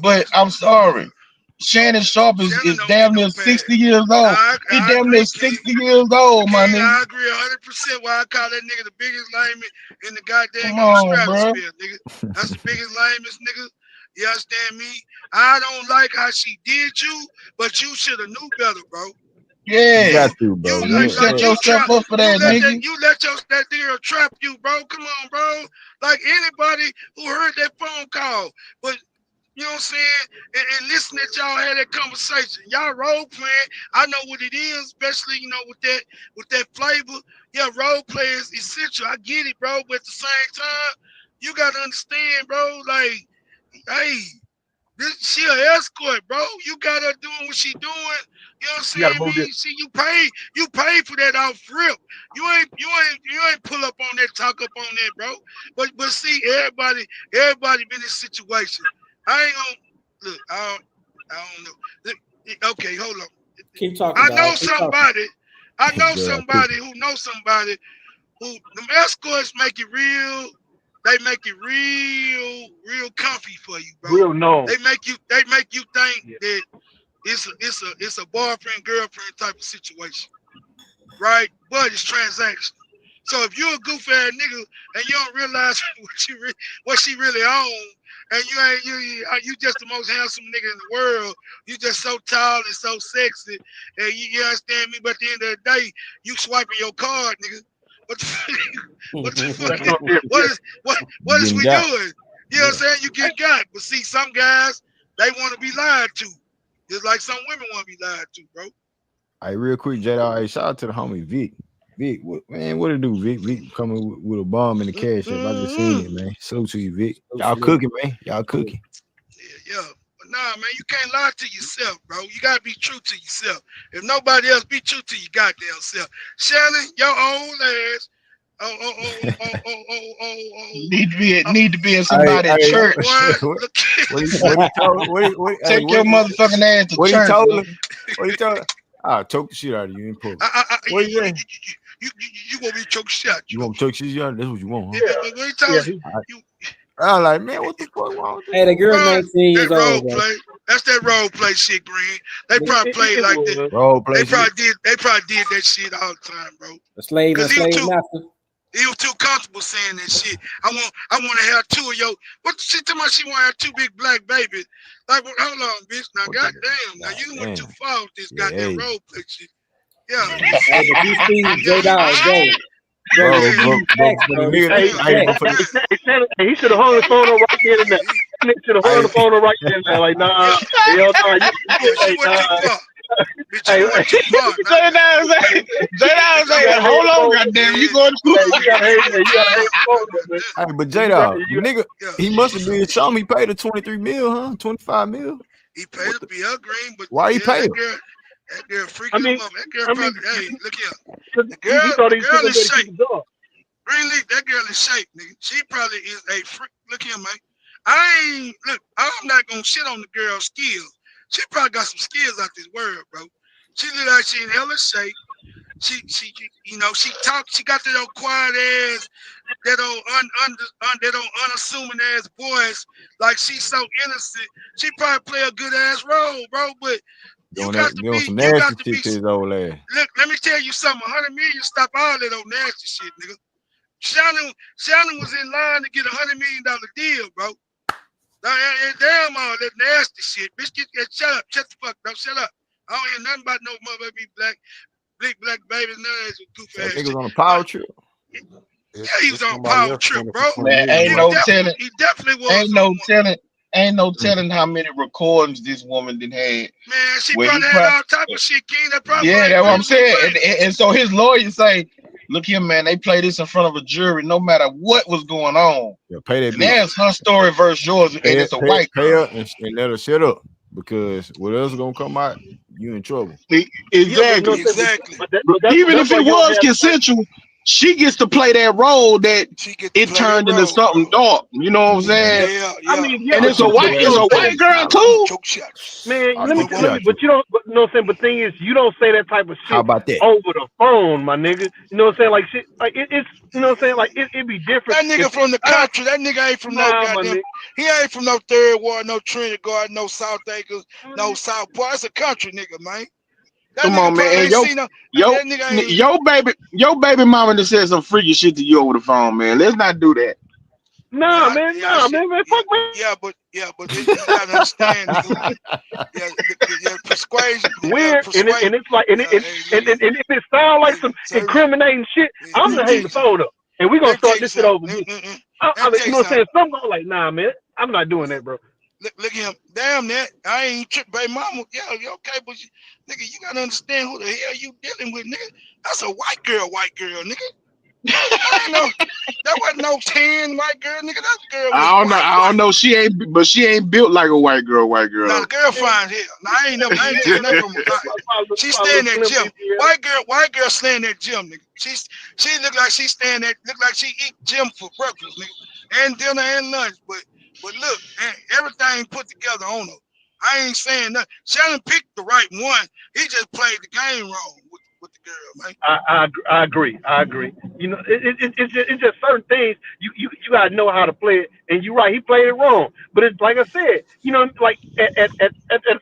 But I'm sorry. Shannon Sharp is damn near 60 years old. He's damn near 60 years old, my nigga. I agree 100%. Why I call that nigga the biggest lame in the goddamn stratosphere, nigga. That's the biggest lamest nigga. You understand me? I don't like how she did you, but you should have knew better, bro. Yeah, you got to, bro. You set yourself up for that, nigga. You let that girl trap you, bro. Come on, bro. Like anybody who heard that phone call, but you know what I'm saying? And listen that y'all had that conversation. Y'all role playing. I know what it is, especially, with that flavor. Yeah, role play is essential. I get it, bro. But at the same time, you gotta understand, bro, like, hey, she an escort, bro. You got her doing what she doing. You know what I'm saying? See, you pay for that off rip. You ain't pull up on that, talk up on that, bro. But see, everybody been in this situation. I ain't gonna look. I don't know. Look, okay, hold on. Keep talking. I know somebody who knows somebody who them escorts make it real. They make it real comfy for you, bro. Real known. They make you think that it's a boyfriend girlfriend type of situation, right? But it's transactional. So if you're a goof ass nigga and you don't realize what she really own, and you just the most handsome nigga in the world. You just so tall and so sexy, and you understand me. But at the end of the day, you swiping your card, nigga. What the fuck? What is Getting we got. doing? You know what I'm saying? You get got. But see, some guys they want to be lied to, just like some women want to be lied to, bro. Hey, real quick, J-Dog, hey, shout out to the homie Vic. Vic, what it do, Vic? Vic coming with a bomb in the cash app. I just seen it, man. Salute to you, Vic. Y'all cooking, man. Y'all cooking. Yeah. But nah, man, you can't lie to yourself, bro. You gotta be true to yourself. If nobody else, be true to your goddamn self. Shannon, your old ass. Need to be in somebody's church. Take your motherfucking ass to what church. He told him? What he told him? I'll choke the shit out of you in public. What you saying? You gonna be choke shit. You want to choke shit out? That's what you want, huh? Yeah. What he told you? I'm like, man, what the fuck wrong? Hey, the girl 19 years old, bro. That's that role play shit, Green. They probably played like that. Role play. They probably did that shit all the time, bro. A slave master. He was too comfortable saying that shit. I want to have two of your. What the shit? Tell me she want to have two big black babies. Like, well, hold on, bitch. Now, goddamn. Now you went too far with this goddamn role play shit. Yeah. Hey, but you see, J-Dog, he should have hung the phone up right there and there. He should have hung the phone up right there and there. Like, nah, hell nah. J-Dog say, hold on, goddamn, you going to Hey, but J-Dog, nigga, he must have been showing me paid her 23 mil, huh? 25 mil. He paid her to be her Green, but why he paid her? That girl freaking him up. That girl probably, hey, look here. The girl is shape. Greenleaf, that girl is shape, nigga. She probably is a freak. Look here, man. I'm not gonna shit on the girl's skills. She probably got some skills out this world, bro. She look like she in hella shape. She talk. She got that old quiet ass, that old unassuming ass voice. Like she's so innocent. She probably play a good ass role, bro. But you got to be. His old ass. Look, let me tell you something. 100 million stop all that old nasty shit, nigga. Shannon was in line to get $100 million deal, bro. Damn all that nasty shit. Bitch, shut up. Shut the fuck up. Shut up. I don't hear nothing about no motherfucking black babies, none of that goofy ass shit. Nigga was on a power trip. Yeah, he was on a power trip, bro. Man, ain't no telling. He definitely was. Ain't no telling how many recordings this woman did had. Man, she probably had all type of shit, King. That's what I'm saying. And so his lawyer say, look here, man, they play this in front of a jury no matter what was going on. Yeah, pay that. And that's her story versus yours, and it's a white girl. Pay her and let her shut up, because what else is gonna come out, you in trouble. Exactly. But even if it was consensual, she gets to play that role that it turned into something dark. You know what I'm saying? Yeah. I mean, and it's a white girl too. Man, but you don't. But, you know what I'm saying? But thing is, you don't say that type of shit How about that? over the phone, my nigga. You know what I'm saying? Like shit, like it's. You know what I'm saying? Like it'd be different. That nigga from the country. That nigga ain't from no goddamn. He ain't from no Third Ward, no Trinity Garden, no South Acres, no South Point. It's a country nigga, man. Come on, man. Your baby mama just said some freaky shit to you over the phone, man. Let's not do that. Nah, man. Fuck, man. Yeah, but you gotta understand. Persuasion. Weird, and it's like, and if it sounds like some incriminating shit, I'm gonna hang the phone up, and we gonna start this shit over. I mean, you know what I'm saying? Some gonna like, nah, man, I'm not doing that, bro. Look at him. Damn that. I ain't tripped, baby mama. Yeah, you okay, but nigga, you gotta understand who the hell you dealing with, nigga. That's a white girl, nigga. That wasn't no tan white girl, nigga. That girl. I don't know. She ain't built like a white girl. Nah, the girl fine here. Nah, I ain't taking that from her. She stay in that gym. White girl stay in that gym, nigga. She look like she eat gym for breakfast, nigga, and dinner and lunch. But look, man, everything put together on her. I ain't saying nothing. Shannon picked the right one. He just played the game wrong with the girl, man. I agree. You know, it's just certain things you gotta know how to play it. And you're right, he played it wrong. But it's like I said, you know, like at a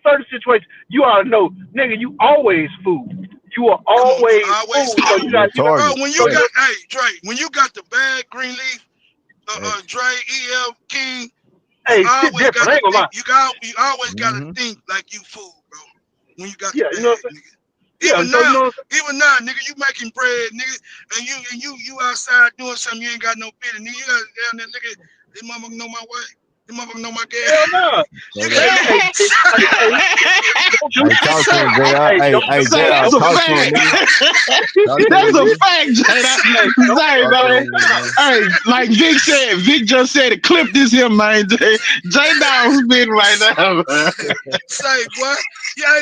certain situation, you ought to know, nigga, you always fool. You are always fool. So you got, when you got, hey Dre, when you got the bad Greenleaf, Dre, EL, King. Hey, You shit always different. got I ain't to gonna lie. think. You always got to Mhm. think like you fool, bro. When you got Yeah, the you know bag, what I'm saying? nigga. Yeah, Even so you now, know, nigga, you making bread, nigga, and you outside doing something you ain't got no business, nigga. You got down there, nigga. This motherfucker know my way. This motherfucker know my gas. hell no. You Straight got up. Hey, don't Hey, do. talk to him, say, JR. Hey, Hey, don't hey, do. Say JR, that's a talk to him, fact. nigga. Talk to That's him, a nigga. fact, Jada. Hey, don't. Say, Talk to man. him, nigga. Hey, like Vic said, Vic just said to clip this here, man. J Dog's been right now, man. say, boy, yeah,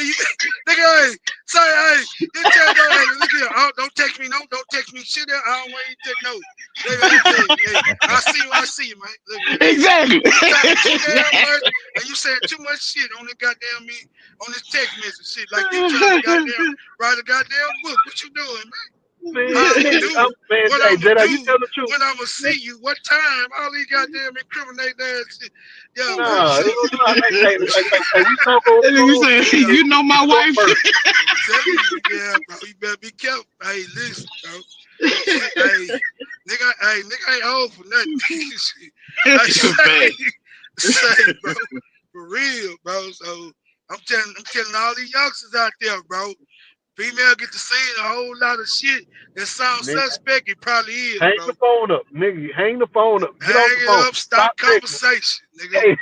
nigga, hey, say, hey, you tell no, hey, look here, don't text me, no, don't text me, shit, I don't want you to know. Hey, I see you, man. Look, Exactly. you talking too damn much, and you said too much shit on this goddamn me, on this text message shit, like you trying to goddamn write a goddamn book. What you doing, man? How I'ma Man, do? man, What hey, I'ma Jedi, you do? tell the truth. When I'ma see you? What time? All these goddamn incriminating ass shit. Yeah, man. Nah, So, it was not. Hey, we talk over That the nigga phone. said, yeah, you know my You talk wife. first. I'm telling you, yeah, bro. You better be careful. Hey, listen, bro. Shit, nigga ain't old for nothing. I That's a fact. say, bro, for real, bro. So I'm telling all these youngsters out there, bro. Female get to saying a whole lot of shit that sounds Nigga, suspect. It probably is, hang bro. the phone up, nigga. Hang the phone up. Get off Hang the it phone. up. Stop Stop texting. conversation, nigga. Hey,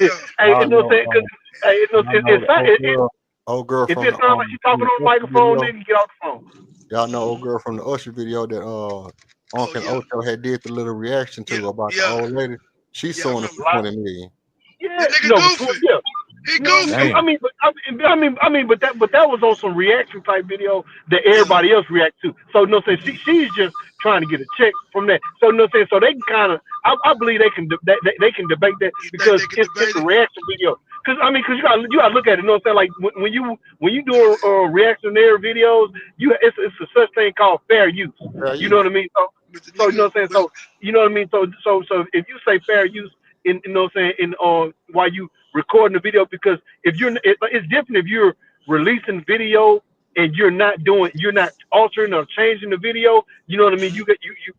Yeah. hey, you Y'all know what I'm know, saying? Cause, hey, y'all know the old girl if from it the sounds like you talking on the Usher microphone, video. nigga, get off the phone. Y'all know old girl from the Usher video that Oh Uncle yeah. Ocho had did the little reaction Yeah. to about the Yeah. old lady. She's Yeah. I suing him remember. for 20 million. Yeah, The nigga no, goofy. yeah. He You know what I mean? goofy. damn. But that was on some reaction type video that Yeah. everybody else react to. So you know what I'm saying? She's just trying to get a check from that. So you know what I'm saying? So they can kind of I believe they can debate that You think because they can it's debate a it? reaction video. Cause you gotta look at it. You know what I'm saying? Like when you do reactionary videos, it's a such thing called fair use. Yeah, You know you. what I mean? But the So you know nigga, what I'm saying? but So you know what I mean? So if you say fair use in you know what I'm saying in while you recording the video, because if it's different if you're releasing video and you're not altering or changing the video. You know what I mean? You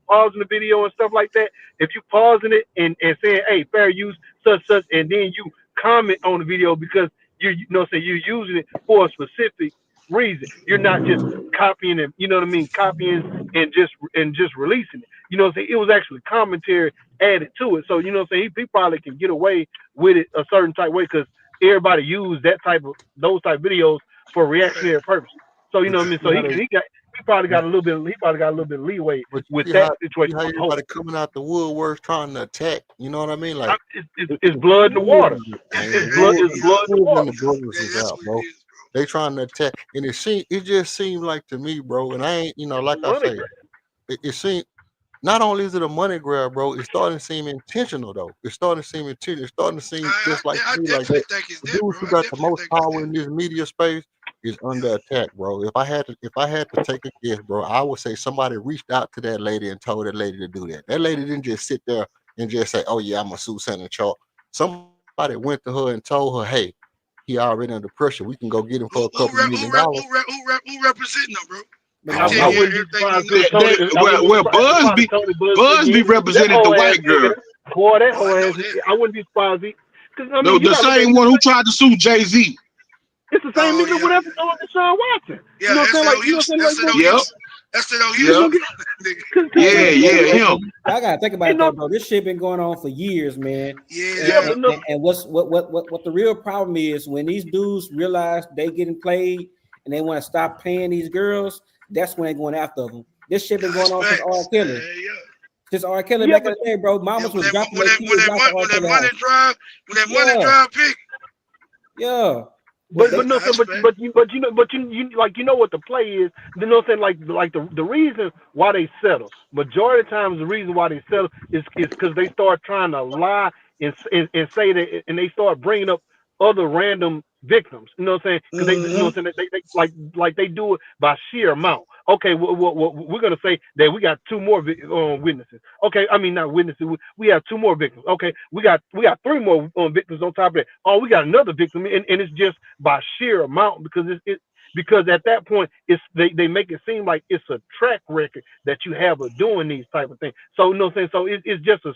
pausing the video and stuff like that. If you pausing it and saying, hey, fair use, such, and then you comment on the video because you know what I'm saying you're using it for a specific reason. You're not just copying it, you know what I mean, copying and just releasing it. You know what I'm saying? It was actually commentary added to it. So you know what I'm saying? He probably can get away with it a certain type way because everybody use those type of videos for right, reactionary purposes. So you know But what I you mean? see So how they he probably got a little bit of leeway but with you that see situation how on the whole. everybody coming out the woodworks trying to attack, you know what I mean? Like It's blood in the water. man, the yeah, It's blood in the wolves and water. the brothers is that's out, what it bro. is, They trying to attack, and it just seemed like to me, bro. And I ain't, like I Money say, grab. it seemed not only is it a money grab, bro. It's starting to seem intentional, though. It's starting to seem intentional. It's starting to seem just like I to me, like definitely that. think it's The that, dude bro. who I got the definitely most think it's power that. in this media space is under Yeah. attack, bro. If I had to take a guess, bro, I would say somebody reached out to that lady and told that lady to do that. That lady didn't just sit there and just say, "Oh yeah, I'm a Sue Senator Chalk." Somebody went to her and told her, "Hey, he already under pressure. We can go get him for a couple $1 million." Who representing them, bro? Man, He I don't tell I know. you wouldn't be everything he surprised know. if Tony. I wouldn't be surprised if Tony Buzz Busby again. That represented the whole ass white girl. nigga, boy, that Oh, I whole know ass. that. I wouldn't be surprised. Because I mean, you The gotta look at same it. one who tried to sue Jay-Z. It's the same Oh nigga yeah, whatever yeah, doing Deshaun Watson. You yeah. know what I'm saying? SNO Like you know what Houston. I'm saying? SNO Yep, Houston. SNO He's yep, gonna Houston. get Nigga. because yeah, him. I gotta think you about know that, bro. This shit been going on for years, man. Yeah, And yeah, yeah. and, but no, and, and what the real problem is when these dudes realize they getting played and they want to stop paying these girls, that's when they going after them. This shit been That's going on since R. facts. Kelly. Yeah, yeah. Since R. Kelly yeah, back in but the day, bro, Yeah, mamas was dropping their kids out to R. when that Kelly money house. drive, when that money Yeah, drive pick, yeah. yeah, But but they no, so that's but fact. but you like you know what the play is. You know what I'm saying? Like the reason why they settle. Majority of the times the reason why they settle is because they start trying to lie and say that and they start bringing up other random victims. You know what I'm saying? Because they you know Hmm. what I'm saying they like they do it by sheer amount. Okay, we're gonna say that we got two more witnesses. Okay, I mean not witnesses. We have two more victims. Okay, we got three more victims on top of that. Oh, we got another victim, and it's just by sheer amount because because at that point they make it seem like it's a track record that you have of doing these type of things. So you know what I'm saying? So it's just a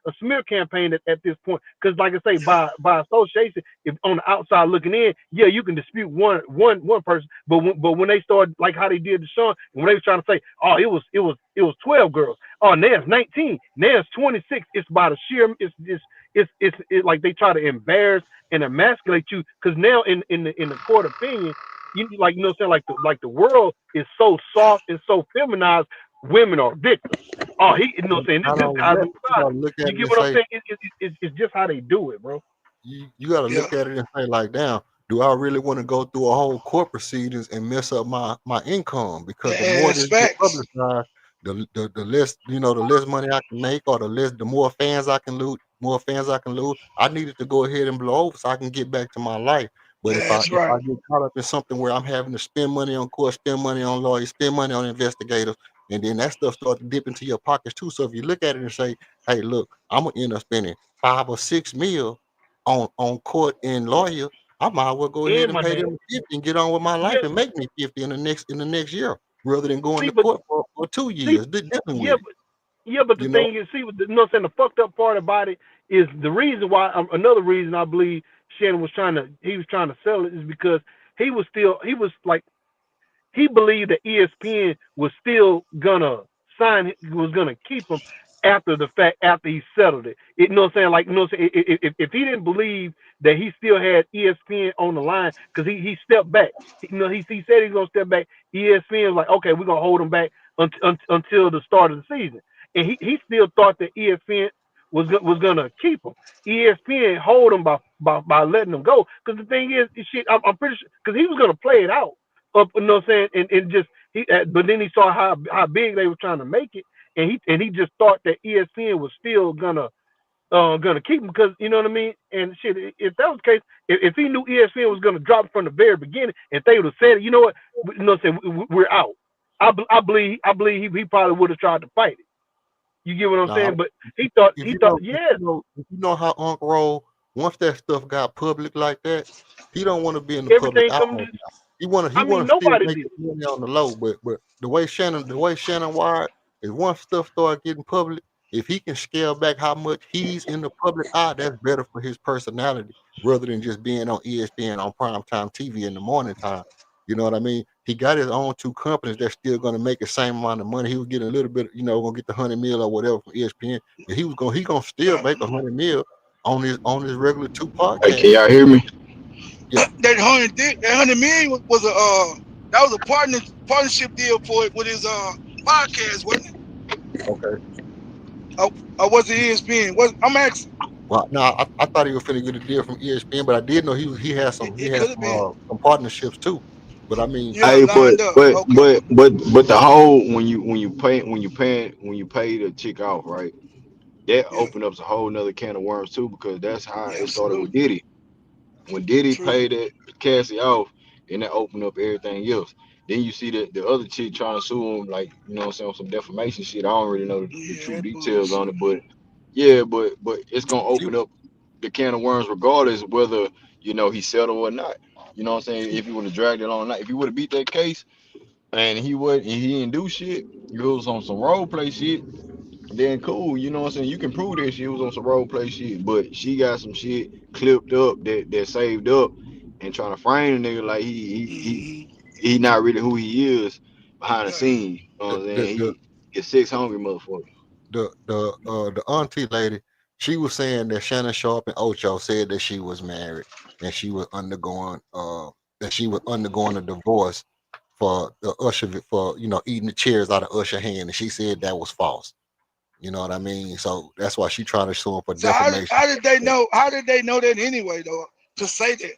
a smear campaign at this point. Because like I say, by association, if on the outside looking in, yeah, you can dispute one person, but when they start like how they did to Sean, and when they was trying to say, oh, it was 12 girls, oh, now it's 19, now it's 26, it's by the sheer, it's like they try to embarrass and emasculate you, because now in the court opinion, you like, you know what I'm saying, like the world is so soft and so feminized. Women are victims. Oh, you know what I'm saying? Not This only how that, you gotta look at you it get and what I'm say, saying? It's just how they do it, bro. you got to Yeah. look at it and say, like, damn, do I really want to go through a whole court proceedings and mess up my income? Because the more That's this get facts. publicized, the less, you know, the less money I can make, or the more fans I can lose, I needed to go ahead and blow over so I can get back to my life. But if I That's right. get caught up in something where I'm having to spend money on court, spend money on lawyers, spend money on investigators, and then that stuff starts to dip into your pockets too. So if you look at it and say, hey, look, I'm gonna end up spending 5 or 6 mil on court and lawyer, I might as well go ahead And and my pay name. them 50 and get on with my life Yeah. and make me 50 in the next year, rather than going See, to but court for 2 see, years. Dealing yeah, with it, but the you know. thing is, see, you know what I'm saying? The fucked up part about it is the reason why. Another reason I believe Shannon was trying to sell it is because he was like, he believed that ESPN was still gonna was gonna keep him after the fact, after he settled it. You know what I'm saying? Like, you know what I'm saying? If he didn't believe that he still had ESPN on the line, because he stepped back. You know, he said he was gonna step back. ESPN was like, okay, we're gonna hold him back until the start of the season, and he still thought that ESPN was gonna keep him. ESPN hold him by letting him go. Because the thing is, shit, I'm pretty sure, because he was gonna play it out up, you know what I'm saying? And just but then he saw how big they were trying to make it, and he just thought that ESPN was still gonna keep him, because you know what I mean. And shit, if that was the case, if he knew ESPN was gonna drop it from the very beginning, and they would have said, you know what, you know what I'm saying, we're out. I believe he probably would have tried to fight it. You get what I'm Now, saying? But he thought yeah, if you know how Uncle Roll, once that stuff got public like that, he don't want to be in the public everything eye comes. right now. He I want mean, to still nobody make did. his money on the low, but the way Shannon wired is, once stuff start getting public, if he can scale back how much he's in the public eye, that's better for his personality, rather than just being on ESPN on primetime TV in the morning time. You know what I mean? He got his own 2 companies that's still going to make the same amount of money. He was getting a little bit, you know, going to get the 100 mil or whatever from ESPN. And he gonna still make 100 mil on his regular 2 Hey, can podcasts. y'all hear me? Yeah. That 100 million was a that was a partnership deal for it with his podcast, wasn't it? Okay. Or was it ESPN? I'm asking. Well, no, I thought he was finna get a deal from ESPN, but I did know he had It could have been. some partnerships too. But I mean, Yeah, Hey, lined up. Okay. but the whole, when you pay the chick off, right? That Yeah. opened up a whole nother can of worms too, because that's how Yeah. it started with Absolutely. Diddy. When Diddy True. paid that Cassie off, then that opened up everything else. Then you see that the other chick trying to sue him, like, you know what I'm saying, some defamation shit. I don't really know the Yeah, true that details on bullshit. it, but yeah, but it's gonna see, open up the can of worms regardless whether, you know, he settled or not. You know what I'm saying? If he would have dragged it on or not, if he would have beat that case and he didn't do shit, he was on some role play shit, then cool, you know what I'm saying? You can prove that she was on some role play shit, but she got some shit clipped up that saved up, and trying to frame the nigga like Mm-hmm. he not really who he is behind the Right. scenes. You know what I'm the saying? the He's sex hungry motherfucker. the auntie lady, she was saying that Shannon Sharp and Ocho said that she was married and she was undergoing a divorce for the Usher, for, you know, eating the chairs out of Usher hand, and she said that was false. You know what I mean? So that's why she trying to sue him for So how did, defamation. how did they know? How did they know that anyway, though? To say that?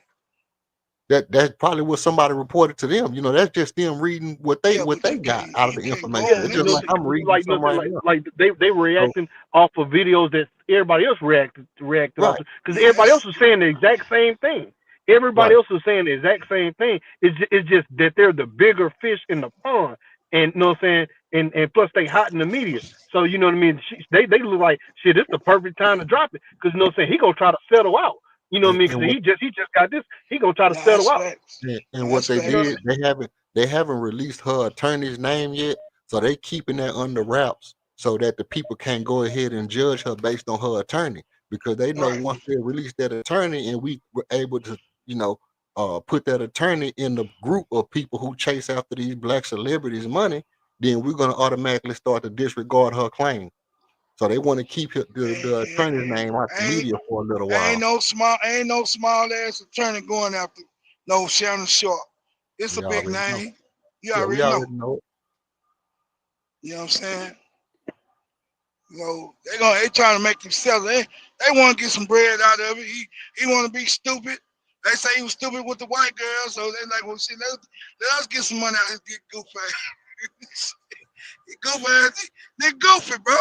That's probably what somebody reported to them. You know, that's just them reading what Yeah, but they got out of you the can't go information. Yeah, on It's you that just know, like shit. I'm reading like, you know, something right now. like they were So, reacting off of videos that everybody else reacted off right, to, because Yeah, everybody else that's was saying the exact same thing. Everybody right. else was saying the exact same thing. It's just that they're the bigger fish in the pond, and you know what I'm saying, and plus they hot in the media. So you know what I mean. They look like shit. It's the perfect time to drop it, because you know what I'm saying, he gonna try to settle out. You know what I And, mean? and Because what he just got this. He gonna try to nah, settle that's out. facts. Nah, and what that's they You know what facts. I did, they haven't released her attorney's name yet, so they keeping that under wraps so that the people can't go ahead and judge her based on her attorney, because they know Right. once they release that attorney and we were able to, put that attorney in the group of people who chase after these black celebrities' money, then we're going to automatically start to disregard her claim. So they want to keep the attorney's name out the Ain't media for a little ain't while. no small ass attorney going after no Shannon Sharp. It's a We big already know. name. You Yeah, we already know. already know it. You know what I'm saying? They trying to make him sell it. They want to get some bread out of it. He want to be stupid. They say he was stupid with the white girl, so they like, well, shit, let us get some money out of this goofy ass. Goofy ass. They goofy, bro.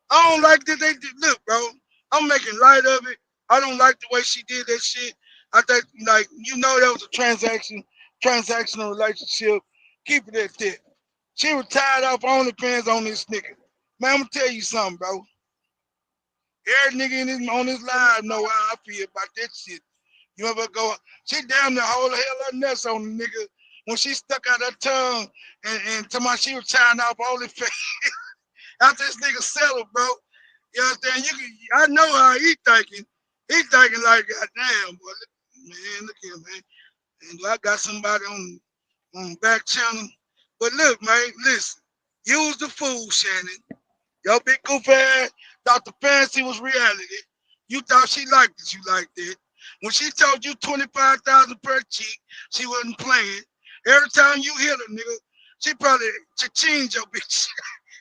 I don't like that they did. Look, bro, I'm making light of it. I don't like the way she did that shit. I think, like, that was a transactional relationship. Keep it at that. She retired off OnlyFans on this nigga. Man, I'm gonna tell you something, bro. Every nigga on this live know how I feel about that shit. You ever go? She damn near hold the hell her nuts on the nigga when she stuck out her tongue and told me she was tying off OnlyFans. After this nigga settled, bro. You understand? I know how he thinking. He thinking like, God damn, boy. Man, look here, man. And I got somebody on back channel. But look, man, listen. Use the fool, Shannon. Your big goof ass thought the fantasy was reality. You thought she liked it. You liked it. When she told you 25,000 per cheek, she wasn't playing. Every time you hit her, nigga, she probably changed your bitch.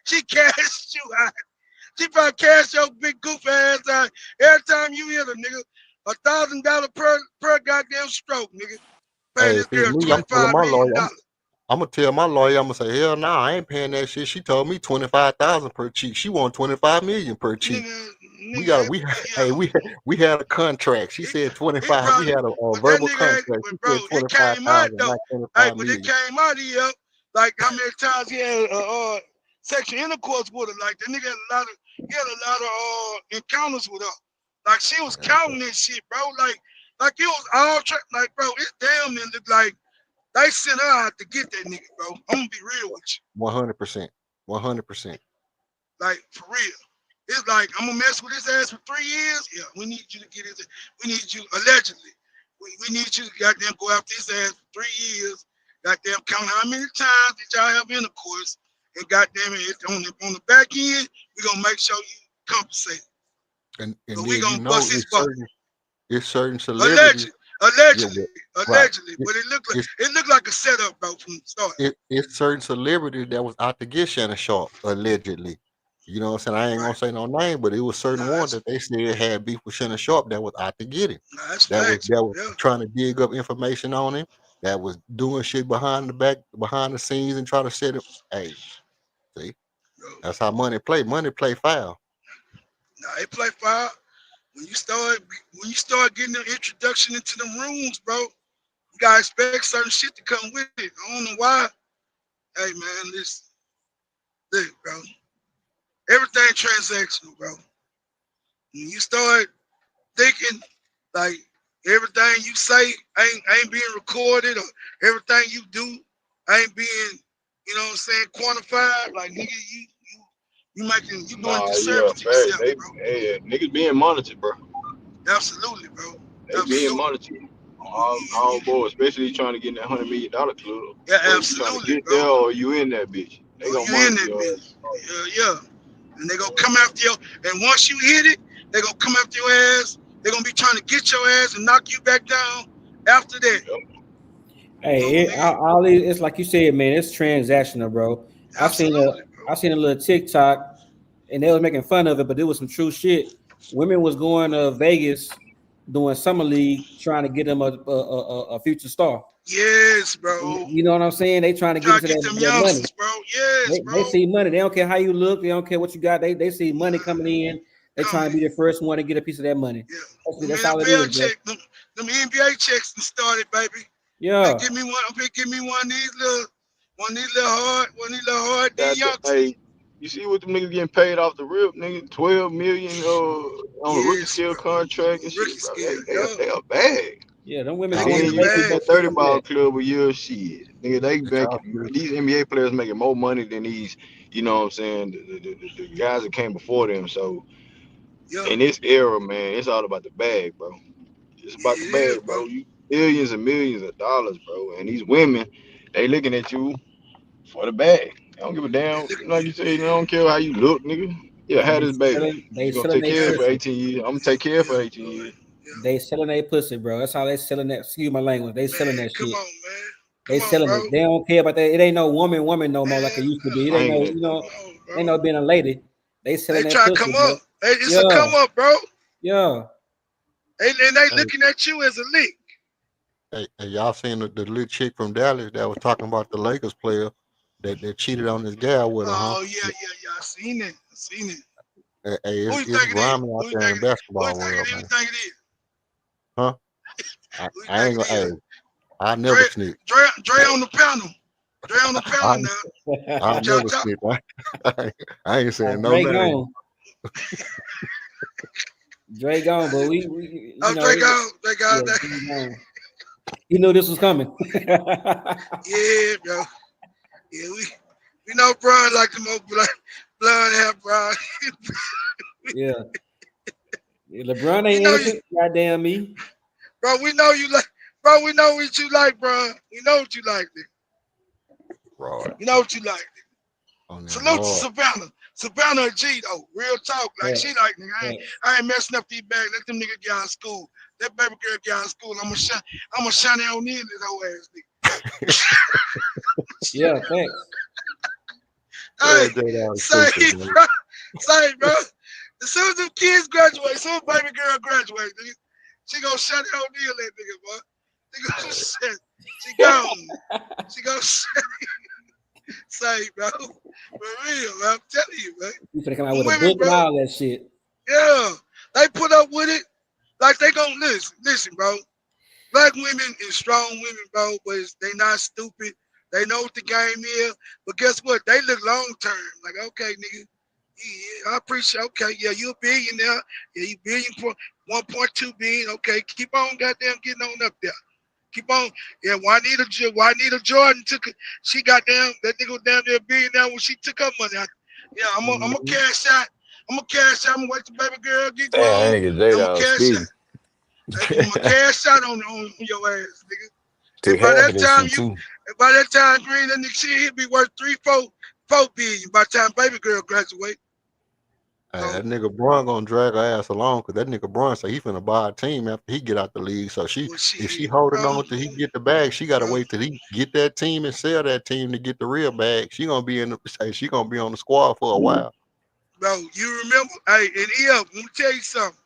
She cashed you out. She probably cashed your big goof ass out. Every time you hit her, nigga, $1,000 per goddamn stroke, nigga. Paying Hey, this if it's girl me, I'm telling $25 my million. lawyer. I'm gonna tell my lawyer. I'm gonna say, hell no, I ain't paying that shit. She told me 25,000 per cheek. She want 25 million per cheek. Yeah. We had a contract. She said 25. Probably, We had a but that verbal nigga, contract. She bro, said it came out 25,000, though. not Hey, 25 but it million. came out here like how many times he had sexual intercourse with her. Like that nigga had a lot of encounters with her. Like she was counting this shit, bro. Like it was all like, bro, it's damn near look like they sent her out to get that nigga, bro. I'm gonna be real with you. 100%. 100%. Like for real. It's like I'm gonna mess with his ass for 3 years. Yeah, we need you to get his. We need you allegedly. We need you to goddamn go after his ass for 3 years. Goddamn count how many times did y'all have intercourse, and goddamn it on the back end we gonna make sure you compensate. And But we then gonna bust his butt. it's certain celebrities. Allegedly. Right. But it looked like a setup, bro, from the start. It's certain celebrities that was out to get Shannon Sharp, allegedly. You know what I'm saying? I ain't gonna say no name, but it was certain ones that they said had beef with Shannon Sharp that was out to get him. That's That was facts. Yeah. trying to dig up information on him. That was doing shit behind the scenes and trying to set him. Hey, see, that's how money play. Money play foul. Nah, they play foul. When you start getting the introduction into the rooms, bro, you gotta expect certain shit to come with it. I don't know why. Hey man, listen, look, bro. Everything transactional, bro. When you start thinking like everything you say ain't being recorded or everything you do ain't being, you know what I'm saying, quantified, like nigga, you doing a disservice to yourself, bro. Niggas being monitored, bro. Absolutely, bro. They being monitored. On board, especially trying to get in that $100 million club. Yeah, Whether absolutely, you trying to get bro. there or you in that bitch. They gonna monitor your ass. Yeah. And they gonna come after you. And once you hit it, they gonna come after your ass. They're gonna be trying to get your ass and knock you back down after that. Yep. Hey, it's like you said, man. It's transactional, bro. I seen a little TikTok, and they was making fun of it, but it was some true shit. Women was going to Vegas doing summer league, trying to get them a future star. Yes, bro. You know what I'm saying? They trying to get into them that money. youngsters, bro. Yes, They see money. They don't care how you look. They don't care what you got. They see money coming in. They trying to be the first one to get a piece of that money. Yeah. That's all it is, bro. Check, them NBA checks started, baby. Yeah. Give me one of these little hard D youngsters. Hey, you see what the niggas getting paid off the rip, nigga? 12 million on a rookie scale contract and shit, bro. They a bag. Yeah, them women And going then to you Vegas. see that 30 ball club a year, shit. Nigga, they It's all making these NBA players making more money than these You know what I'm saying? The guys that came before them. So Yeah, in this era, man, it's all about the bag, bro. It's yeah, about the it is, bag, bro. bro. You millions and millions of dollars, bro. And these women, they looking at you for the bag. They don't give a They damn. look, Like you say, they yeah, don't care how you look, nigga. Yeah, And had this baby. they You gonna selling take their care of it for yeah, pussy. 18 years. I'm gonna take care of it yeah, for 18 boy, years. yeah. They selling their pussy, bro. That's how they selling that. Excuse my language. They selling Man, that come shit. on, man. They Come on, selling bro. it. They don't care about that. It ain't no woman no more like it Man, used to be. It I ain't ain't no, gonna. come on, ain't bro. no being a lady. They They selling that try to pussy, come bro. up. It's a Yeah, come up, bro. yeah. And they Hey, looking at you as a lick. hey, y'all seen the little chick from Dallas that was talking about the Lakers player that cheated on his gal with her, huh? Oh yeah, yeah, yeah. I seen it. I seen it. Hey, Who it's, you it's think it is? grimy Who out you there in think the it is? Who you basketball think it world, is? Who you man. think it is? Huh? Who you I think ain't it gonna. is? Hey, I Dre, never snitch. Dre on the panel. Dre on the I panel now. I What y'all never talk? snitch. I ain't saying no Drake name. on. Drake on, but we Oh, Dre gone. Dre gone. yeah, Drake on. He knew this was coming. Yeah, bro. Yeah, we know Brian like the most blood have Brian. Yeah. LeBron We ain't know you, innocent. Goddamn me. bro. We know you like, bro. We know what you like, bro. We know what you like. Right. You know what you like. On that Salute to Lord. Savannah. Savannah and G though. Real talk. Like Yeah, she like nigga. yeah. I ain't messing up these bags. Let them niggas get out of school. That baby girl get out of school. I'm gonna shine it on in this whole ass Yeah, nigga. thanks. Hey, Boy, J Dog say stupid, man. bro. Say bro. As soon as them kids graduate, as soon as baby girl graduate, nigga, she gonna shut it on in that nigga, boy. Nigga, she gone. She gonna say, bro. For real, man. I'm telling you, man. You finna come out Them with a women, book and bro. all that shit. Yeah, they put up with it like they gonna listen. Listen, bro. Black women is strong women, bro, but they not stupid. They know what the game is. But guess what? They look long term. Like, okay, nigga, yeah, I appreciate. Okay, yeah, you a billionaire. Yeah, you billion point 1.2 billion. Okay, keep on, goddamn, getting on up there. Keep on. Yeah, Juanita Jordan took it. She got down. That nigga was down there a billionaire when she took her money out. Yeah, I'm gonna Mhm. cash out. I'm gonna cash out. I'm gonna wait till baby girl get Damn, grown. that nigga J I'm gonna Dog cash out. speeding. I give him a cash out on your ass, nigga. Took And by half of that that time, shit too. Green, that nigga shit, he'd be worth 4 billion by the time baby girl graduate. Hey, So that nigga Bron gonna drag her ass along because that nigga Bron say he finna buy a team after he get out the league. So well, if she shit, holding bro, on till he get the bag, she gotta bro, wait till he get that team and sell that team to get the real bag. She gonna be she gonna be on the squad for a while. bro. You remember? Hey, and let me tell you something.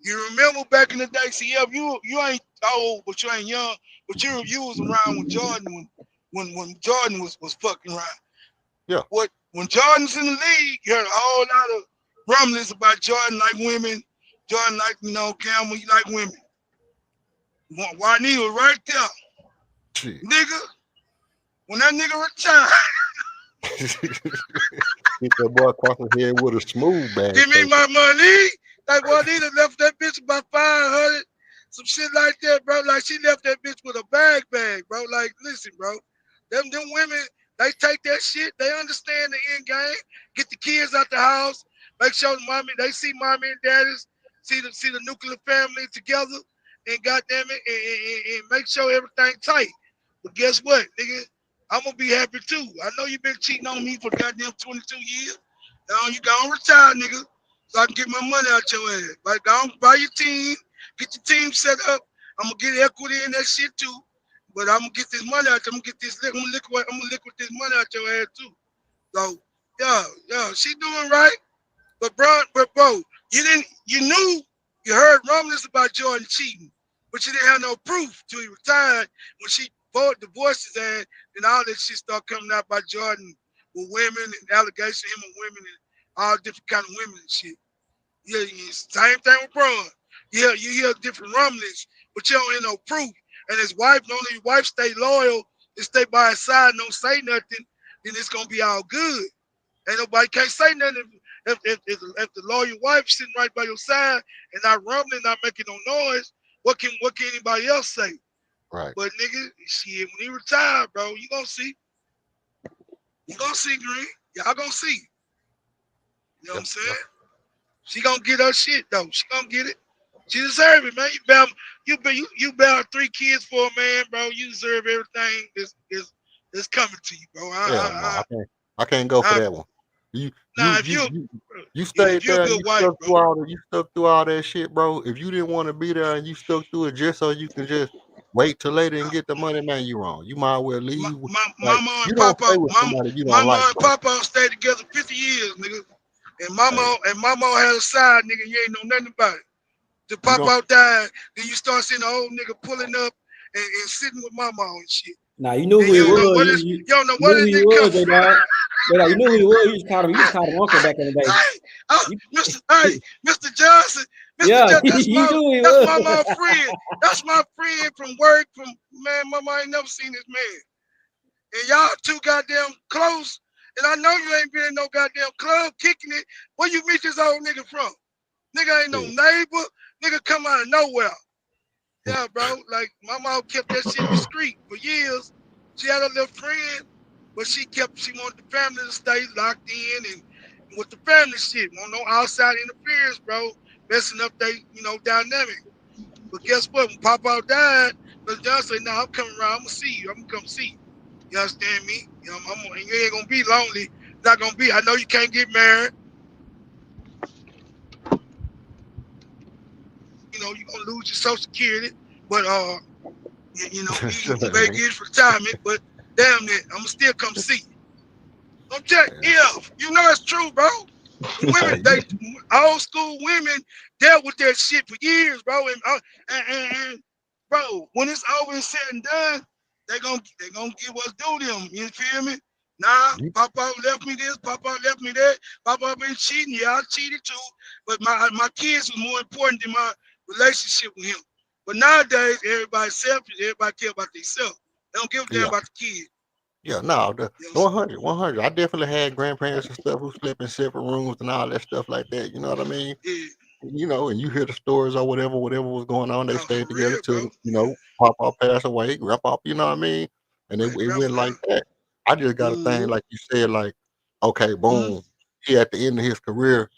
You remember back in the day? See, you ain't old, but you ain't young. But you was around when Jordan when Jordan was fucking around. Yeah. When Jordan's in the league, you heard a whole lot of rumblings about Jordan like women. Jordan like Campbell, he like women. Juanita was right there, Shit. nigga. When that nigga retired, Hit that boy across the head with a smooth bag give me paper. my money. Like Juanita left that bitch about 500, some shit like that, bro. Like she left that bitch with a bag, bro. Like, listen, bro. Them women, they take that shit. They understand the end game. Get the kids out the house. Make sure they see mommy and daddies, see the nuclear family together, and goddamn it, and make sure everything tight. But guess what, nigga? I'm gonna be happy too. I know you've been cheating on me for goddamn 22 years. Now you gonna retire, nigga, so I can get my money out your ass. Like, go on, buy your team, get your team set up. I'm gonna get equity in that shit too. But I'm gonna get this money out. I'm gonna liquid this money out your ass too. So yeah, she doing right. But bro, you heard rumblings about Jordan cheating, but you didn't have no proof till he retired when she divorced his ass, and all that shit started coming out about Jordan with women and allegations of him with women and all different kind of women and shit. Yeah, same thing with Braun. Yeah, you hear different rumblings, but you don't hear no proof. And his wife, only his wife stay loyal and stay by his side, and don't say nothing, then it's gonna be all good. Ain't nobody can't say nothing if the lawyer wife sitting right by your side and not rumbling, not making no noise. What can anybody else say? Right. But nigga, shit, when he retired, bro, you gonna see. You gonna see Green. Y'all gonna see. You know what Yeah, I'm yeah. saying? She gonna get her shit though. She gonna get it. She deserve it, man. You bear 3 kids for a man, bro. You deserve everything that's coming to you, bro. Hell no, I can't go for I that one. You Nah, you if you you you if stayed you're a there and good wife, bro. you stuck through all that shit, bro. If you didn't want to be there and you stuck through it just so you can just wait till later and get the money, man, you wrong. You might as well leave. Like Mama you and don't Papa, stay with somebody you don't like, Mama and bro. Papa stayed together 50 years, nigga. And Hey, Mama had a side, nigga. You ain't know nothing about it. The you don't. Papa died, then you start seeing the old nigga pulling up and sitting with Mama and shit. Nah, you knew And who he you don't know was. what You, this, you, you don't know you where knew who this he nigga come was, J from. Dog. You knew who he was. You just called him uncle back in the day. Hey, Mr. Johnson, Mr. Yeah, Johnson, you knew who he that's was. my friend. That's my friend from work. From man, Mama ain't never seen this man. And y'all too goddamn close. And I know you ain't been in no goddamn club kicking it. Where you meet this old nigga from? Nigga ain't no neighbor. Nigga come out of nowhere. Yeah, bro. Like my mom kept that shit discreet for years. She had a little friend, but she wanted the family to stay locked in and with the family shit. Want no outside interference, bro. Messing up they, dynamic. But guess what? When Papa died, Mr. John said, "Nah, I'm coming around. I'm gonna see you. I'm gonna come see you." You understand me? And you ain't gonna be lonely. Not gonna be. I know you can't get married. You're gonna lose your Social Security, but you can make it for retirement. But damn it, I'm gonna still come see you. I'm telling you, it's true, bro. Women, old school women dealt with that shit for years, bro. And bro, when it's over and said and done, they gonna get what's due them. You feel me? Nah, Papa left me this, Papa left me that. Papa been cheating. Yeah, I cheated too. But my kids was more important than my relationship with him. But nowadays, everybody's selfish. Everybody care about themselves. They don't give a damn Yeah. about the kids. Yeah, no, the 100. I definitely had grandparents and stuff who slept in separate rooms and all that stuff like that. You know what I mean? Yeah. And you hear the stories or whatever was going on. They stayed together real, till, bro. Papa passed away, Grandpa, you know what I mean? And it went like that. I just got a thing, like you said, like, okay, boom, he at the end of his career,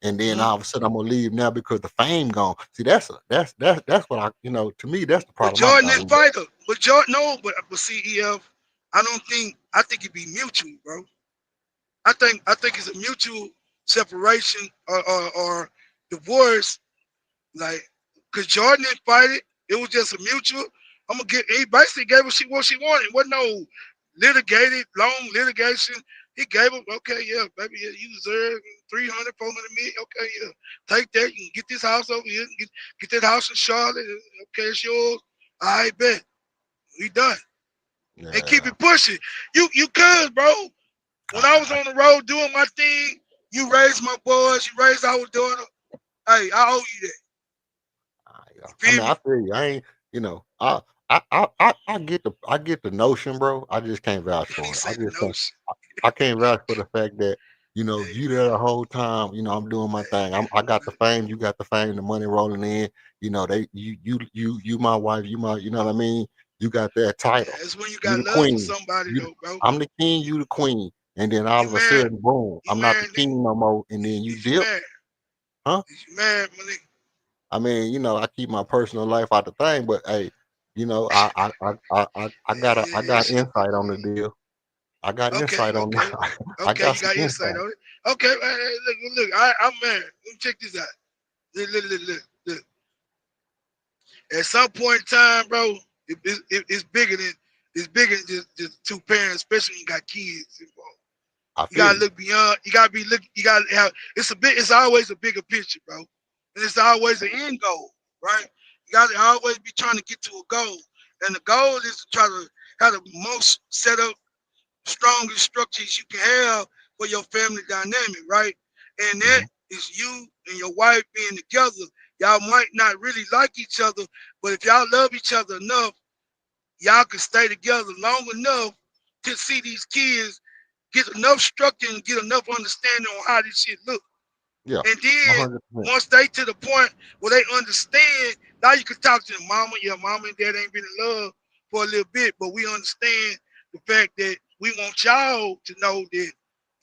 and then all of a sudden I'm gonna leave now because the fame gone. See, that's what I, to me, that's the But problem I Jordan got. didn't fight her. But Jordan, no, but CEF, I think it'd be mutual, bro. I think it's a mutual separation or divorce. Like, cause Jordan didn't fight it. It was just a mutual. He basically gave her what she wanted. It wasn't no long litigation. He gave her, okay, yeah, baby, yeah, you deserve 300, 400 million. Okay, yeah. Take that. You can get this house over here. Get that house in Charlotte. Okay, it's yours. I bet. We done. And keep it pushing. You could, bro. When I was on the road doing my thing, you raised my boys, you raised our daughter. Hey, I owe you that. I mean, I feel you. I ain't, I get the notion, bro. I just can't vouch for it. I can't vouch for the fact that, you there the whole time, I'm doing my thing. I got the fame, you got the fame, the money rolling in, you my wife, you know what I mean? You got that title. That's when you You got the love for queen. somebody, though, bro. I'm the king, you the queen. And then all of a sudden, boom, I'm not the king no more. And then you dip. Huh? You married, Malik. I mean, I keep my personal life out the thing, but hey, I got insight on the deal. I got insight on that. I Okay, got you some got insight insight. on it. Okay, look, I'm married. Let me check this out. Look. At some point in time, bro, it's bigger than just two parents, especially when you got kids involved. You gotta look beyond. You gotta be look. You gotta have. It's always a bigger picture, bro, and it's always an end goal, right? You gotta always be trying to get to a goal, and the goal is to try to have the most set up, strongest structures you can have for your family dynamic, right? And that is you and your wife being together. Y'all might not really like each other, but if y'all love each other enough, y'all can stay together long enough to see these kids get enough structure and get enough understanding on how this shit look. Yeah. And then 100%. once they to the point where they understand, now you can talk to them, mama. Yeah, mama and dad ain't been in love for a little bit, but we understand the fact that we want y'all to know that,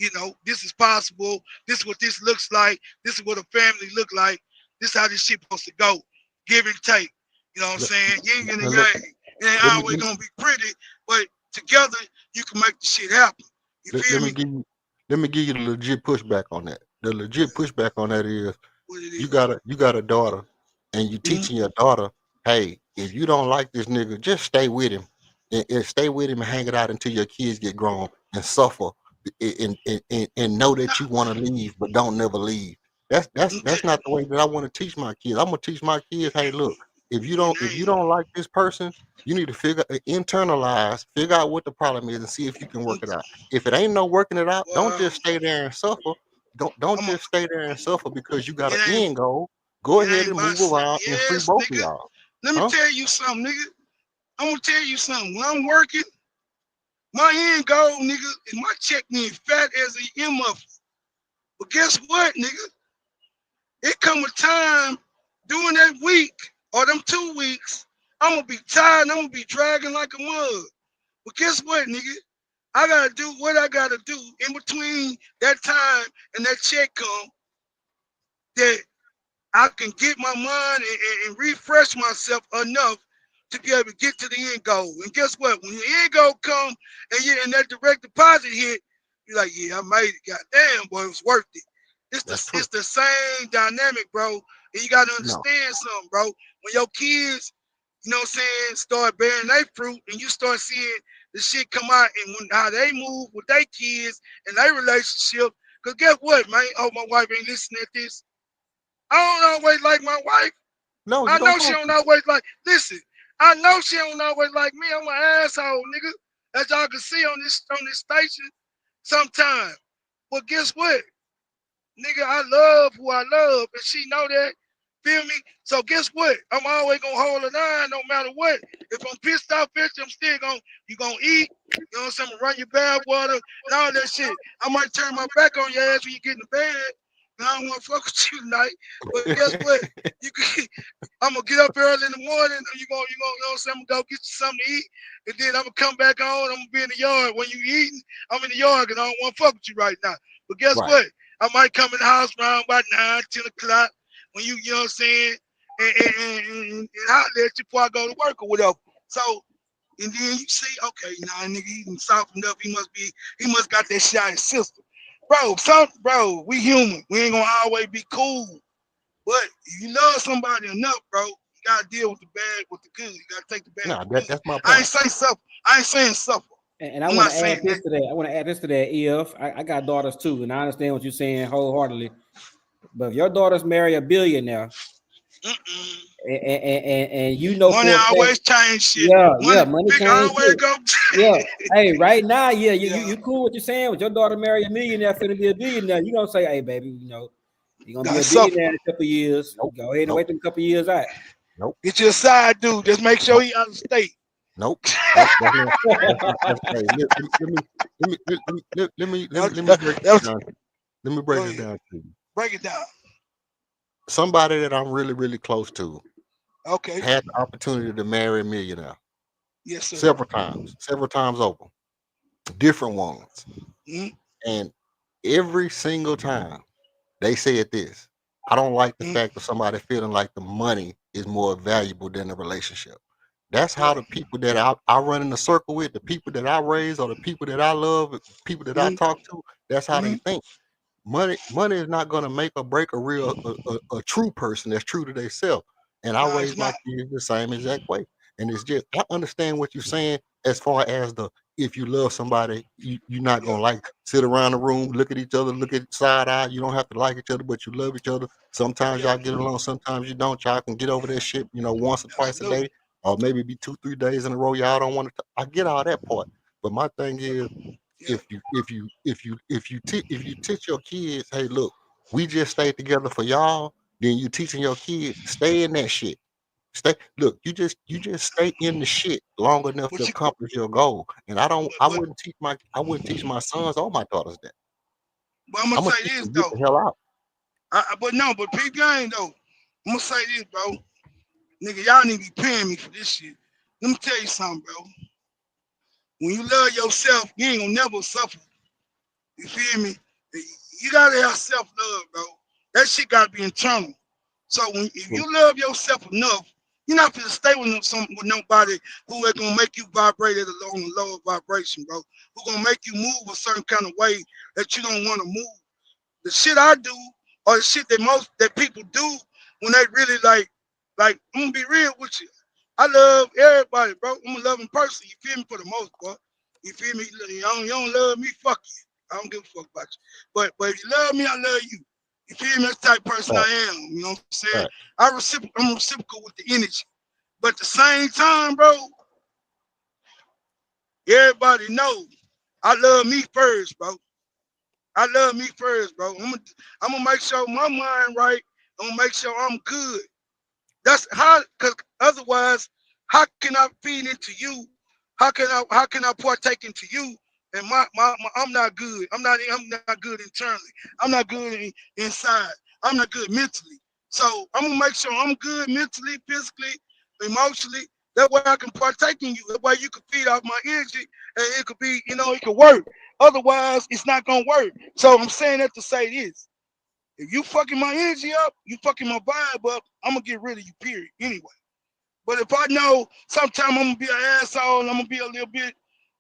you know, this is possible. This is what this looks like. This is what a family look like. This is how this shit supposed to go. Give and take. You know what I'm Look, saying? Yin and now look, yang. It ain't let me always gonna be pretty, but together you can make the shit happen. You let, feel let me me? give you the legit pushback on that. The legit pushback on that is What it you is. got a daughter, and you Mhm. teaching your daughter, hey, if you don't like this nigga, just stay with him, and stay with him and hang it out until your kids get grown and suffer, and know that you want to leave but don't never leave. Okay. That's not the way that I want to teach my kids. I'm gonna teach my kids, hey, look, And if you hey, don't like this person, you need to figure out what the problem is, and see if you can work it out. If it ain't no working it out, don't well, just stay there and suffer. Don't I'm a, just stay there and suffer because you got an it ain't end goal. Go it ahead ain't and my move around and free yes, both of nigga. y'all. Let me Huh? tell you something, nigga. I'm gonna tell you something. When I'm working, my end goal, nigga, is my check being fat as a earmuffs. But guess what, nigga? It come a time during that week or them 2 weeks, I'm gonna be tired and I'm gonna be dragging like a mug. But guess what, nigga? I gotta do what I gotta do in between that time and that check come that I can get my mind and refresh myself enough to be able to get to the end goal. And guess what? When the end goal come and that direct deposit hit, you're like, yeah, I made it. Goddamn, boy, it was worth it. That's true. It's the same dynamic, bro. And you gotta No, understand something, bro. When your kids, you know what I'm saying, start bearing their fruit and you start seeing the shit come out and how they move with their kids and their relationship. Cause guess what, man? Oh, my wife ain't listening at this. I don't always like my wife. no, you I don't know she have don't to. always like. Listen, I know she don't always like me. I'm an asshole, nigga. As y'all can see on this station, sometimes. But guess what, nigga? I love who I love, and she know that. Feel me? So guess what? I'm always gonna hold her line no matter what. If I'm pissed off, bitch, I'm still gonna you gonna eat. You know what I'm saying? Run your bath water and all that shit. I might turn my back on your ass when you get in the bed. And I don't want to fuck with you tonight. But guess what? You can, I'm gonna get up early in the morning. You know what I'm saying? I'm gonna go get you something to eat, and then I'm gonna come back on. I'm gonna be in the yard. When you eating, I'm in the yard because I don't want to fuck with you right now. But guess Right. what? I might come in the house around about 9, 10 o'clock when you know what I'm saying, and holler at you before I go to work or whatever. So, and then you see, okay, now nigga, he done softened up. He must got that shit out of his system. Bro, we human. We ain't gonna always be cool. But if you love somebody enough, bro, you gotta deal with the bad with the good. You gotta take the bad No, with the good. that's my I ain't point. saying suffer. I ain't saying suffer. And I I'm want not to add saying this that. to that. I want to add this to that. If I got daughters too, and I understand what you're saying wholeheartedly. But if your daughters marry a billionaire, Mm-mm. and you know Money for a fact, always change shit. yeah, Money money big change always too. go. Yeah. Hey, right now, yeah, you, Yeah, you you cool what you're saying. With your daughter marry a millionaire, finna be a billionaire, you gonna say, hey, baby, you're gonna be gotta a suffer. billionaire in a couple years. Nope. Go ahead and Nope. wait them couple years out. Nope. Get you a side dude. Just make sure Nope. he out of state. Nope. Nope. That's crazy. Let me break That this was, down. Let me go break it ahead. down to you. Break it down. Somebody that I'm really, really close to Okay. had the opportunity to marry a millionaire Yes, sir. several times over, different ones. Mm-hmm. And every single time they said this, I don't like the Mm-hmm. fact of somebody feeling like the money is more valuable than the relationship. That's how Right. the people that I run in the circle with, the people that I raise, or the people that I love, people that I Mm-hmm. talk to, that's how Mm-hmm. they think. Money is not going to make or break a true person that's true to themselves. And I No, raise it's my not. kids the same exact way. And it's just I understand what you're saying as far as the if you love somebody, you're not Yeah. gonna like sit around the room, look at each other, look at side eye. You don't have to like each other, but you love each other. Sometimes Yeah. y'all get along, sometimes you don't. Y'all can get over that shit, once or twice a day, Absolutely. or maybe be 2, 3 days in a row. Y'all don't want to. I get all that part, but my thing is Yeah. if you teach your kids, hey, look, we just stay together for y'all, then you teaching your kids stay in that shit. Stay look, you just stay in the shit long enough to But you. accomplish your goal. And But, I but, wouldn't teach my sons or my daughters that. but I'm gonna I'm gonna say teach this them get though. the hell out. But no. But peep game though. I'm gonna say this, bro. Nigga, y'all need to be paying me for this shit. Let me tell you something, bro. When you love yourself, you ain't gonna never suffer. You feel me? You gotta have self-love, bro. That shit gotta be internal. So if you love yourself enough, you're not gonna stay with nobody who is gonna make you vibrate at a lower vibration, bro. Who gonna make you move a certain kind of way that you don't want to move. The shit I do, or the shit that people do when they really like I'm gonna be real with you. I love everybody, bro. I'm a loving person. You feel me? For the most part. You feel me? You don't love me, fuck you. I don't give a fuck about you. But if you love me, I love you. You feel me? That's the type of person Right. I am. You know what I'm saying? Right. I'm reciprocal with the energy. But at the same time, bro, everybody know I love me first, bro. I love me first, bro. I'm gonna make sure my mind right. I'm gonna make sure I'm good. That's how, cause otherwise, how can I feed into you? How can I partake into you? And I'm not good. I'm not good internally. I'm not good inside. I'm not good mentally. So I'm gonna make sure I'm good mentally, physically, emotionally. That way I can partake in you. That way you can feed off my energy, and it could be, it could work. Otherwise, it's not gonna work. So I'm saying that to say this. If you fucking my energy up, you fucking my vibe up, I'm gonna get rid of you, period. Anyway. But if I know sometime I'm gonna be an asshole, I'm gonna be a little bit,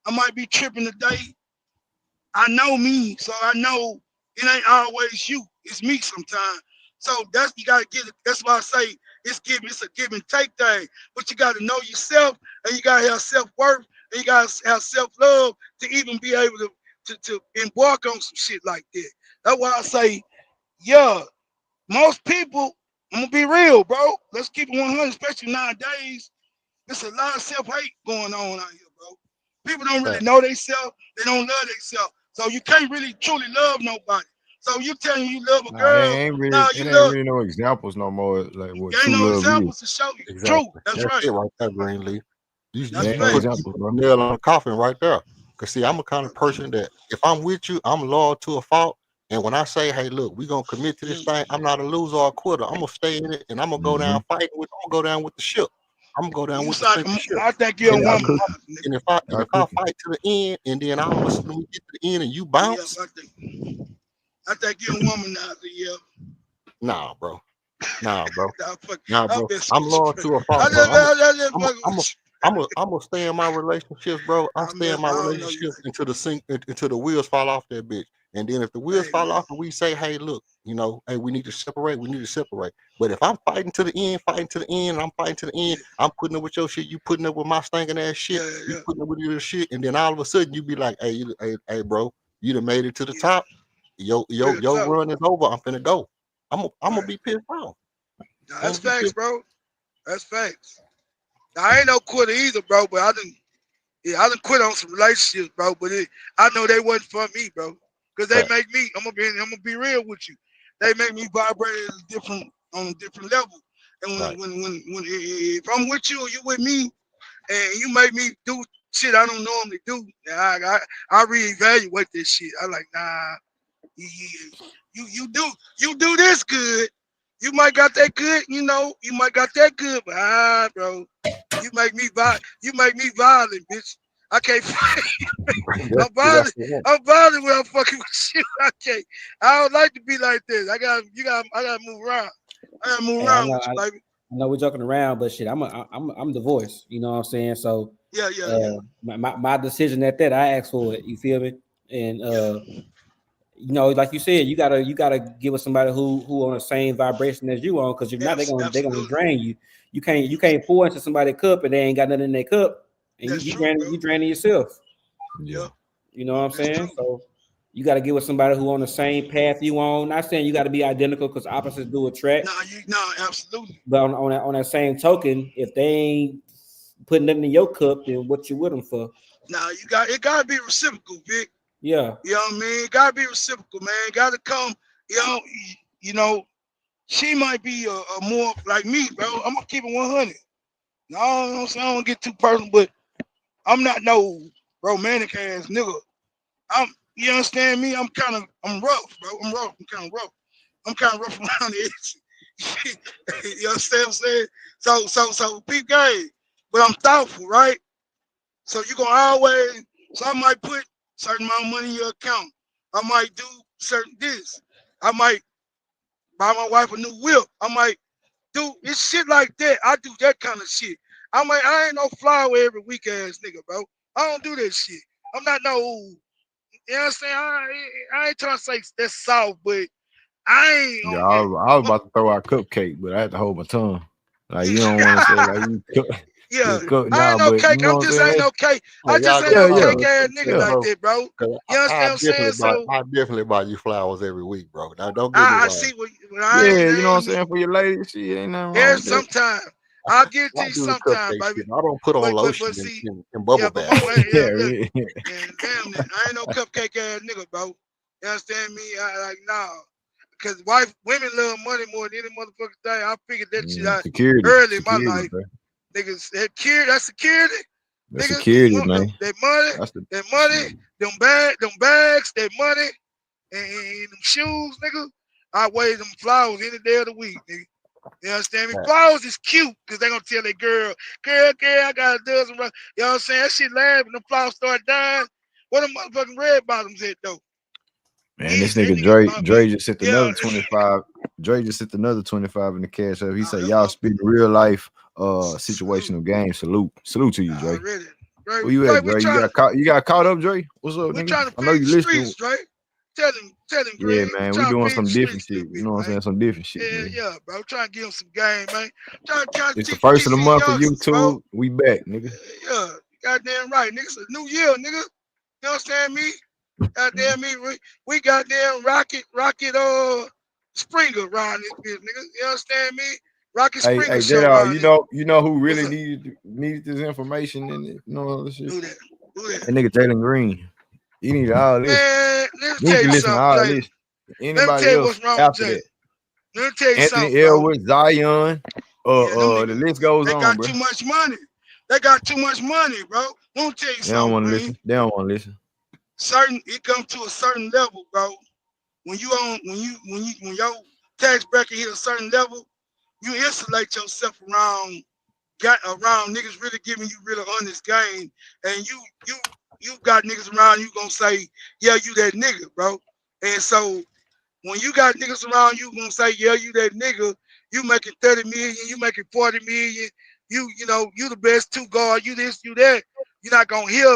I might be tripping today. I know me, so I know it ain't always you. It's me sometimes. So you gotta get it. That's why I say it's a give and take thing. But you gotta know yourself, and you gotta have self-worth, and you gotta have self-love to even be able to embark on some shit like that. That's why I say, yeah, most people, I'm gonna be real, bro. Let's keep it 100, especially nowadays. There's a lot of self-hate going on out here, bro. People don't really Right. know themselves. They don't love themselves. So you can't really truly love nobody. So you telling you love a Nah, it girl, ain't now really, you it ain't love, really no examples no more. Like what there ain't true no love is. examples to show you. True, Exactly. that's That's right. it right there, Greenleaf. There That's ain't no fact. You examples, put bro. the nail on the coffin right there. Cause see, I'm a kind of person that if I'm with you, I'm loyal to a fault. And when I say, hey, look, we gonna commit to this thing, I'm not a loser or a quitter. I'm gonna stay in it, and I'm gonna go Mm-hmm. down fighting with. I'm gonna go down with the ship. I'm gonna go down You with the like, sinking ship. I think you're a And Y'all if woman cook, now, nigga. and y'all if I cooking. fight to the end, and then all of a sudden we get to the end and you Yeah, bounce, I think you're a woman now, yeah. nah, bro, nah, bro, Nah, nah, I'm bro. messing I'm with you, loyal bro. to a fault, bro. I just I'm, fucking I'm, with I'm gonna stay in my relationships, bro. I'm you. stay in my I don't know you. relationships until the wheels fall off that bitch. And then if the wheels Hey, fall man. off and we say, hey, look, hey, we need to separate, we need to separate. But if I'm fighting to the end, I'm fighting to the end, Yeah, I'm putting up with your shit, you putting up with my stinking ass shit, you yeah, putting up with your shit, and then all of a sudden you be like, hey, bro, you done made it to the yeah. top. Your Real talk. run is over. I'm finna go. I'm gonna Right. be pissed off. Now, I'm that's gonna be facts, pissed. bro. That's facts. Now, I ain't no quitter either, bro, but I done quit on some relationships, bro. But I know they wasn't for me, bro. Because they Right, make me, I'm gonna be real with you. They make me vibrate at on a different level. And right. when if I'm with you or you with me, and you make me do shit I don't normally do, I reevaluate this shit. I like, nah, you do this good. You might got that good, you might got that good, but bro, you make me violent, bitch. I can't fight. That's I'm that's violent. the one. I'm violent when I'm fucking with you. I can't. I don't like to be like this. I gotta move around. I gotta move Hey, I around know, with you, baby. I know we're joking around, but shit, I'm the voice. You know what I'm saying? So, Yeah. my decision at that, I asked for it. You feel me? And Yeah. like you said, you gotta get with somebody who on the same vibration as you on, because if not, they're gonna Absolutely. drain you. You can't pour into somebody's cup and they ain't got nothing in their cup, and That's you true, bro. draining yourself. Yeah. Yeah, You know what I'm that's saying? true. So you got to get with somebody who on the same path you on. Not saying you got to be identical, because opposites do attract. Absolutely. But on that same token, if they ain't putting nothing in your cup, then what you with them for? Now it gotta be reciprocal, Vic. Yeah. You know what I mean? It gotta be reciprocal, man. It gotta come, you know, you know, she might be a more like me, bro. I'm gonna keep it 100. No, I don't get too personal, but I'm not no romantic ass nigga. You understand me? I'm rough, bro. I'm kind of rough. I'm kind of rough around the edges. You understand what I'm saying? So peep game. But I'm thoughtful, right? So you gonna always, so I might put certain amount of money in your account. I might do certain this. I might buy my wife a new whip. I might do it's shit like that. I do that kind of shit. I ain't no flower every week ass nigga, bro. I don't do that shit. I'm not no, you know what I'm saying? I ain't trying to say that's soft, but I ain't Yeah, on I was about to throw out cupcake, but I had to hold my tongue. Like you don't want to say like that. you Yeah, cook I nah, ain't no but you cake. know I'm what I'm just saying? ain't no cake. I Hey, just y'all ain't got no Yeah, yeah, cake ass nigga yeah. like bro. that, bro. Cause You understand what I'm saying? So I definitely buy you flowers every week, bro. Now don't get me I wrong. see what I Yeah, ain't. you know what I'm Ain't saying? For your lady, she ain't nothing wrong there's with that. sometime. I'll give it to I you do the sometime, cupcake baby. shit. I don't put on But lotion see, and bubble yeah, but bath. yeah, Yeah, look, yeah. and damn it, I ain't no cupcake ass nigga, bro. You understand me? I like nah. Because women love money more than any motherfucking thing. I figured that shit out early in my Security, life. bro. Niggas, that's security. The Niggas, security, man. that money, That's the that money, shit. them bags, that money, and them shoes, nigga. I wear them flowers any day of the week, nigga. You understand me? Right. Flowers is cute because they gonna tell that girl, I got a dozen. You know what I'm saying? That shit laugh and the flowers start dying. What the motherfucking red bottoms at though? Man, this Easy, that nigga nigga. Dre just sent Yeah. another 25. Dre just sent another 25 in the cash app. He said, Them y'all spitting real life salute. situational game. Salute to you, Dre. Already. Dre, Where you at, we Dre? trying You got caught up, Dre? What's up, we nigga? trying to I know feed you the listening. streets, Dre. Tell him, Yeah, Green. We man. We trying to doing feed the some different streets a shit. little You bit, know what I'm man. saying? Some different shit, man. Yeah, bro. Trying to give him some game, man. Trying to It's the teach first of the these month for youngsters, bro. YouTube. We back, nigga. Yeah, goddamn right, nigga. It's a new year, nigga. You understand me? Goddamn me. We goddamn rocket, Springer around this bitch, nigga. You understand me? Rocket Springer Hey, show J-Dog, around this. you know who What's really up? needed this information in it? You know all this shit? Who that? That nigga Jalen Green. He needed all this. Man, let me You need tell to you listen to something, all Jalen. this. Let me tell Anybody you else what's wrong with after Jalen. that? Let me tell you something, Anthony bro. Edwards, Zion, Yeah, them the niggas, list goes they on, got bro. too much money. They got too much money, bro. Let me tell you They don't something, want to Green. listen. They don't want to listen. It comes to a certain level, bro. When your tax bracket hit a certain level, you insulate yourself around niggas really giving you really honest game, and you got niggas around you gonna say, yeah, you that nigga, bro. And so when you got niggas around you gonna say, yeah, you that nigga, you making 30 million, you making 40 million, you know, you the best two guard, you this, you that, you're not gonna hear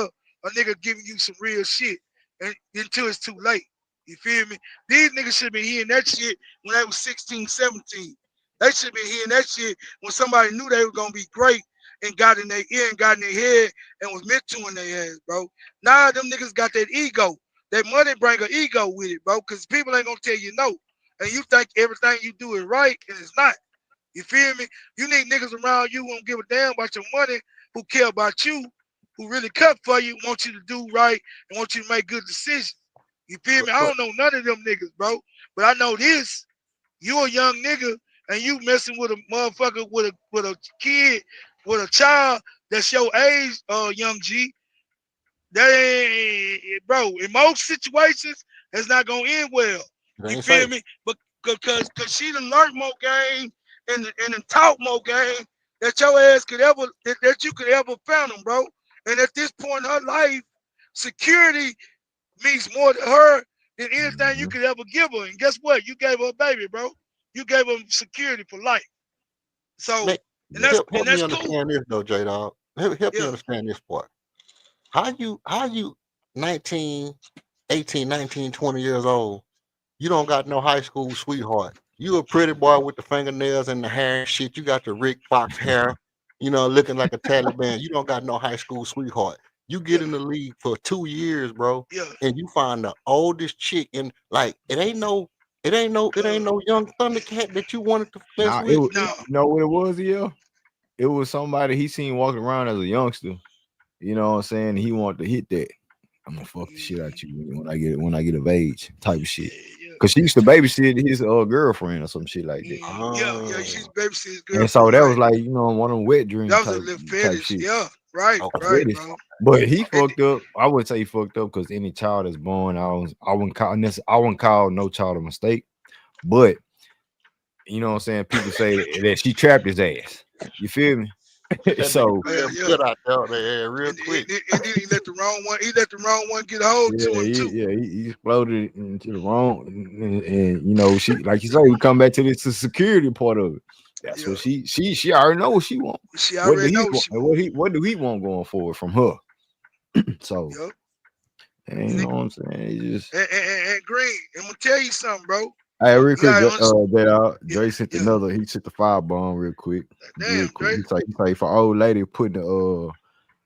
a nigga giving you some real shit until it's too late. You feel me? These niggas should be hearing that shit when they was 16, 17. They should be hearing that shit when somebody knew they were gonna be great and got in their ear and got in their head and was mentoring their ass, bro. Now them niggas got that ego. That money bring an ego with it, bro, because people ain't gonna tell you no. And you think everything you do is right, and it's not. You feel me? You need niggas around you who don't give a damn about your money, who care about you, who really cut for you, want you to do right, and want you to make good decisions. You feel me? I don't know none of them niggas, bro. But I know this. You a young nigga and you messing with a motherfucker with a kid, with a child that's your age, young G. That ain't, bro. In most situations, it's not gonna end well. It You ain't feel safe. me? But cause she done learned more game and taught more game that your ass could ever that you could ever fathom, bro. And at this point in her life, security means more to her than anything you Mhm. could ever give her. And guess what? You gave her a baby, bro. You gave her security for life. So, Man, and Yeah. help me that's cool. understand this though, J Dog. Help me Yeah. understand this part. How you 19, 18, 19, 20 years old, you don't got no high school sweetheart. You a pretty boy with the fingernails and the hair and shit. You got the Rick Fox hair, looking like a Taliban. You don't got no high school sweetheart. You Yeah. get in the league for 2 years, bro, Yeah. and you find the oldest chick and like it ain't no young Thundercat that you wanted to mess Nah, it with. was, No. you know what it was, yeah? It was somebody he seen walking around as a youngster. You know what I'm saying? He wanted to hit that. I'm gonna fuck the shit out you when I get of age, type of shit. Yeah. Cause she used to babysit his girlfriend or some shit like that. Yeah. She's Oh, babysitting his And so girlfriend, that right? was like, one of them wet dream That was a type little type fetish. shit. Yeah. Right. A okay. Right, fetish. bro. But he And, fucked up. I wouldn't say he fucked up because any child that's born, I wouldn't call no child a mistake. But you know what I'm saying? People say that she trapped his ass. You feel me? That nigga So threw them Yeah. good out there on their head real And quick. then he let the wrong one. He let the wrong one get a hold to him too. he exploded into the wrong, and you know, she, like you say, we come back to this, the security part of it. That's Yeah. what she already know what she want. She What do already he knows want? she What do he want going forward from her? So, Yep. and you know what I'm saying? It just, And Green, I'm gonna tell you something, bro. hey, real You quick, gotta understand. Dre Yeah, sent yeah. another. He sent the firebomb real quick. Damn, Dre. He say for old lady putting the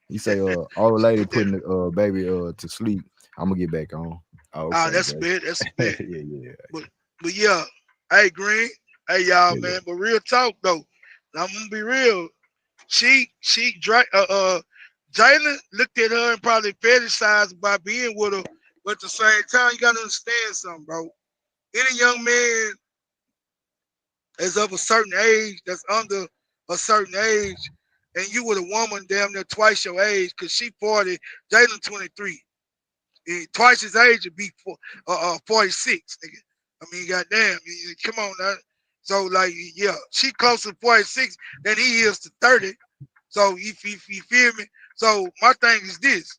he say old lady putting the baby to sleep. I'm gonna get back on. Oh, Ah, okay, that's a Dre. bit. That's a bit. yeah. But yeah. Hey, Green. Hey, y'all, Yeah. man. But real talk though. I'm gonna be real. Jalen looked at her and probably fetishized by being with her. But at the same time, you gotta understand something, bro. Any young man is of a certain age, that's under a certain age, and you with a woman damn near twice your age, cause she 40, Jalen 23. Twice his age would be 46, nigga. I mean, goddamn, come on now. So like, yeah, she closer to 46 than he is to 30. So you feel me? So my thing is this: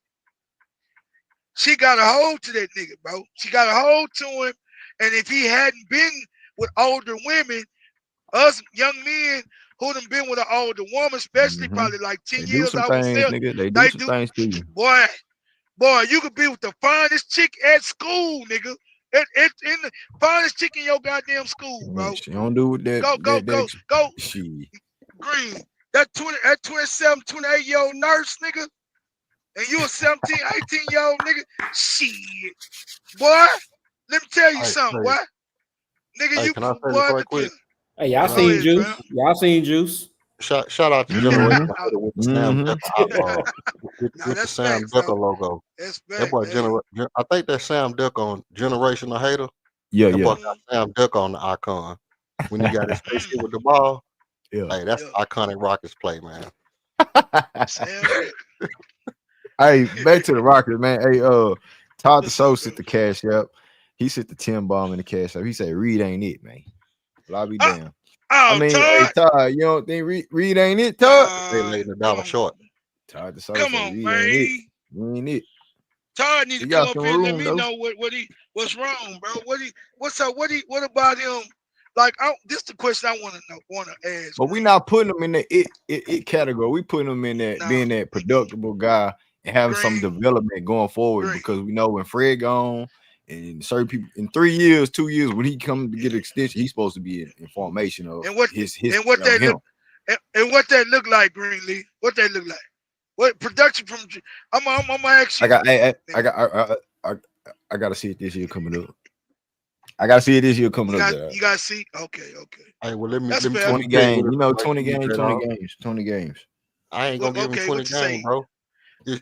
she got a hold to that nigga, bro. She got a hold to him, and if he hadn't been with older women, us young men who done been with an older woman, especially probably like 10 They do years some out things, myself, nigga. They do they some do, things to you. boy, you could be with the finest chick at school, nigga. In the finest chick in your goddamn school, bro. She don't do with that. Go, She. Green. That 27, 28-year-old nurse, nigga, and you a 17, 18-year-old nigga. Shit. Boy, let me tell you something, boy. Nigga, you Can I say this boy, right look here. quick? Hey, y'all Go seen ahead, Juice? fam. Y'all seen Juice? Shout out to Generation Hater with the Sam Decker with the That's Sam facts, Decker though. logo. That's That facts. boy Hey. I think that's Sam Decker on Generational Hater. Yeah, That boy yeah, got Sam Decker on the icon. When he got his face hit with the ball, yeah. hey, that's Yeah. iconic Rockets play, man. Sam Decker. Hey, back to the Rockets, man. Hey, Todd the What's Show up, sent bro? the cash up. He sent the 10 bomb in the cash up. He said Reed ain't it, man. Well, I'll be damn. I Oh, mean, hey Todd. Todd, you don't think Reed ain't it, Todd? They laid the Come dollar on. short. Todd the Show Come say on, Reed ain't it. man. He ain't it. Todd needs He to come got up some here and let room me though. know what's wrong, bro. What's up? What about him? Like, this is the question I want to ask. But we Green. not putting him in the it category. We putting him in that Now, being that productive guy and having some Green, development going forward, Green. because we know when Fred gone and certain people in 3 years, 2 years, when he come to get an extension, he's supposed to be in formation of And what his what of they him. look and what they look like, Greenlee. What they look like. What production from? I'm gonna ask I you. got I gotta see it this year coming up. I gotta see it this year coming up there. You got to see. Okay. Hey, well, let me That's let me fair. 20 tell you games, what you know, like 20 you, games, 20 J-Dog. games, 20 games. I ain't gonna give him Okay. 20 What you say? games, bro.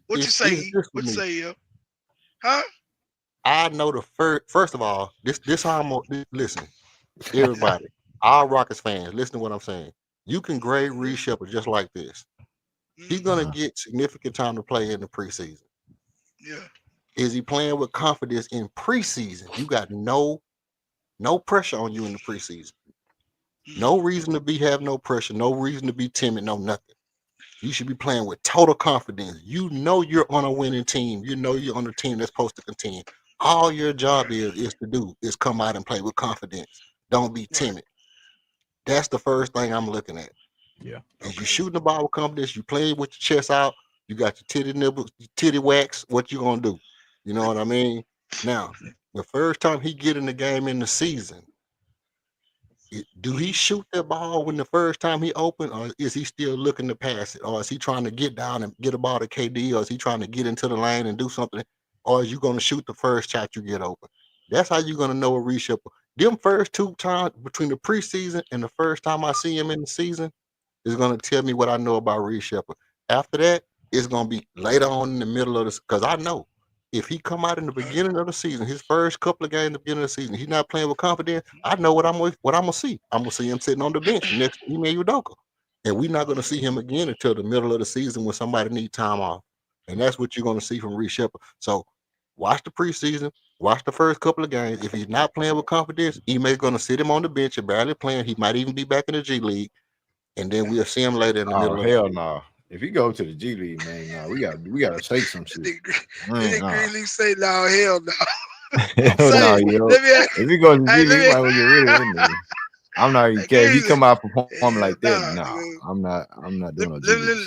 What you It's say? this for What you me. say? Yeah. Huh? I know the first of all, this how I'm listen, everybody, all Rockets fans, listen to what I'm saying. You can grade Reed Sheppard just like this. He's gonna get significant time to play in the preseason. Yeah. Is he playing with confidence in preseason? You got no pressure on you in the preseason. No reason to have no pressure, no reason to be timid, no nothing. You should be playing with total confidence. You know you're on a winning team. You know you're on a team that's supposed to contend. All your job is to do is come out and play with confidence. Don't be timid. That's the first thing I'm looking at. Yeah. Is you shooting the ball with confidence, you playing with your chest out, you got your titty nibbles, titty wax, what you gonna do? You know what I mean? Now, the first time he get in the game in the season, do he shoot that ball when the first time he opened, or is he still looking to pass it, or is he trying to get down and get a ball to KD, or is he trying to get into the lane and do something, or is you going to shoot the first shot you get open? That's how you're going to know a Reed Sheppard. Them first 2 times between the preseason and the first time I see him in the season is going to tell me what I know about Reed Sheppard. After that, it's going to be later on in the middle of this, because I know if he come out in the beginning of the season, his first couple of games in the beginning of the season, he's not playing with confidence. I know what I'm gonna see. I'm gonna see him sitting on the bench next to Ime Udoka. And we're not gonna see him again until the middle of the season when somebody needs time off. And that's what you're gonna see from Reed Sheppard. So watch the preseason, watch the first couple of games. If he's not playing with confidence, Ime's gonna sit him on the bench and barely playing. He might even be back in the G League. and then we'll see him later in the Oh middle of the hell season. no! If he go to the G League, man, nah, we gotta shake some shit. Man, Then nah, Greenleaf say, "No, hell no." hell Say no, it. yo. Let me. If he go to the Hey, G League, we let might well get rid of that nigga. I'm not even me. care if he Greenleaf. come out performing Hell like that. nah, Nah, nigga. I'm not. I'm not Let, doing no G let, League let,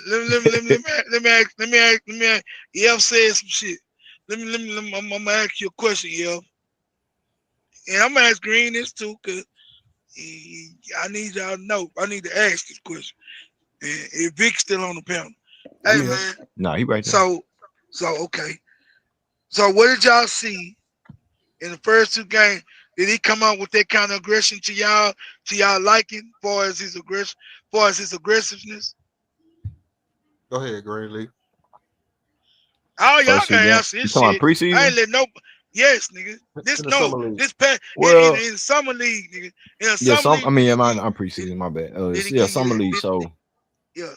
shit. let me ask. Yev said some shit. I'm gonna ask you a question, Yev. And I'm gonna ask Green this too, cause I need y'all to know. I need to ask this question. And if Vic's still on the panel, I'm hey here. man. Nah, he right there. So okay. So what did y'all see in the first two games? Did he come out with that kind of aggression to y'all liking, far as his aggression, far as his aggressiveness? Go ahead, Greenleaf. Oh, y'all First two gotta games. answer You this talking about shit. I ain't preseason? let no. Yes, nigga. In the summer league. This past Well, in summer league, nigga. In a yeah, summer league, I mean, did yeah, he give? I'm Did, preseason. My bad. did he Yeah, give you summer that? league. So Yeah.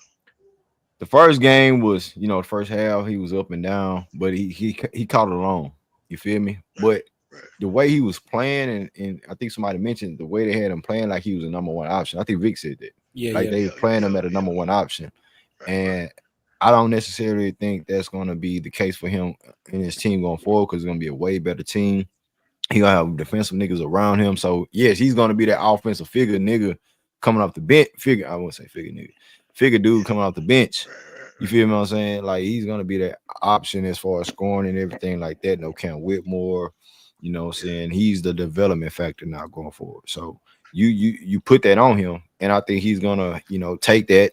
the first game was, the first half he was up and down, but he caught it alone. You feel me? Right. But Right. the way he was playing, and I think somebody mentioned the way they had him playing like he was a number one option. I think Vic said that. Yeah, Like yeah. they were playing him at a number one option. Right. And I don't necessarily think that's going to be the case for him and his team going forward, because it's going to be a way better team. He gonna have defensive niggas around him. So yes, he's gonna be that offensive figure nigga coming off the bench. I wouldn't say figure nigga. Figure dude coming off the bench. You feel me what I'm saying? Like he's gonna be that option as far as scoring and everything like that. No Cam Whitmore, you know what I'm saying? He's the development factor now going forward. So you put that on him, and I think he's gonna, take that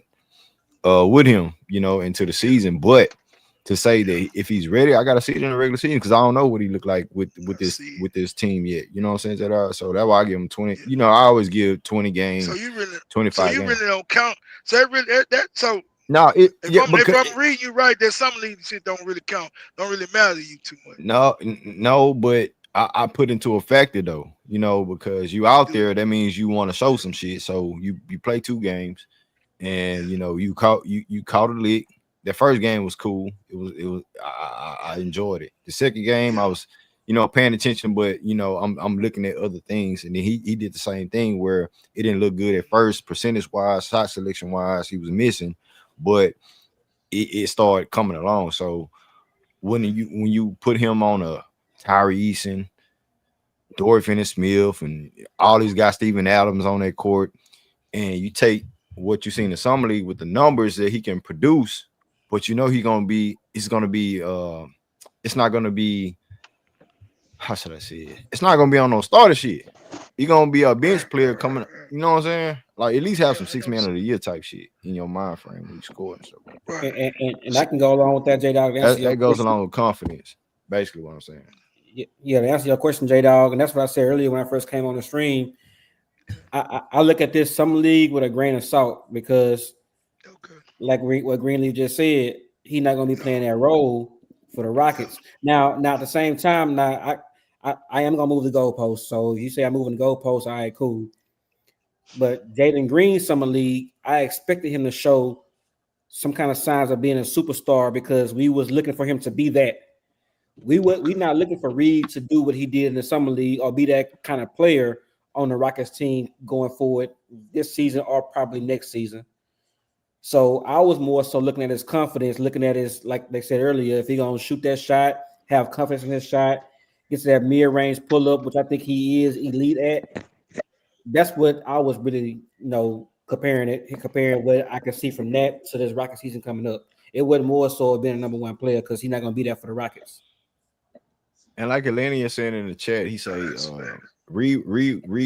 with him, into the season. But to say that if he's ready, I gotta see it in the regular season, because I don't know what he look like with this team yet. You know what I'm saying? So that's why I give him 20. I always give 20 So games, you really, 25 games. don't count. So that really that so No, if because I'm reading you right, that some league shit don't really count, don't really matter to you too much. no, but I put into a factor though, because you out there, that means you want to show some shit. So you play 2 games, and you caught a lick. The first game was cool. It was I enjoyed it. The second game I was paying attention, but I'm looking at other things, and then he did the same thing where it didn't look good at first, percentage wise, shot selection wise, he was missing, but it started coming along. So when you put him on a Tyree Eason, Dory Finney-Smith, and all these guys, Steven Adams on that court, and you take what you see in the summer league with the numbers that he can produce, but he's gonna be it's not gonna be, how should I say it? It's not gonna be on no starter shit. He's gonna be a bench player coming, you know what I'm saying? Like at least have some 6 man of the year type shit in your mind frame when you score and stuff. And I can go along with that, J Dog. That goes along with confidence, basically what I'm saying. Yeah, to answer your question, J Dog, and that's what I said earlier when I first came on the stream. I look at this summer league with a grain of salt, because, like what Greenleaf just said, he's not going to be playing that role for the Rockets. Now at the same time, I am going to move the goalpost. So you say I'm moving the goalpost, all right, cool. But Jaden Green summer league, I expected him to show some kind of signs of being a superstar, because we was looking for him to be that. We not looking for Reed to do what he did in the summer league or be that kind of player on the Rockets team going forward this season or probably next season. So I was more so looking at his confidence, looking at his, like they said earlier, if he gonna shoot that shot, have confidence in his shot, gets that mid-range pull-up, which I think he is elite at. That's what I was really, comparing what I can see from that to this Rocket season coming up. It wasn't more so being a number one player, because he's not gonna be there for the Rockets. And like Eleni is saying in the chat, he say Reed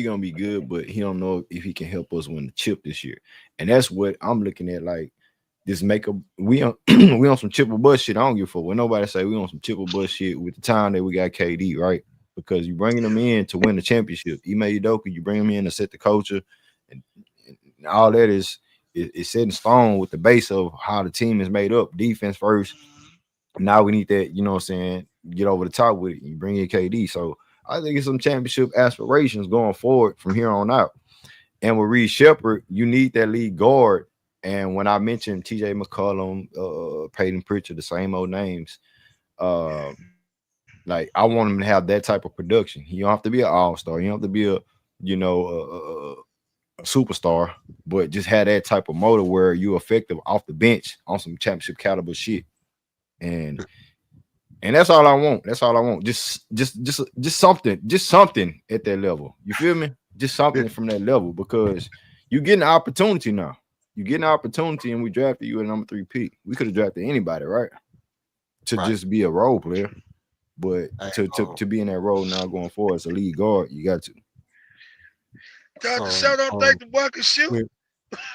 gonna be good, but he don't know if he can help us win the chip this year. And that's what I'm looking at. Like this makeup, we on we on some triple bus shit. I don't give a fuck what nobody say. We on some triple bus shit with the time that we got KD, right? Because you bringing them in to win the championship. Ime Udoka, you bring them in to set the culture, and all that is set in stone with the base of how the team is made up. Defense first. Now we need that, you know what I'm saying, get over the top with it. You bring in KD. So I think it's some championship aspirations going forward from here on out. And with Reed Sheppard, you need that lead guard. And when I mentioned TJ McCollum, Peyton Pritchard, the same old names, like I want him to have that type of production. You don't have to be an all-star. You don't have to be a, superstar, but just had that type of motor where you're effective off the bench on some championship caliber shit. And that's all I want. That's all I want. Just something at that level. You feel me? Just something from that level, because you getting an opportunity now. You getting an opportunity, and we drafted you at number 3 pick. We could have drafted anybody, right? To just be a role player, but to be in that role now going forward as a lead guard, you got to. Dr. Show don't think the boy can shoot.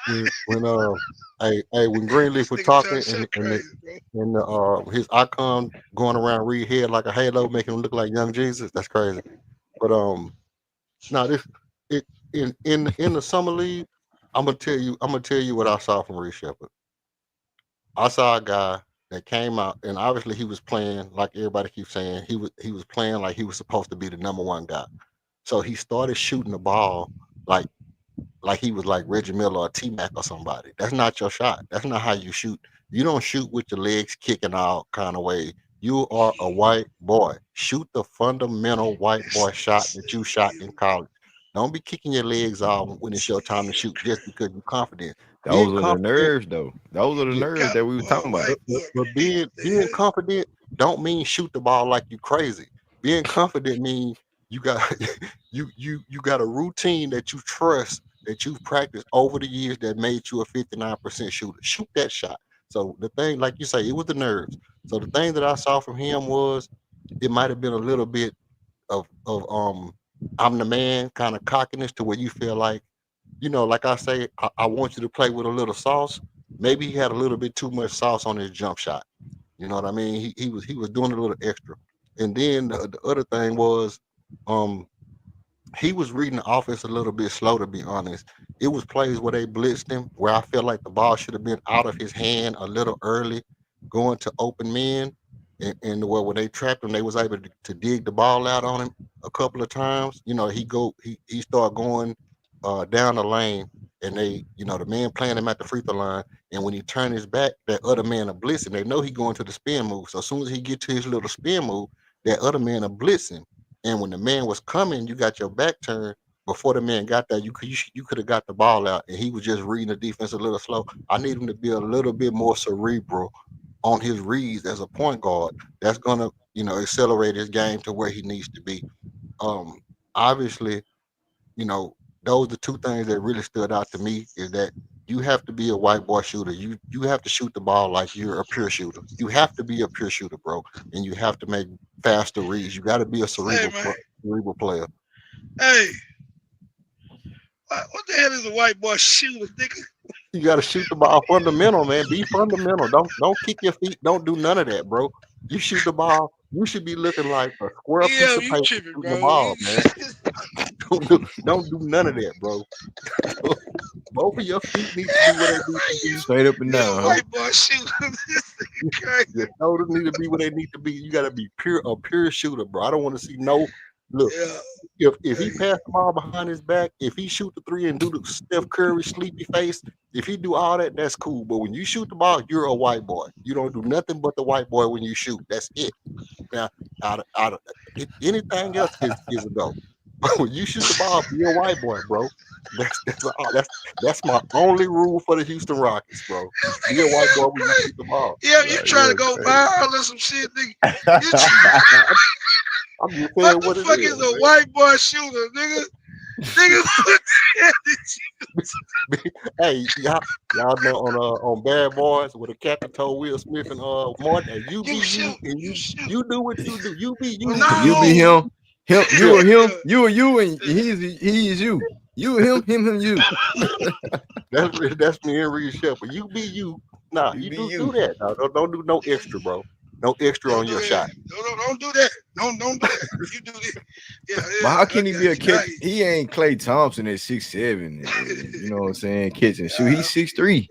When Greenleaf was talking and his icon going around Reed head like a halo, making him look like young Jesus, that's crazy. But now this in the summer league, I'm gonna tell you what I saw from Reed Sheppard. I saw a guy that came out, and obviously he was playing like everybody keeps saying. He was playing like he was supposed to be the number one guy. So he started shooting the ball like he was like Reggie Miller or T-Mac or somebody. That's not your shot. That's not how you shoot. You don't shoot with your legs kicking out kind of way. You are a white boy. Shoot the fundamental white boy shot that you shot in college. Don't be kicking your legs out when it's your time to shoot just because you're confident. Those are the nerves, though. Those are the nerves that we were talking about. But being confident don't mean shoot the ball like you crazy. Being confident means you got you got a routine that you trust, that you've practiced over the years, that made you a 59% shooter. Shoot that shot. So the thing, like you say, it was the nerves. So the thing that I saw from him was it might have been a little bit of I'm the man kind of cockiness, to where you feel like, like I say, I want you to play with a little sauce. Maybe he had a little bit too much sauce on his jump shot. You know what I mean? He was doing a little extra. And then the other thing was he was reading the offense a little bit slow, to be honest. It was plays where they blitzed him, where I felt like the ball should have been out of his hand a little early, going to open men. And where when they trapped him, they was able to dig the ball out on him a couple of times. He started going down the lane, and they, the man playing him at the free throw line. And when he turned his back, that other man are blitzing. They know he going to the spin move. So as soon as he get to his little spin move, that other man are blitzing. And when the man was coming, you got your back turned. Before the man got there, you could have got the ball out, and he was just reading the defense a little slow. I need him to be a little bit more cerebral on his reads as a point guard. That's gonna, accelerate his game to where he needs to be. Obviously, those are the two things that really stood out to me, is that you have to be a white boy shooter. You have to shoot the ball like you're a pure shooter. You have to be a pure shooter, bro, and you have to make faster reads. You got to be a cerebral player. Hey, what the hell is a white boy shooter, nigga? You got to shoot the ball fundamental, man. Be fundamental. Don't kick your feet. Don't do none of that, bro. You shoot the ball. You should be looking like a square piece of paper shooting the ball, man. Don't do none of that, bro. Both of your feet need to be where they need to be. Straight up and down. White boy shooter. Your shoulders need to be where they need to be. You got to be a pure shooter, bro. I don't want to see no look. Yeah. If he pass the ball behind his back, if he shoot the three and do the Steph Curry sleepy face, if he do all that, that's cool. But when you shoot the ball, you're a white boy. You don't do nothing but the white boy when you shoot. That's it. Now, anything else is a go. But when you shoot the ball, be a white boy, bro. That's my only rule for the Houston Rockets, bro. Be a white boy when you shoot the ball. Yeah, you trying to go viral or some shit, nigga. I'm just saying what the fuck is a white boy shooter, nigga? Hey, y'all know on Bad Boys with the Captain told Will Smith and Martin, you be you, and you do what you do. You be you. You be him. You are him. You are you, and he is you. You are him, you. That's me and Reed Sheppard. You be you. Nah, you do that. No, don't do no extra, bro. No extra on your shot. Don't do that. Don't do that. You do this. Yeah. But how can he be a catch? He ain't Klay Thompson at 6'7". You know what I'm saying? Catch and shoot. He's 6'3".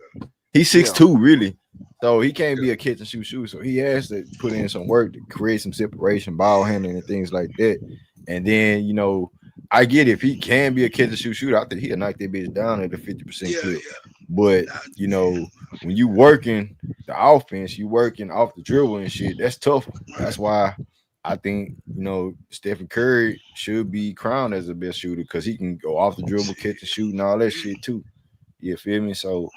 He's 6'2", really. So he can't be a catch and shoot shooter. So he has to put in some work to create some separation, ball handling, and things like that. And then, I get it. If he can be a catch and shoot shooter, I think he'll knock that bitch down at a 50% clip. But when you working the offense, you working off the dribble and shit, that's tough. That's why I think Stephen Curry should be crowned as the best shooter because he can go off the dribble, catch and shoot, and all that shit too. You feel me? So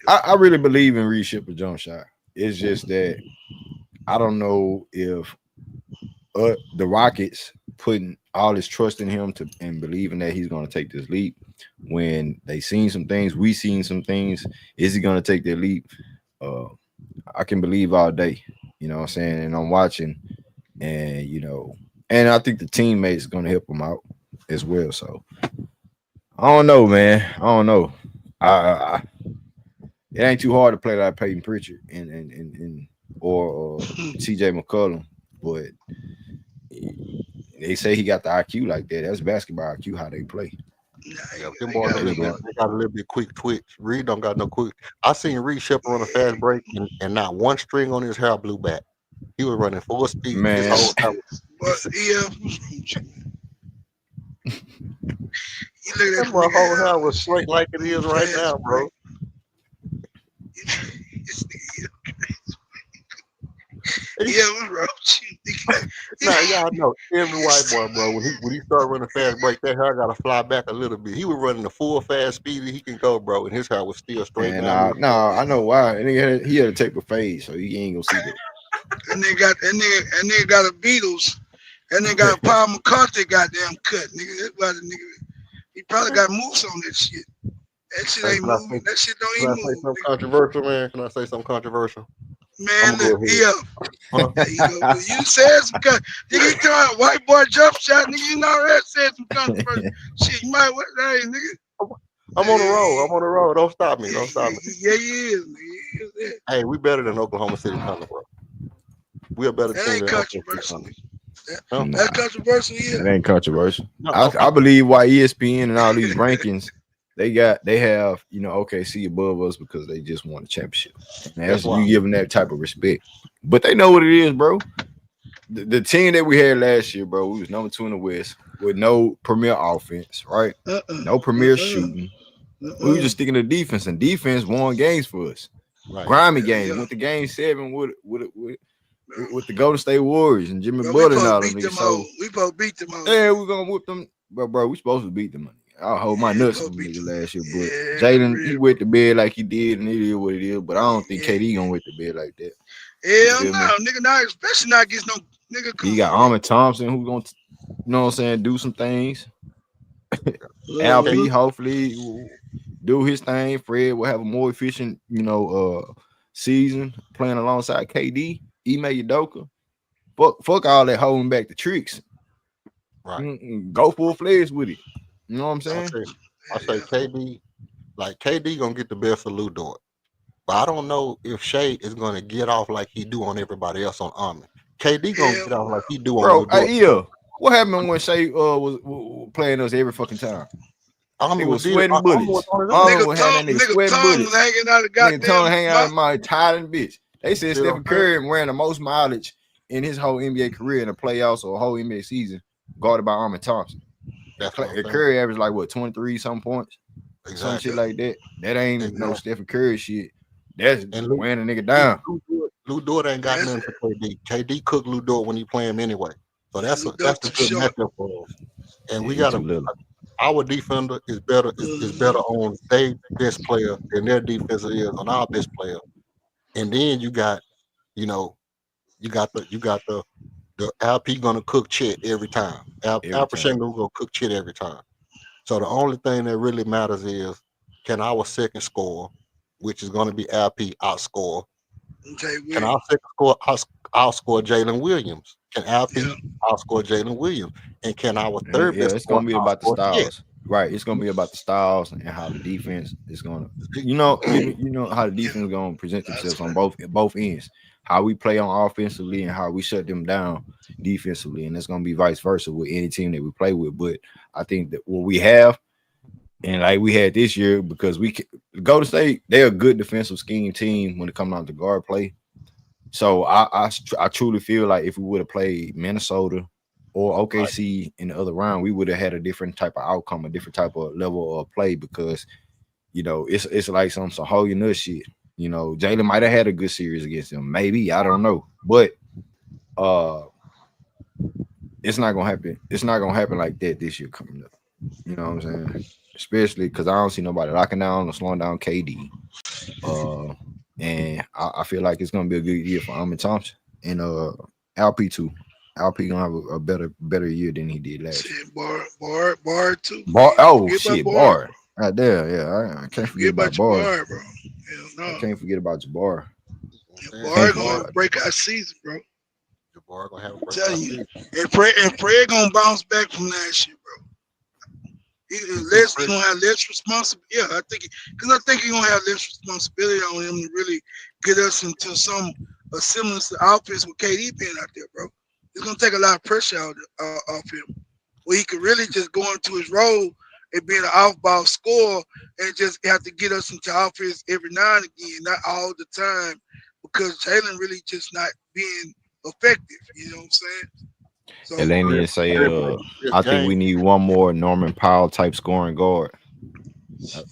I really believe in Reed Sheppard jump shot. It's just that I don't know if the Rockets putting all this trust in him and believing that he's going to take this leap when they seen some things, we seen some things. Is he going to take that leap? I can believe all day. You know what I'm saying? And I'm watching, and and I think the teammates going to help him out as well. So I don't know, man. I don't know. It ain't too hard to play like Peyton Pritchard or CJ McCollum, but they say he got the IQ like that. That's basketball IQ how they play. Yeah, them boys they got a little bit quick twitch. Reed don't got no quick. I seen Reed Sheppard on a fast break and not one string on his hair blew back. He was running full speed. Man. His whole But yeah, that my whole hair was straight like it is right now, bro. Yeah, what's wrong with you? Nah, y'all know every white boy, bro. When he started running fast break, that hair got to fly back a little bit. He was running the full fast speed that he can go, bro, and his hair was still straight. And I know why. And he had to take a fade, so he ain't gonna see that. And they got a Beatles, and they got a Paul McCartney goddamn cut, nigga. That's why the nigga he probably got moves on that shit. That shit ain't moving. That shit don't even move. Something controversial, man? Can I say something controversial? Man, look, yeah. You said some nigga, you talking white boy jump shot, nigga. You already said some controversial shit. You might hey, nigga. I'm on the road. Don't stop me. Yeah, you is, nigga. Hey, we better than Oklahoma City Thunder, bro. We are better That team ain't than controversial. Oklahoma. That's controversial, yeah. It ain't controversial. No, I believe why ESPN and all these rankings they have OKC above us because they just won a championship. And that's you give them that type of respect. But they know what it is, bro. The team that we had last year, bro, we was number 2 in the West with no premier offense, right? No premier shooting. We were just sticking to defense, and defense won games for us. Right. Grimy games. Went to game 7 with the Golden State Warriors and Jimmy Butler and all them niggas. So we both beat them all. Yeah, we're gonna whip them, bro. We supposed to beat them. I'll hold my nuts on nigga last year, but Jalen, he wet the bed like he did, and it is what it is. But I don't think KD gonna wet the bed like that. Hell no, nigga, not especially not against no nigga. He got Armin Thompson who gonna, do some things. LP hopefully do his thing. Fred will have a more efficient, season playing alongside KD. Ime Udoka. Fuck all that holding back the tricks. Right. Go full fledged with it. You know what I'm saying? I say KD gonna get the best of Lou Dort. But I don't know if Shea is gonna get off like he do on everybody else on Armin. KD gonna get off like he do on Lou Dort. Yeah. What happened when Shea was playing us every fucking time? He was sweating bullets. Armin was having that nigga sweating bullets. Hanging out of goddamn tongue hanging out of my tired bitch. They said Stephen Curry ran the most mileage in his whole NBA career in the playoffs or a whole NBA season, guarded by Armin Thompson. Curry averaged like 23 some points, some shit like that. That ain't no Stephen Curry shit. That's wearing a nigga down. Lou Dort ain't got nothing for KD. KD cooked Lou Dort when he play him anyway. So that's the good matchup for us. And we got our defender is better on their best player than their defense is on our best player. And then you got the LP gonna cook Chet every time. Alper gonna cook Chet every time. So the only thing that really matters is can our second score, which is gonna be LP, outscore? Can our second score outscore Jalen Williams? Can LP outscore Jalen Williams? And can our third best? It's gonna be about the styles. Right, it's gonna be about the styles and how the defense is gonna, how the defense is gonna present themselves on both ends. How we play on offensively and how we shut them down defensively, and it's gonna be vice versa with any team that we play with. But I think that what we have, and like we had this year, because we Golden State, they're a good defensive scheme team when it comes down to guard play. So I truly feel like if we would have played Minnesota or OKC in the other round, we would have had a different type of outcome, a different type of level of play, because it's like some hold your nut shit. Jalen might have had a good series against them, maybe, I don't know, but it's not gonna happen. It's not gonna happen like that this year coming up. You know what I'm saying? Especially because I don't see nobody locking down or slowing down KD. And I feel like it's gonna be a good year for Amon Thompson and LP too. LP gonna have a better year than he did last year. Shit, Bar too. Oh Forget shit, about Bar. Right there, yeah. I can't forget about about your Bar. Bar, bro. Hell no. I can't forget about Jabbar. Bar gonna have a breakout season, bro. Jabbar gonna have a I'm breakout telling you. season. And Fred gonna bounce back from last year, bro. He gonna have less responsibility. Yeah, I think he gonna have less responsibility on him to really get us into a semblance to offense with KD being out there, bro. It's gonna take a lot of pressure out off him, where he could really just go into his role and being an off-ball scorer and just have to get us into offense every now and again, not all the time, because Jalen really just not being effective. You know what I'm saying? So Elenian say, I think we need one more Norman Powell type scoring guard. I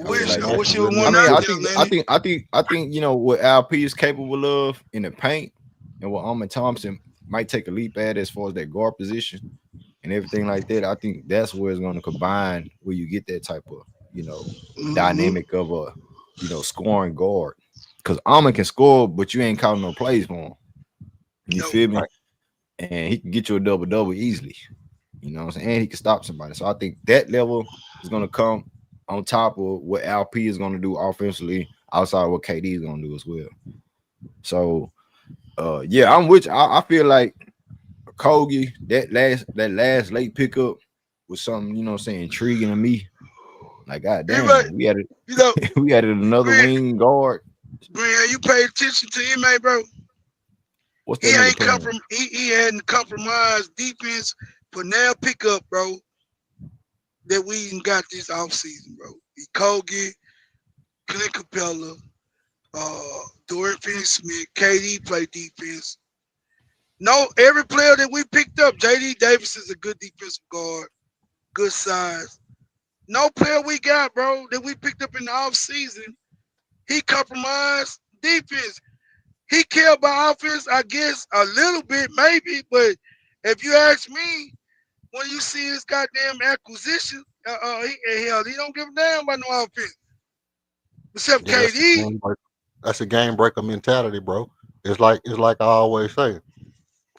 wish it I was mean, one out there, I think you know what LP is capable of in the paint, and what Amon Thompson might take a leap at as far as that guard position and everything like that. I think that's where it's going to combine, where you get that type of dynamic of a scoring guard. Because Amon can score, but you ain't calling no plays for him. You feel me? And he can get you a double easily. You know what I'm saying? And he can stop somebody. So I think that level is going to come on top of what LP is going to do offensively, outside of what KD is going to do as well. So, yeah, I'm with you. I feel like Kogi, that last late pickup was something, you know what I'm saying, intriguing to me. Like, goddamn, we added another wing guard. Green, have you paid attention to him, bro? What's that? He hadn't compromised defense for now pickup, bro, that we even got this offseason, bro. Kogi, Clint Capella, Durant Finney-Smith, KD play defense. No, every player that we picked up, JD Davis is a good defensive guard, good size. No player we got, bro, that we picked up in the offseason, he compromised defense. He cared about offense, I guess, a little bit, maybe. But if you ask me, when you see his goddamn acquisition, he don't give a damn about no offense. Except KD. That's a game breaker mentality, bro. It's like I always say.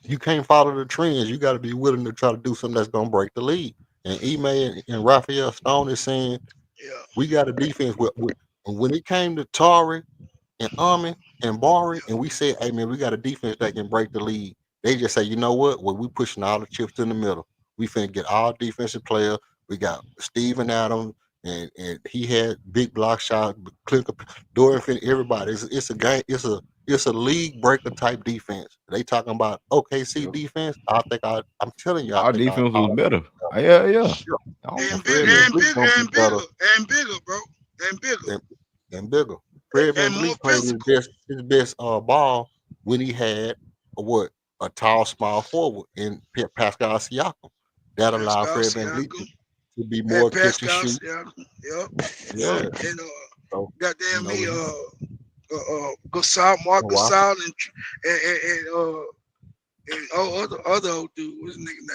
You can't follow the trends. You got to be willing to try to do something that's going to break the league. And Ime and Raphael Stone is saying, we got a defense. When it came to Tari and Amin and Bari, and we said, hey, man, we got a defense that can break the league. They just say, you know what? Well, we pushing all the chips in the middle. We finna get all defensive players. We got Steven Adams, and he had big block shot, Durant, everybody. It's a game. It's a league breaker type defense. They talking about OKC defense. I'm telling you, our defense was better. Yeah. And bigger, bro. And bigger. Fred VanVleet played his best ball when he had a tall, small forward in Pascal Siakam. That allowed Fred VanVleet to be more catch and shoot. Yeah. And goddamn me, Mark Gasol and other old dude. What's his name?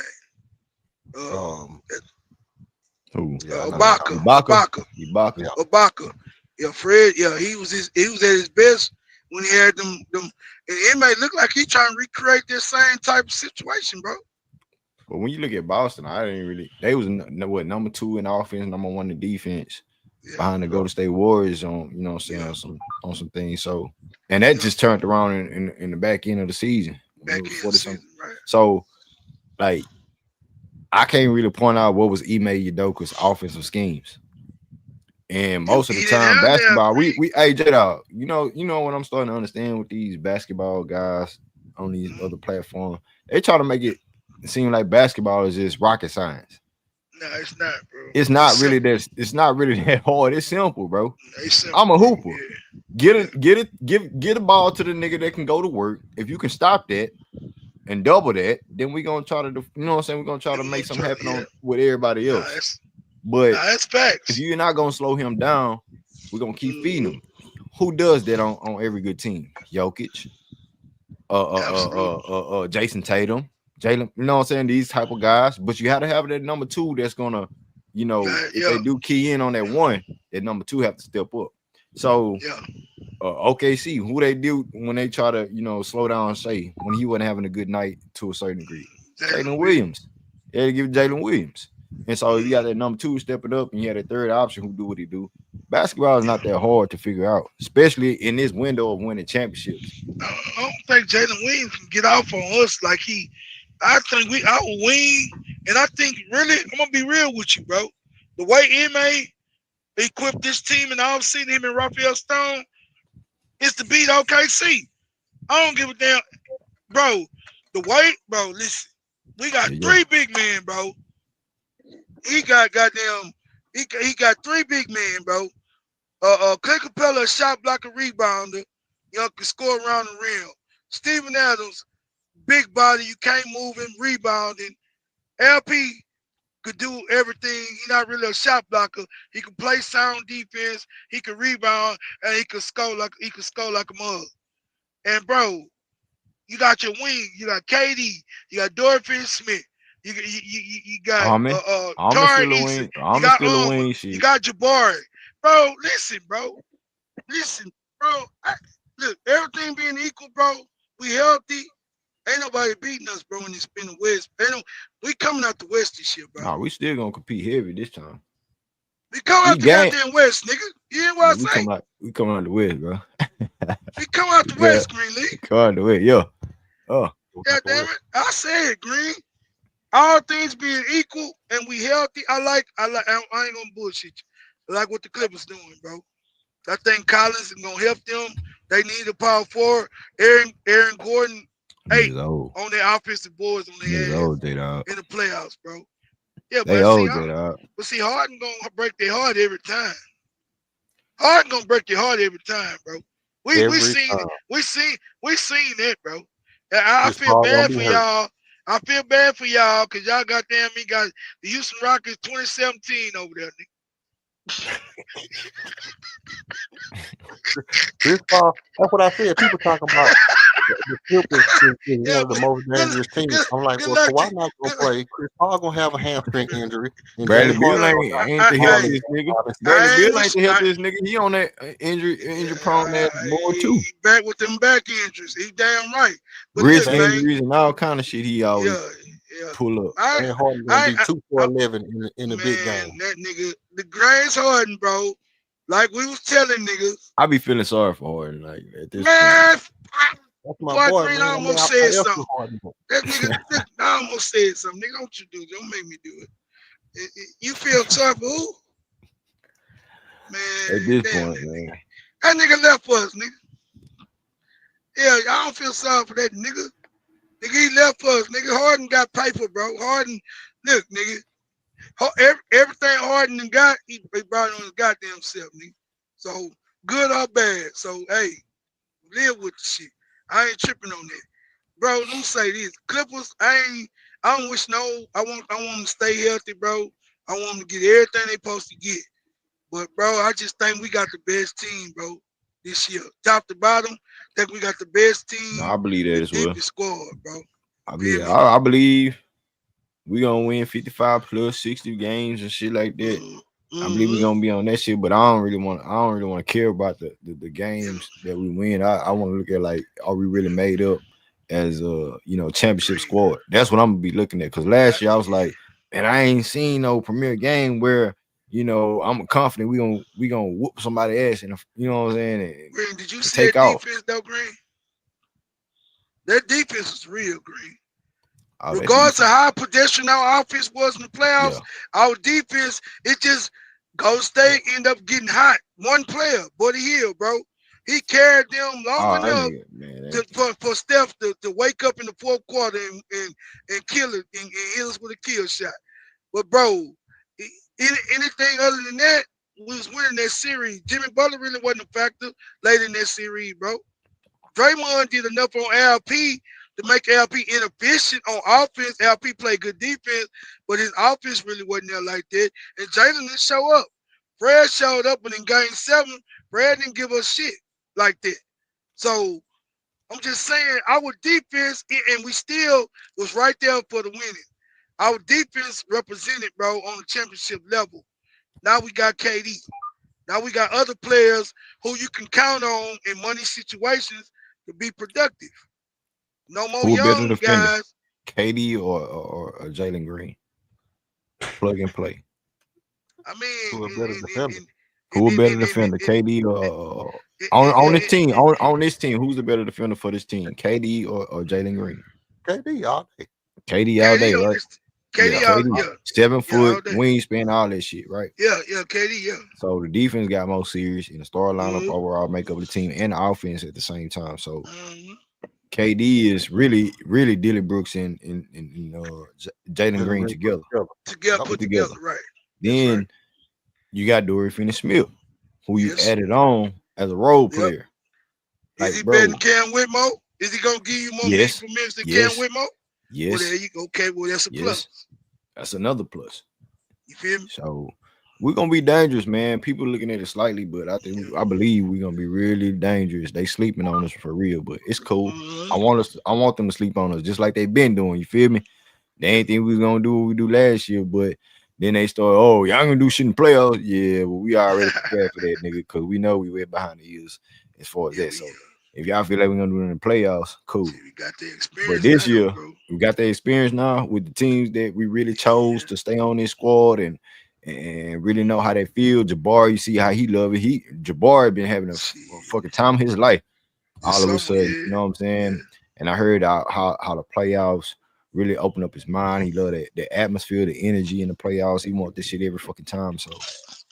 Ibaka. Yeah, Fred. Yeah, he was at his best when he had them. And it may look like he trying to recreate this same type of situation, bro. But when you look at Boston, they was number 2 in offense, number 1 in defense, behind the Golden State Warriors on, you know what I'm saying, on some things. So, and that just turned around in the back end of the season. Right. So, like, I can't really point out what was Ime Udoka's offensive schemes. And most of the time, basketball, hey, J-Dog, you know what I'm starting to understand with these basketball guys on these other platforms, they try to make it seem like basketball is just rocket science. No, it's not, bro. It's not really that hard. It's simple, bro. I'm a hooper. Yeah. Get a ball to the nigga that can go to work. If you can stop that and double that, then we're gonna try to we're gonna try to make something happen with everybody else. But that's facts. If you're not gonna slow him down, we're gonna keep feeding him. Who does that on every good team? Jokic, Jason Tatum. Jalen, you know what I'm saying? These type of guys, but you have to have that number two that's gonna, if they do key in on that one, that number two have to step up. So OKC, who they do when they try to, slow down Shea when he wasn't having a good night to a certain degree. Jalen Williams. They had to give Jalen Williams. And so if you got that number two stepping up and you had a third option who do what he do, basketball is not that hard to figure out, especially in this window of winning championships. I don't think Jalen Williams can get off on us like he. I think our wing, and I think really, I'm gonna be real with you, bro. The way MA equipped this team and I've seen him and Raphael Stone is to beat OKC. I don't give a damn, bro. The way, bro, listen, we got three big men, bro. He got goddamn, he got three big men, bro. Clint Capella, a shot blocker, rebounder, can score around the rim. Steven Adams, big body, you can't move him, rebounding. LP could do everything. He's not really a shot blocker. He can play sound defense. He can rebound, and he can score like a mug. And bro, you got your wing. You got KD. You got Dorian Smith. You got Tari Eason. You got Armor. You got Jabari. Bro, listen, bro. Look, everything being equal, bro. We healthy. Ain't nobody beating us, bro, in the West. We coming out the West this year, bro. Nah, we still gonna compete heavy this time. We coming out the goddamn West, nigga. You hear what I say? We coming out the West, bro. We come out the West, Green League. Come out the West, yeah. God damn it. I said, Green. All things being equal and we healthy, I ain't gonna bullshit you. I like what the Clippers doing, bro. I think Collins is gonna help them. They need a power forward. Aaron Gordon, on their offensive boards on their ass in the playoffs, bro. Yeah, but see, Harden gonna break their heart every time. Harden gonna break your heart every time, bro. We seen that, bro. I feel bad for y'all. I feel bad for y'all because y'all got the Houston Rockets 2017 over there, nigga. Chris Paul, that's what I said. People talking about the Clippers is one of the most dangerous teams. I'm like, well, so why not go play? Chris Paul gonna have a hamstring injury. Bradley Beal ain't to help this nigga. Bradley Beal ain't to help this nigga. He on that injury prone that more too. Back with them back injuries. He damn right. But wrist injuries and all kind of shit. He always pull up. And Harden gonna be 2 for 11 in the big game. That nigga, the Grace Harden, bro. Like we was telling niggas. I be feeling sorry for Harden. Like at this point. That's my boy. Green, I almost said something. That nigga, I almost said something. Nigga, don't you do it. Don't make me do it. You feel sorry for who? Man. At this point, man. That nigga left for us, nigga. Yeah, I don't feel sorry for that nigga. Nigga, he left for us. Nigga, Harden got paper, bro. Harden, look, nigga. Everything Harden got, he brought on his goddamn self, nigga. So, good or bad. So, hey, live with the shit. I ain't tripping on that. Bro, let me say this. Clippers, I don't wish I want them to stay healthy, bro. I want them to get everything they supposed to get. But, bro, I just think we got the best team, bro, this year. Top to bottom, I think we got the best team. No, I believe that as well. Squad, bro. I believe we gonna win 55 plus 60 games and shit like that. Mm-hmm. I believe we're gonna be on that shit, but I don't really want to care about the games that we win. I want to look at like, are we really made up as a championship squad? That's what I'm gonna be looking at. Cause last year I was like, man, I ain't seen no premier game where I'm confident we gonna whoop somebody ass and you know what I'm saying. And Green, did you see that defense though, Green? That defense was real, Green. Regardless of how pedestrian our offense was in the playoffs, our defense, it just Golden State end up getting hot. One player, Buddy Hield, bro. He carried them long enough for Steph to wake up in the fourth quarter and kill it and hit us with a kill shot. But bro, anything other than that, we was winning that series. Jimmy Butler really wasn't a factor late in that series, bro. Draymond did enough on LP to make LP inefficient on offense. LP played good defense, but his offense really wasn't there like that. And Jalen didn't show up. Fred showed up, but in game 7, Fred didn't give us shit like that. So I'm just saying our defense, and we still was right there for the winning. Our defense represented, bro, on the championship level. Now we got KD. Now we got other players who you can count on in money situations to be productive. No more Who a better young defender, guys. KD or Jalen Green? Plug and play. I Who a mean, better defender? Who a better defender, KD or on this team? On this team, who's the better defender for this team, KD or Jalen Green? KD all day. KD all day, KD on right? this, Yeah, KD out, KD, yeah, 7 yeah, all foot day. wingspan, all that shit, right? Yeah, KD, yeah. So the defense got more serious in the star lineup, Mhm. overall makeup of the team, and the offense at the same time. So Mhm. KD is really Dilly Brooks and Jalen Green Green together, Together, Yep. put together. together, right? Then right. you got Durant Finney-Smith, who you Yes. added on as a role Yep. player. Is Like, he bro, better than Cam Whitmore? Is he gonna give you more yes, meaningful minutes than Cam yes, Whitmore? Well, yes, there you go. Okay, well that's a yes. plus. That's another plus. You feel me? So we're gonna be dangerous, man. People looking at it slightly, but I believe we're gonna be really dangerous. They sleeping on us for real, but it's cool. Mhm. I want them to sleep on us just like they've been doing. You feel me? They ain't think we was gonna do what we do last year, but then they start, oh, y'all gonna do shit in playoffs. Yeah, well, we already prepared for that, nigga, because we know we went behind the ears as far as Yeah, that. So if y'all feel like we're gonna do it in the playoffs, cool. we got the But experience this now, year, bro. we got the experience now with the teams that we really chose to stay on this squad and really know how they feel. Jabbar, you see how he love it. Jabbar been having a fucking time of his life. All of a sudden, you know what I'm saying? And I heard how the playoffs really opened up his mind. He loved the atmosphere, the energy in the playoffs. He want this shit every fucking time. So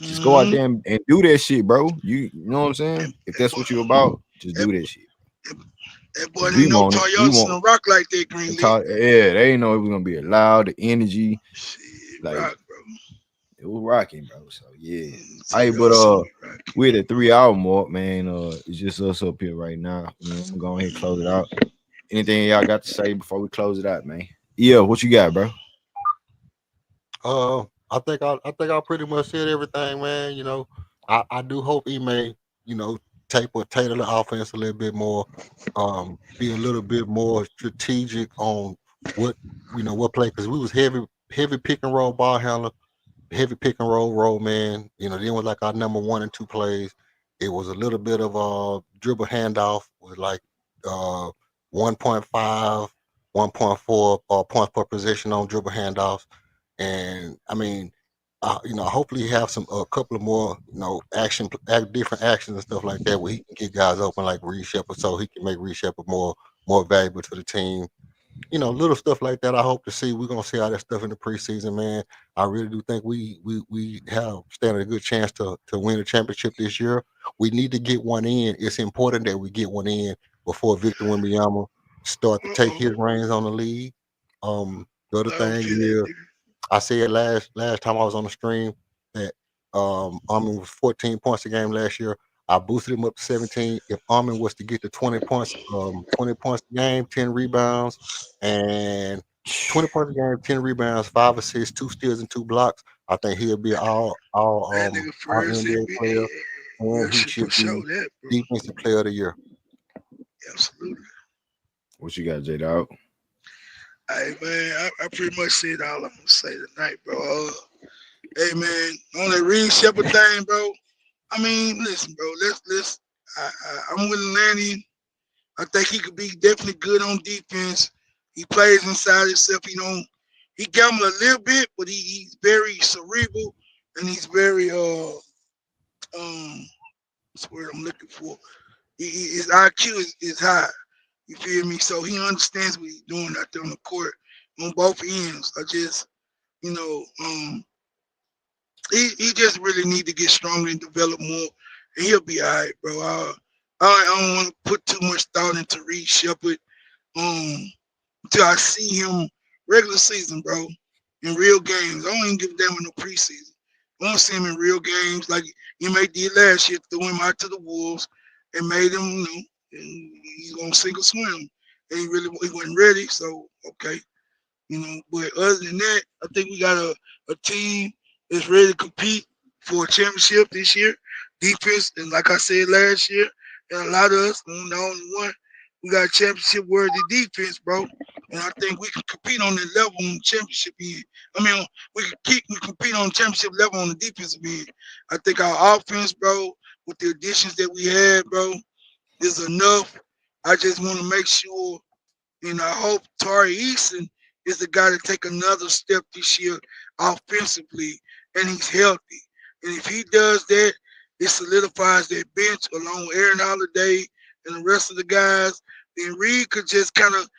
just go out there and do that shit, bro. You know what I'm saying? If that's what you're about, just do that shit. That boy We didn't know want it. We Toyota want and rock like that, Greenlee. yeah, they didn't know it was gonna be loud, the energy. Shit, Like rock, bro. it was rocking, bro. So yeah. Hey, Hey, but we're at the 3 hour mark, man. It's just us up here right now. I'm going ahead and close it out. Anything y'all got to say before we close it out, man? Yeah, what you got, bro? I think I pretty much said everything, man. You know, I do hope he may, you know, tailor the offense a little bit more, be a little bit more strategic on what what play, because we was heavy pick and roll ball handler, heavy pick and roll man. You know, then was like our number 1 and 2 plays. It was a little bit of a dribble handoff with like 1.5, 1.4 points per possession on dribble handoffs. And I mean, hopefully he have a couple of more, different actions and stuff like that where he can get guys open like Reed Sheppard, so he can make Reed Sheppard more valuable to the team. Little stuff like that. I hope to see. We're gonna see all that stuff in the preseason, man. I really do think we have stand a good chance to win the championship this year. We need to get one in. It's important that we get one in before Victor Wembanyama start to take his reins on the league. The other thing is, I said last time I was on the stream that Armin was 14 points a game last year. I boosted him up to 17. If Armin was to get to 20 points a game, 10 rebounds, and 20 points a game, 10 rebounds, 5 assists, 2 steals, and 2 blocks, I think he'll be all NBA player, and he should be defensive player of the year. Absolutely. What you got, J Dog? Hey man, I pretty much said all I'm gonna say tonight, bro. Hey man, on that Reed Sheppard thing, bro. I mean, listen, bro. Let's. I'm with Lanny. I think he could be definitely good on defense. He plays inside himself. He gamble a little bit, but he's very cerebral and he's very what's the word I'm looking for? His IQ is high. You feel me? So he understands what he's doing out there on the court on both ends. He just really need to get stronger and develop more, and he'll be all right, bro. I don't want to put too much thought into Reed Sheppard until I see him regular season, bro, in real games. I don't even give a damn with no preseason. I want to see him in real games like he may did last year, threw him out to the Wolves and made him, and he's gonna sink or swim. And he wasn't ready, so okay. But other than that, I think we got a team that's ready to compete for a championship this year. Defense, and like I said last year, and a lot of us, the only one, We got championship worthy defense, bro. And I think we can compete on that level on the championship end. I mean, we compete on the championship level on the defensive end. I think our offense, bro, with the additions that we had, bro, is enough. I just want to make sure, and I hope Tari Eason is the guy to take another step this year offensively, and he's healthy. And if he does that, it solidifies that bench along with Aaron Holiday and the rest of the guys. Then Reed could just kind of,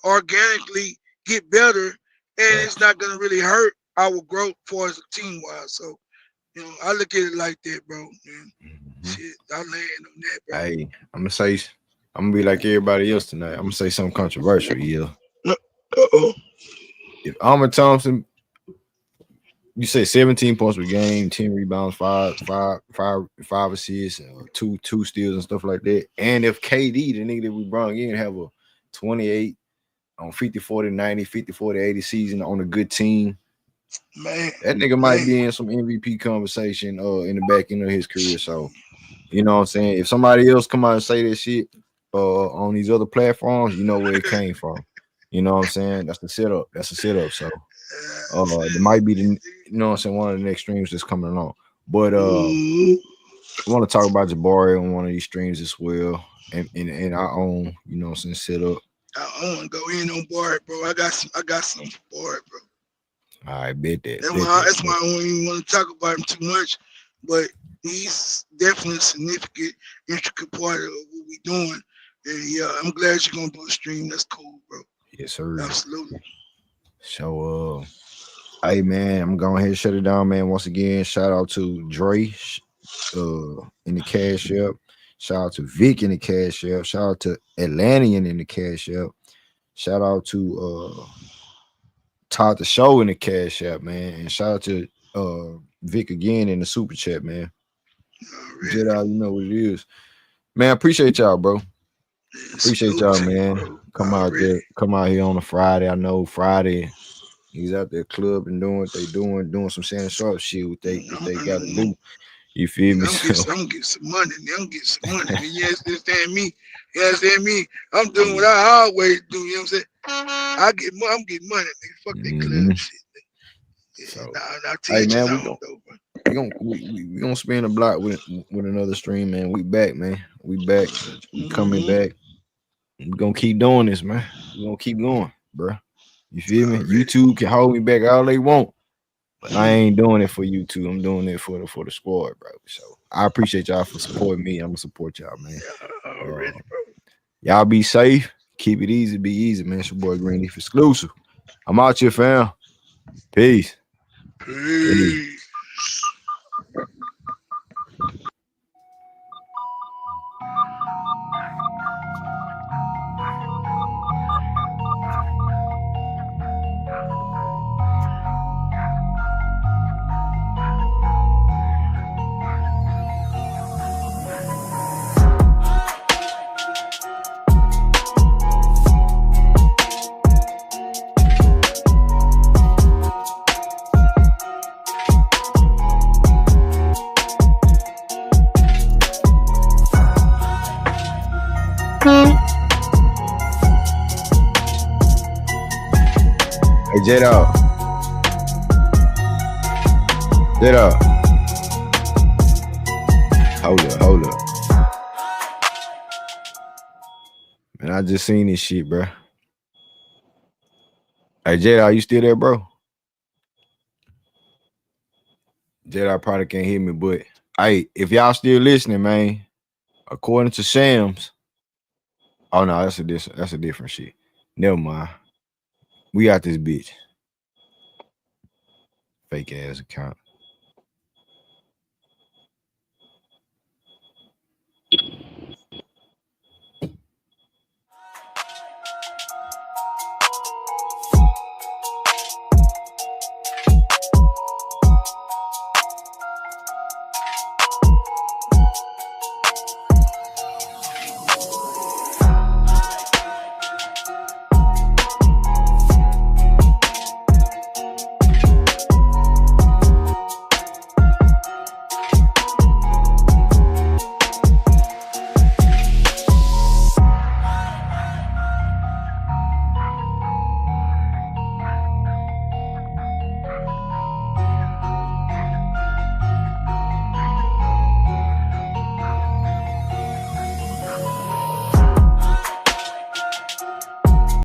organically get better, and it's not going to really hurt our growth for as a team wise. So, I look at it like that, bro. Man. Shit, I land on that, bro. Hey, I'm gonna be like everybody else tonight. I'm gonna say something controversial, yeah. Uh-oh. If Ahmed Thompson, you say 17 points per game, 10 rebounds, five assists, 2 steals and stuff like that. And if KD, the nigga that we brought in, have a 28 on 50-40-90, 50-40-80 season on a good team, man, that nigga might be in some MVP conversation in the back end of his career. So, you know what I'm saying? If somebody else come out and say that shit on these other platforms, you know where it came from. You know what I'm saying? That's the setup. So it might be the one of the next streams that's coming along. But I want to talk about Jabari on one of these streams as well. And our own, setup. I want to go in on Bart, bro. I got something for Bart, bro. I bet that. That's why I don't even want to talk about him too much. But he's definitely a significant, intricate part of what we're doing. And yeah, I'm glad you're gonna do a stream. That's cool, bro. Yes, sir. Absolutely. So hey man, I'm going ahead and shut it down, man. Once again, shout out to Dre in the Cash App. Shout out to Vic in the Cash App. Shout out to Atlantean in the Cash App. Shout out to Todd the Show in the Cash App, man. And shout out to Vic again in the Super Chat, man. Jedi, you know what it is. Man, appreciate y'all, bro. Appreciate y'all, man. Come out here on a Friday. I know Friday he's out there clubbing, doing what they doing some Shannon Sharp shit, what they got to do. You feel me? I'm gonna get some money. You understand me? I'm doing what I always do. You know what I'm saying? I'm getting money, nigga. Fuck that club shit. So, hey man, we gonna spin the block with another stream, man. We back, man. We back. We coming back. We gonna keep doing this, man. We gonna keep going, bro. You feel me? YouTube can hold me back all they want, but I ain't doing it for YouTube. I'm doing it for the squad, bro. So I appreciate y'all for supporting me. I'm gonna support y'all, man. Y'all be safe. Keep it easy. Be easy, man. It's your boy Green Leaf Exclusive. I'm out here, fam. Peace. Peace. Hey, J-Dog. Hold up. Man, I just seen this shit, bro. Hey, J-Dog, you still there, bro? J-Dog probably can't hear me, but hey, if y'all still listening, man, according to Sam's, oh no, that's a different shit. Never mind. We got this bitch. Fake ass account.